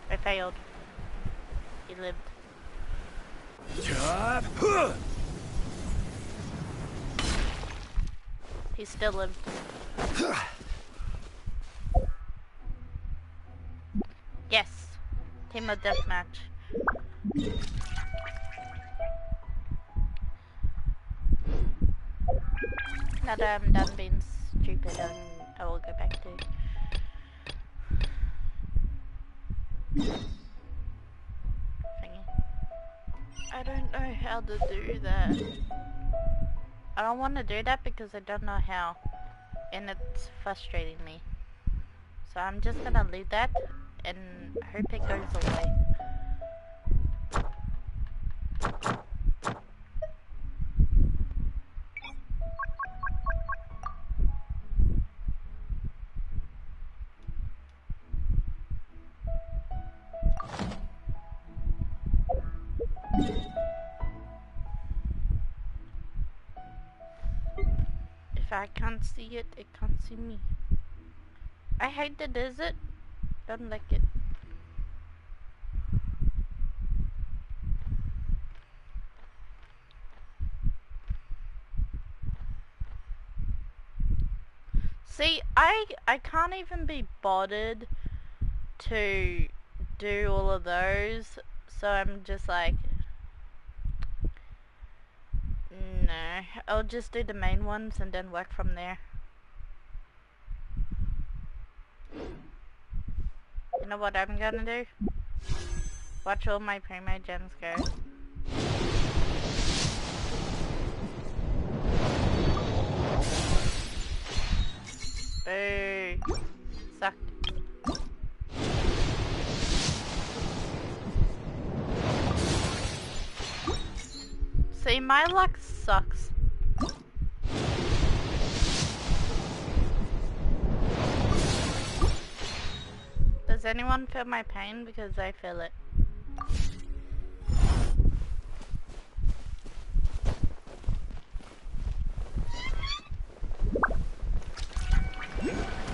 I failed. He lived. He still lived. Yes. Team of deathmatch. Now that I'm done being stupid, I will go back to thingy. I don't know how to do that. I don't want to do that because I don't know how, and it's frustrating me. So I'm just gonna leave that and hope it goes away. If I can't see it, it can't see me. I hate the desert. Don't like it. See, I can't even be bothered to do all of those, so I'm just like, no, I'll just do the main ones and then work from there. You know what I'm gonna do? Watch all my primo gems go. Boo. Sucked. See, my luck sucks. Does anyone feel my pain? Because I feel it.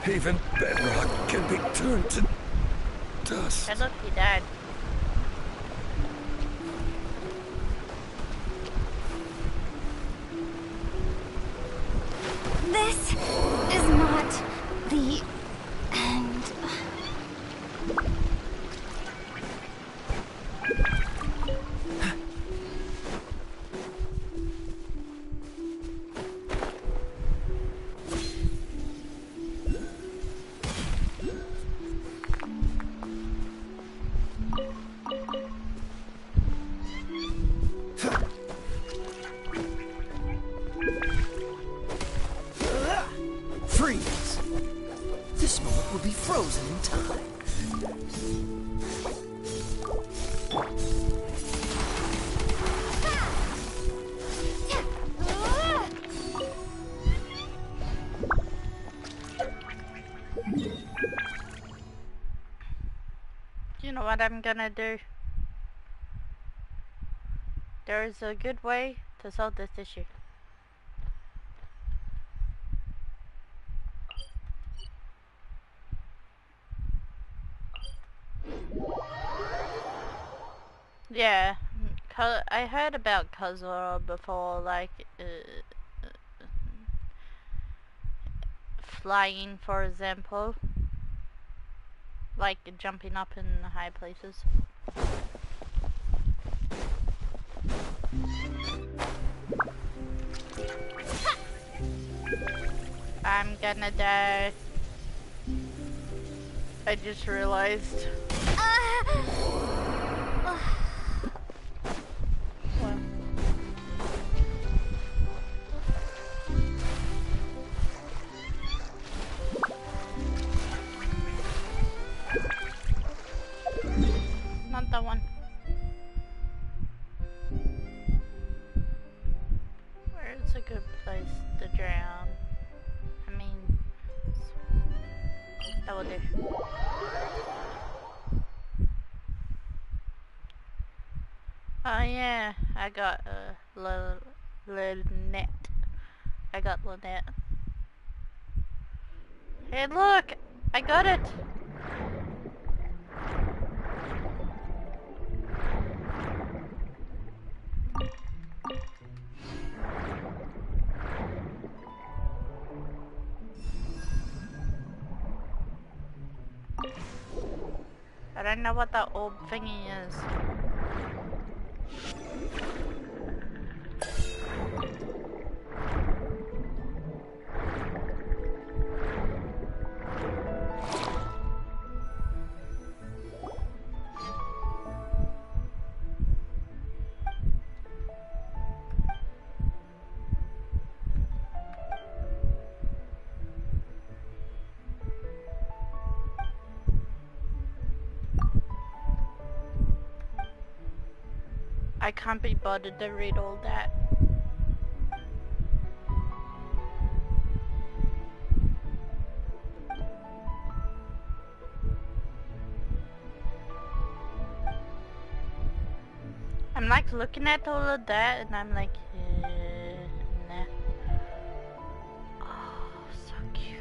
Even bedrock can be turned to dust. Hey, look, he died. This is not the end. Freeze! This moment will be frozen in time. You know what I'm gonna do? There is a good way to solve this issue. Yeah, I heard about Kazura before, like, flying, for example. Like, jumping up in high places. I'm gonna die. I just realized. Well. Not that one. Where is a good place to drown? I mean, that will do. Oh yeah, I got Lynette. I got Lynette. Hey look! I got it! I don't know what that old thingy is. I can't be bothered to read all that. I'm like looking at all of that and I'm like, nah. Oh, so cute.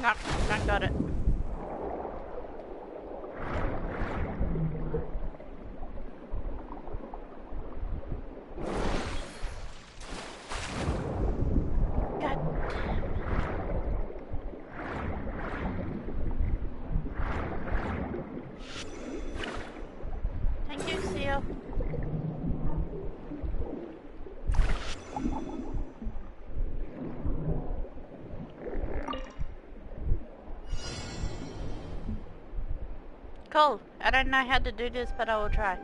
No, I got it. God damn. Thank you, Seal. Cool. I don't know how to do this, but I will try.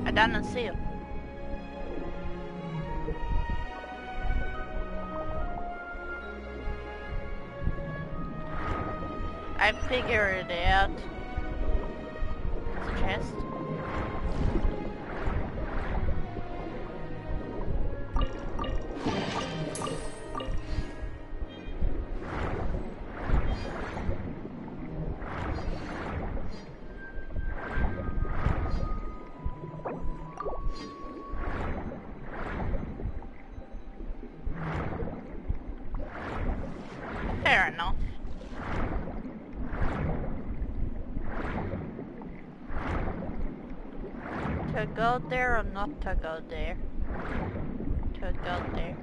I don't see him. I figured it out. It's a chest. Fair enough. To go there or not to go there? To go there.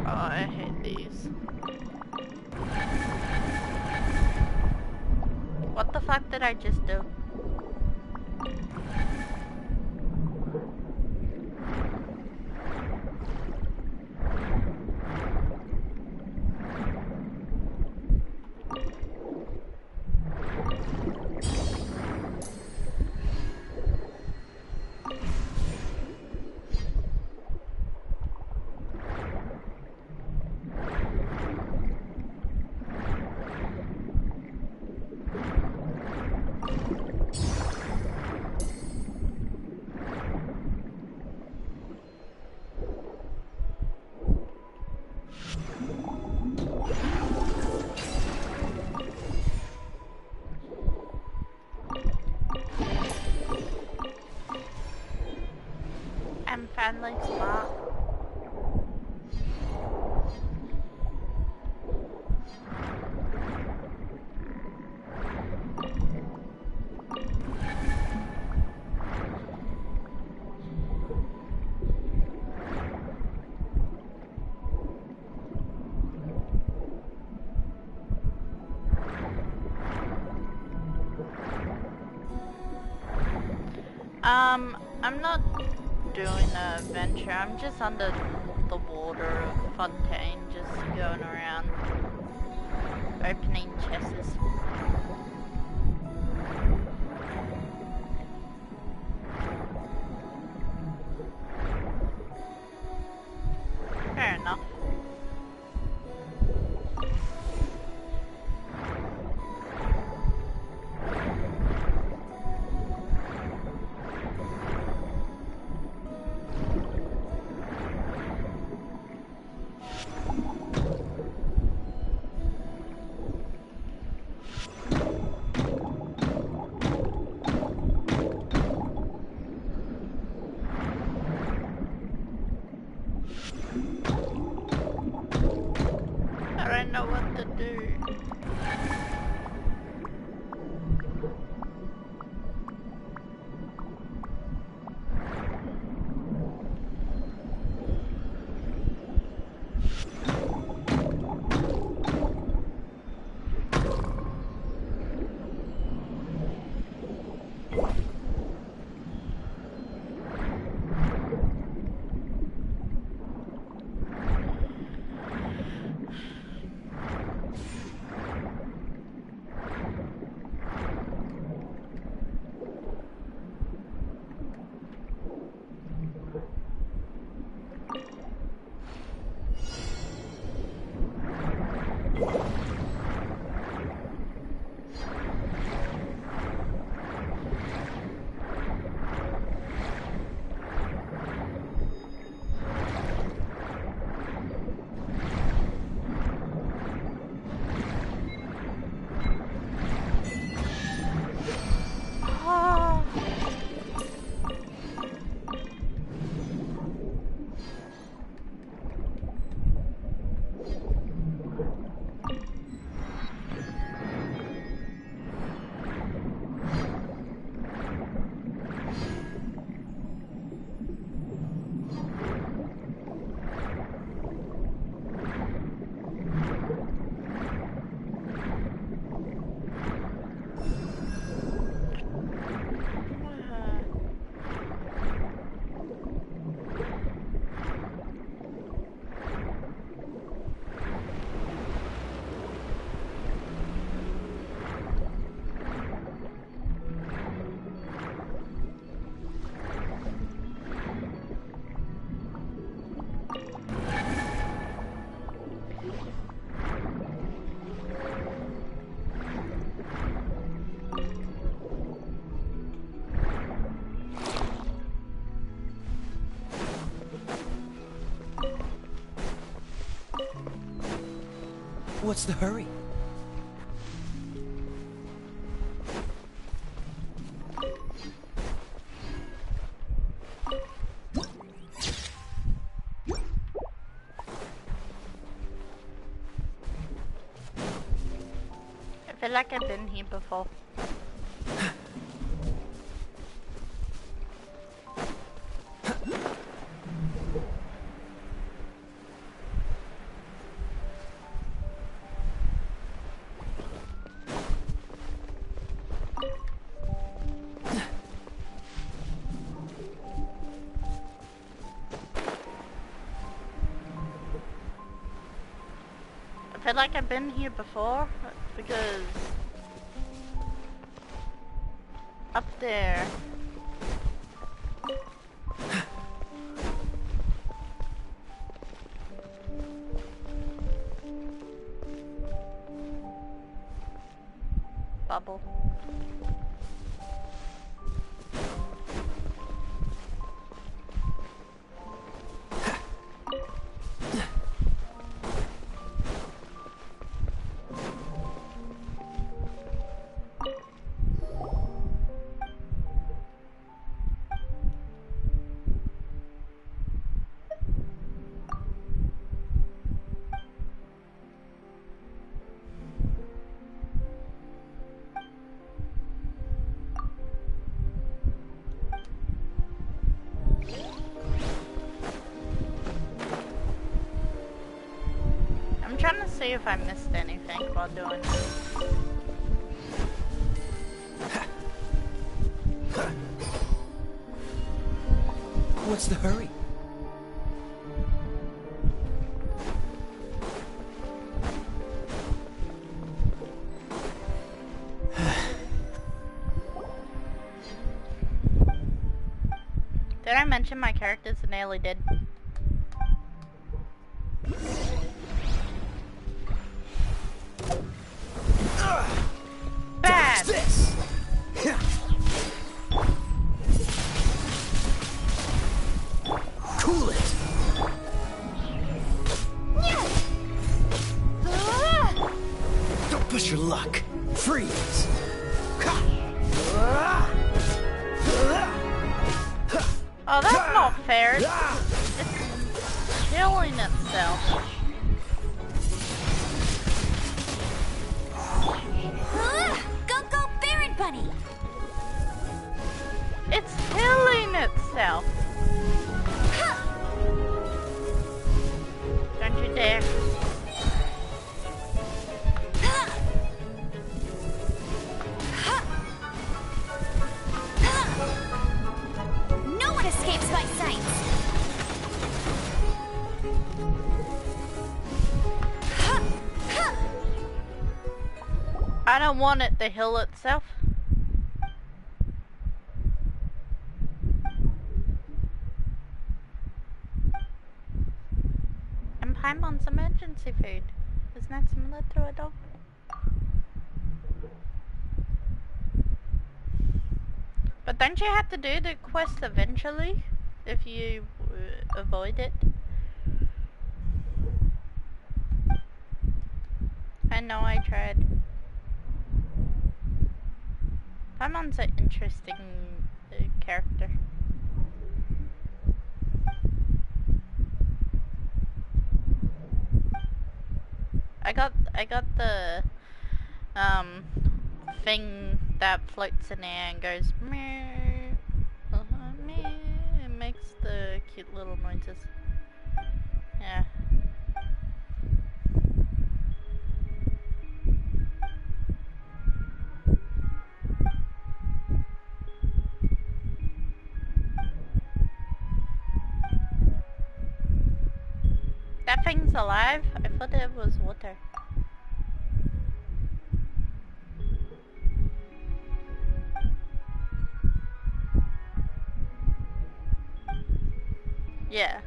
Oh, I hate these. What the fuck did I just do? finally smart. I'm not doing an adventure, I'm just under the water fontaine, just going around opening chests. Fair enough. I don't know what to do. What's the hurry? I feel like I've been here before. I feel like I've been here before because up there. Bubble. see if I missed anything while doing this. What's the hurry? Did I mention my character's nearly dead? Bad! This! Cool it! Don't push your luck. Freeze! Oh, that's not fair. It's killing itself. Go, Baron Bunny! It's killing itself. Don't you dare. No one escapes my sight! I don't want it to heal itself. And Paimon's emergency food. Isn't that similar to a dog? But don't you have to do the quest eventually if you avoid it? I know I tried. Paimon's an interesting character. I got the thing that floats in the air and goes meow, meow. It makes the cute little noises. Yeah. That thing's alive? I thought it was water. Yeah.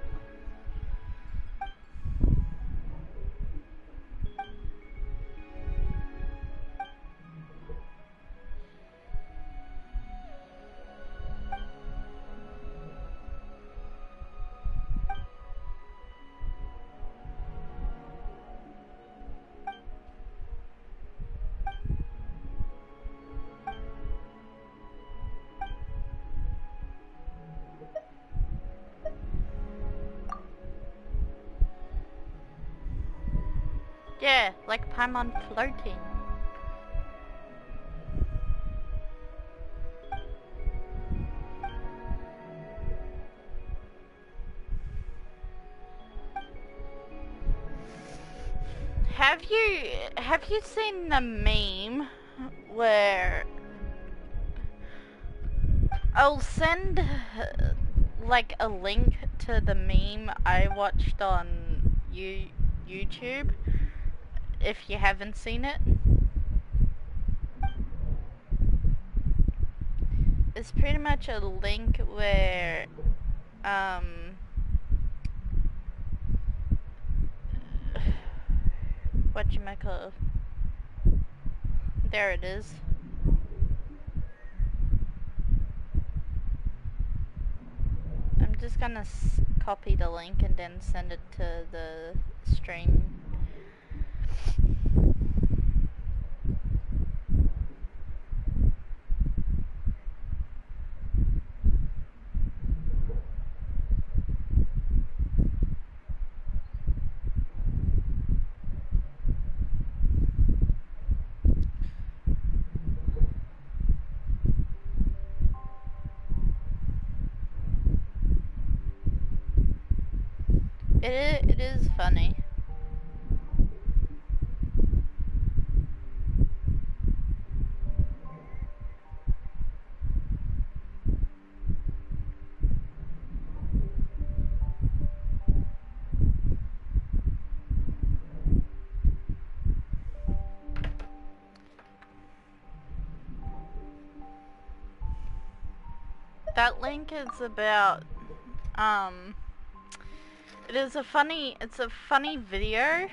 Yeah, like Paimon floating. Have you seen the meme where I'll send like a link to the meme I watched on YouTube if you haven't seen it? It's pretty much a link where whatchamacallit, there it is. I'm just gonna copy the link and then send it to the stream. It is funny. That link is about, it's a funny video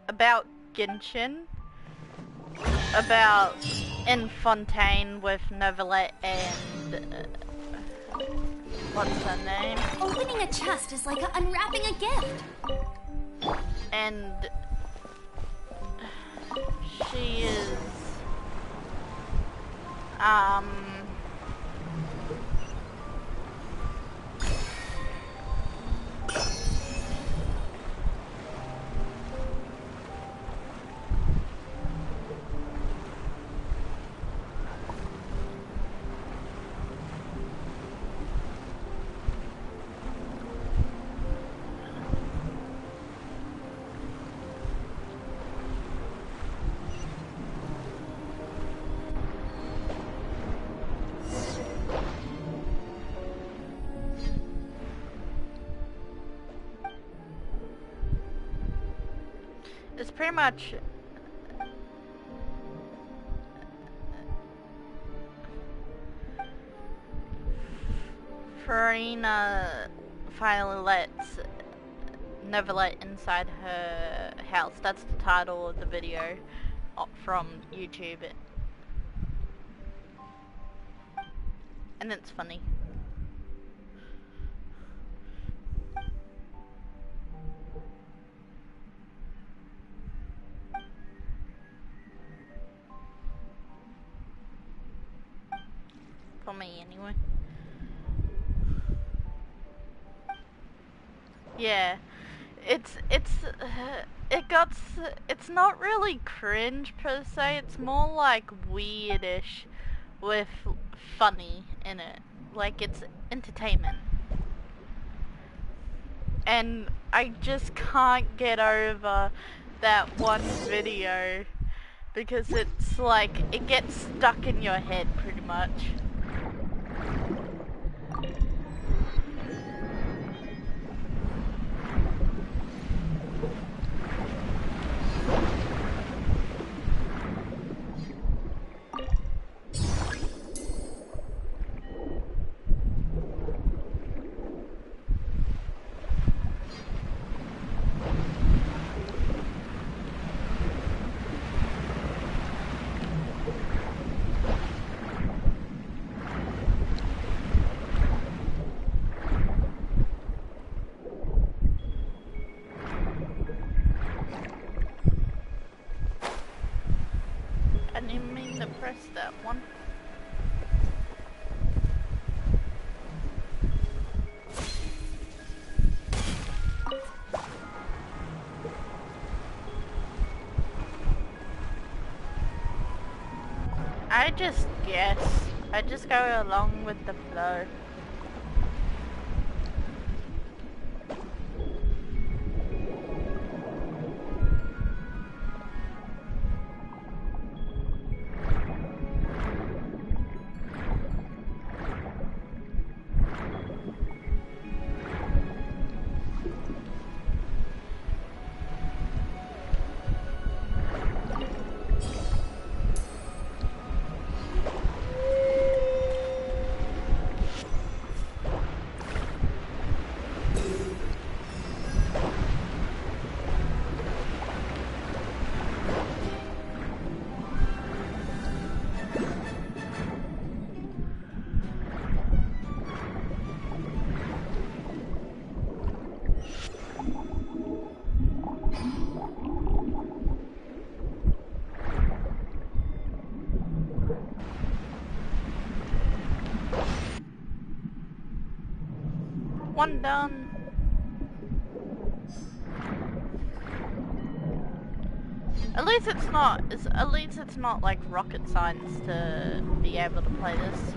about Genshin, about in Fontaine with Neverlet and, what's her name? Opening a chest is like unwrapping a gift. And she is, it's pretty much Farina finally lets Neverlet inside her house. That's the title of the video from YouTube. And it's funny. For me, anyway. Yeah, it's not really cringe per se. It's more like weirdish with funny in it. Like, it's entertainment. And I just can't get over that one video because it's like it gets stuck in your head pretty much. I didn't mean to press that one. I just guess. I just go along with the flow. One done. At least it's not like rocket science to be able to play this.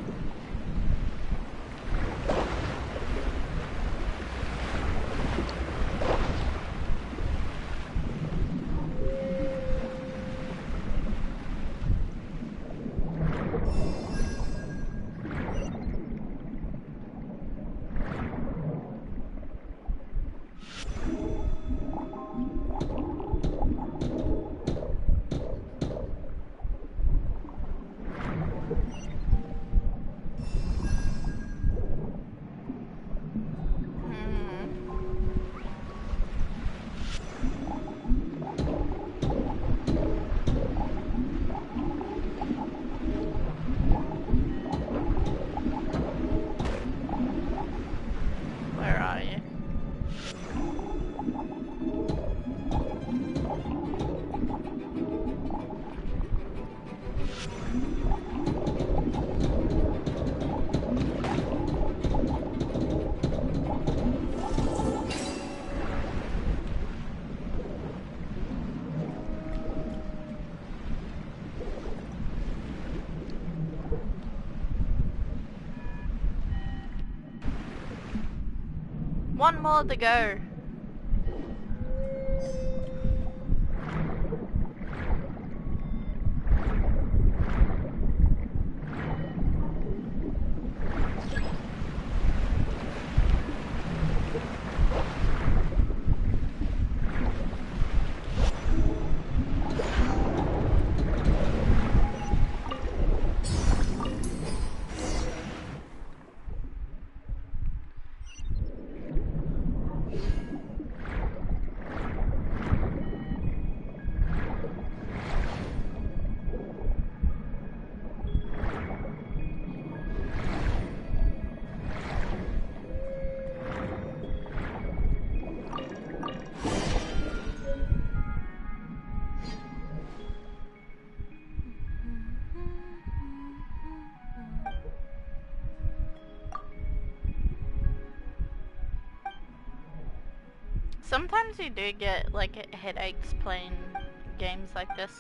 one more to go. Sometimes you do get like headaches playing games like this.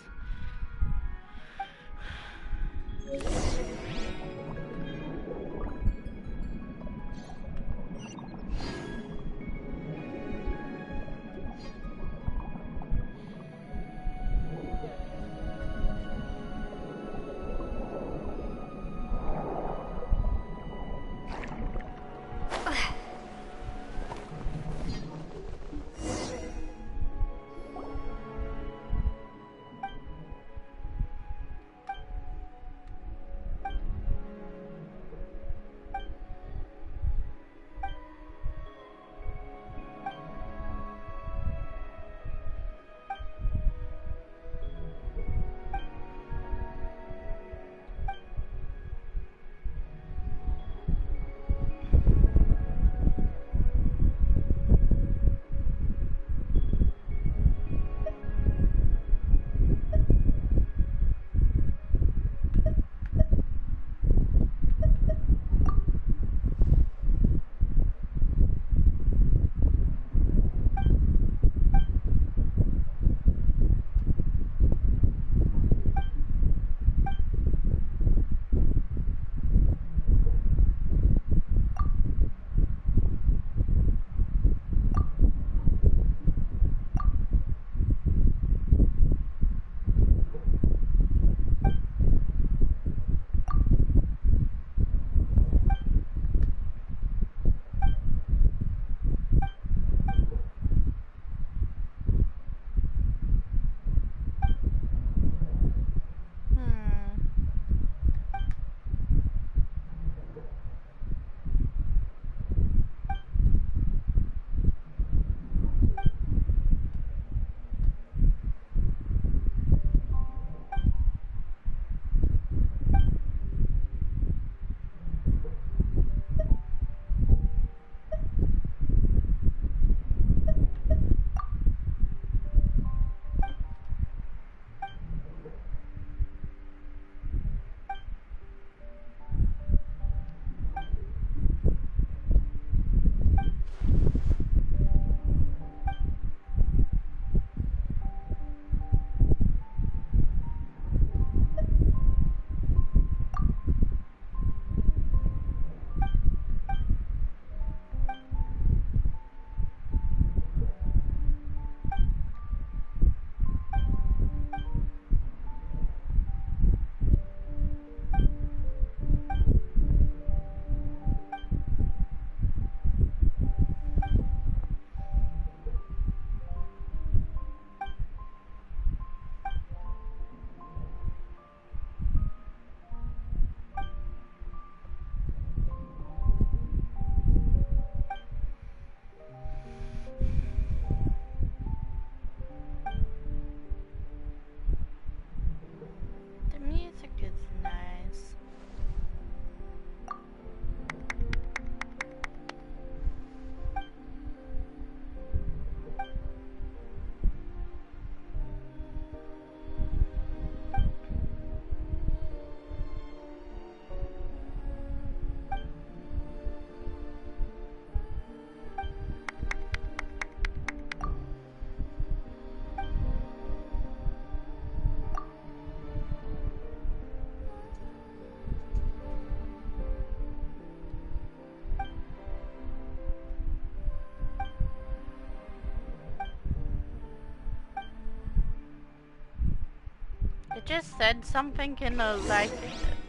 It just said something in a, like,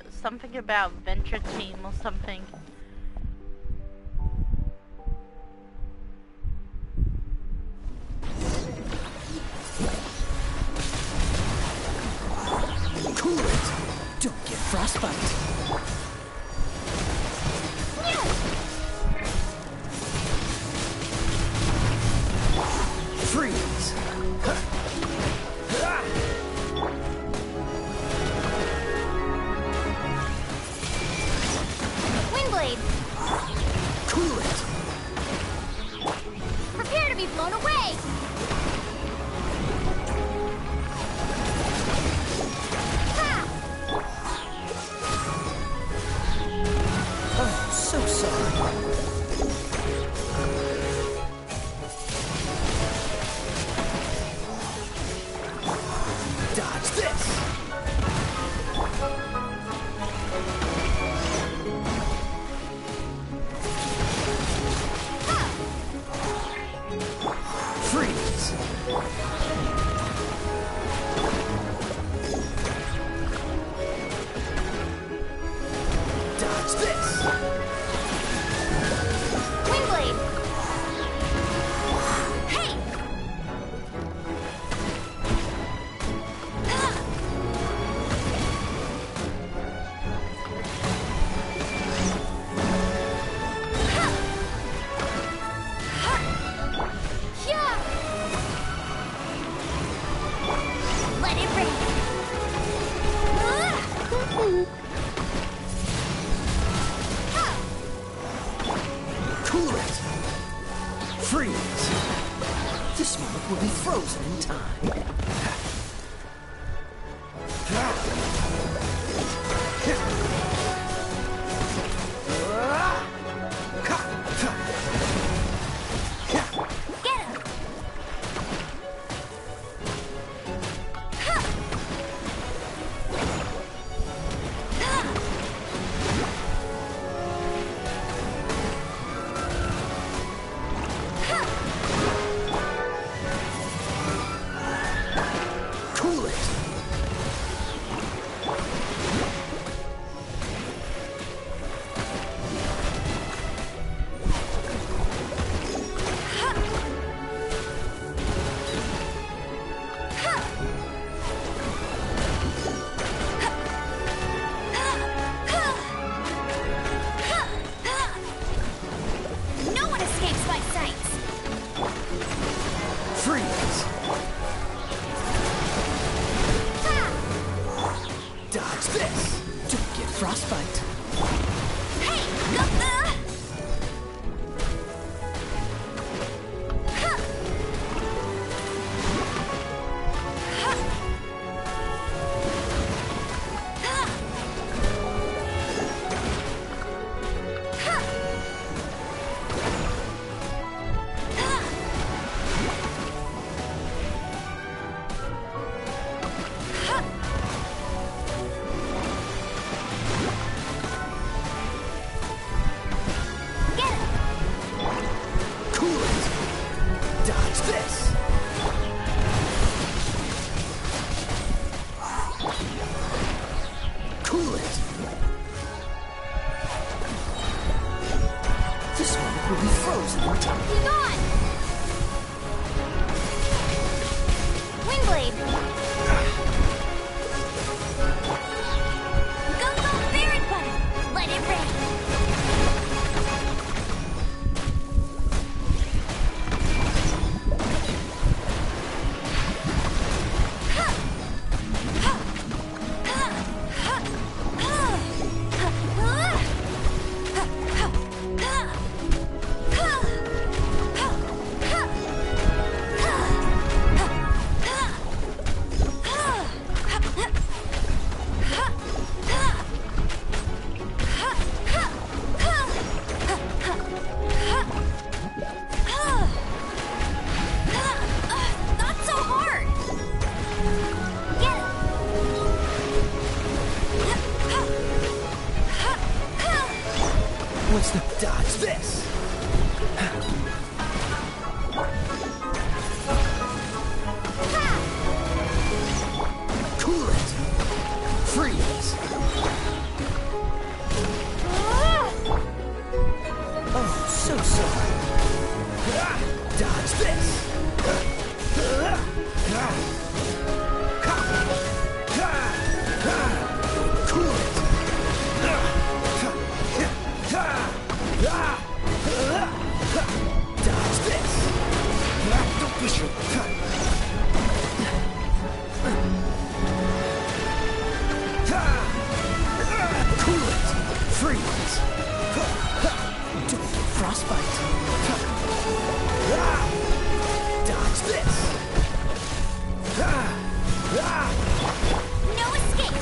something about venture team or something. Cool it! Don't get frostbite! Freeze! Windblade! Cool it! Prepare to be blown away! Oh, so sorry. Dodge this! Freeze! Dodge this! Windblade! Hey! Let it rain! Cool it! Freeze! This moment will be frozen in time. Get him! Cool it! No one escapes my sights! Freeze! Dodge this! Don't get frostbite. Hey! Cool it! Dodge this! Cool it! This moment will be frozen in time. He's on! Windblade! Go, Baron Button! Let it rain! Not so hard! Get him! What's the dodge this? Cool it! So sorry. Dodge this. Cool it. Dodge this. Don't push your... Cool it. Freeze. Don't frostbite. Dodge this. No escape.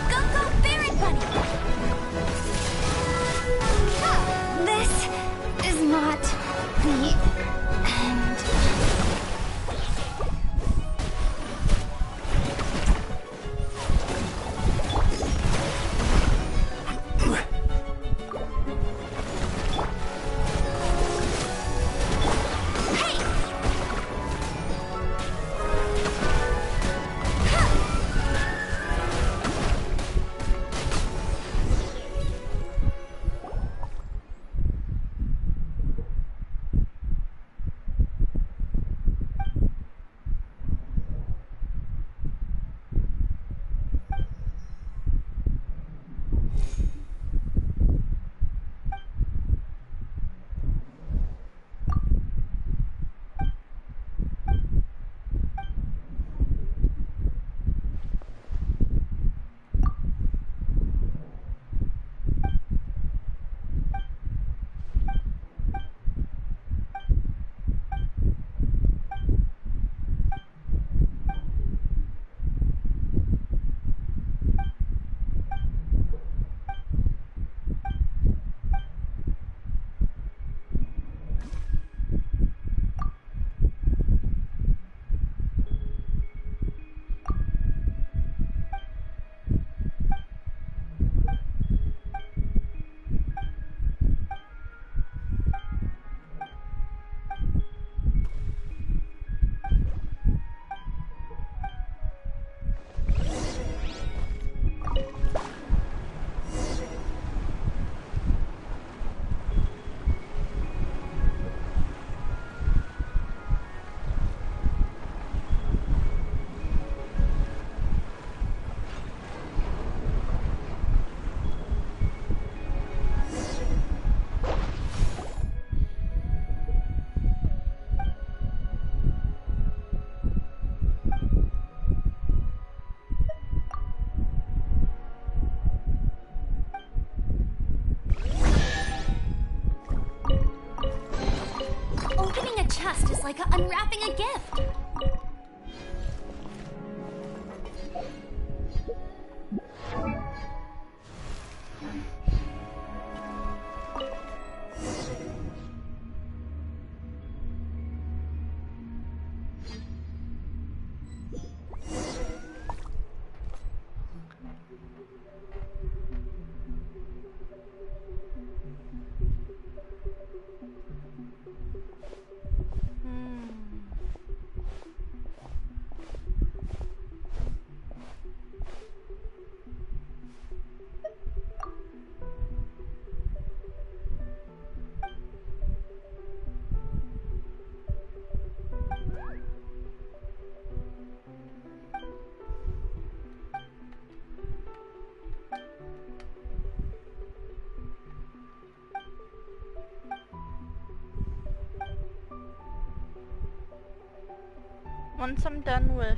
Go, go, Barret Bunny. This is not the end. Like unwrapping a gift. Once I'm done with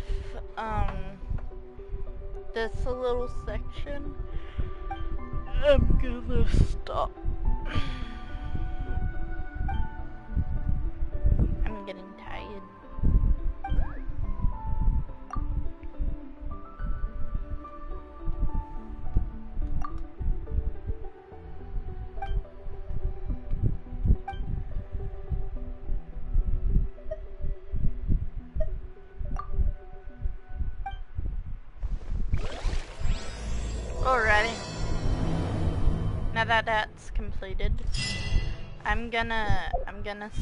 this little section, I'm gonna stop. I'm getting tired. Alrighty. Now that that's completed, I'm gonna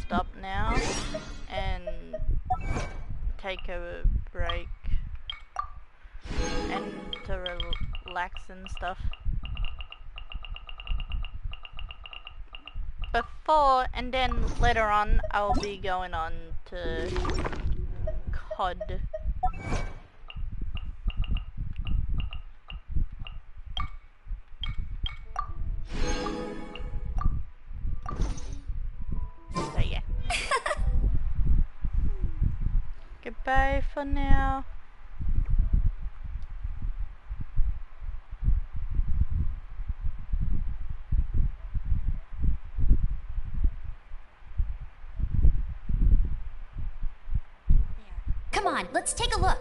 stop now and take a break and to relax and stuff. Before, and then later on, I'll be going on to COD. So yeah. Goodbye for now. Come on, let's take a look.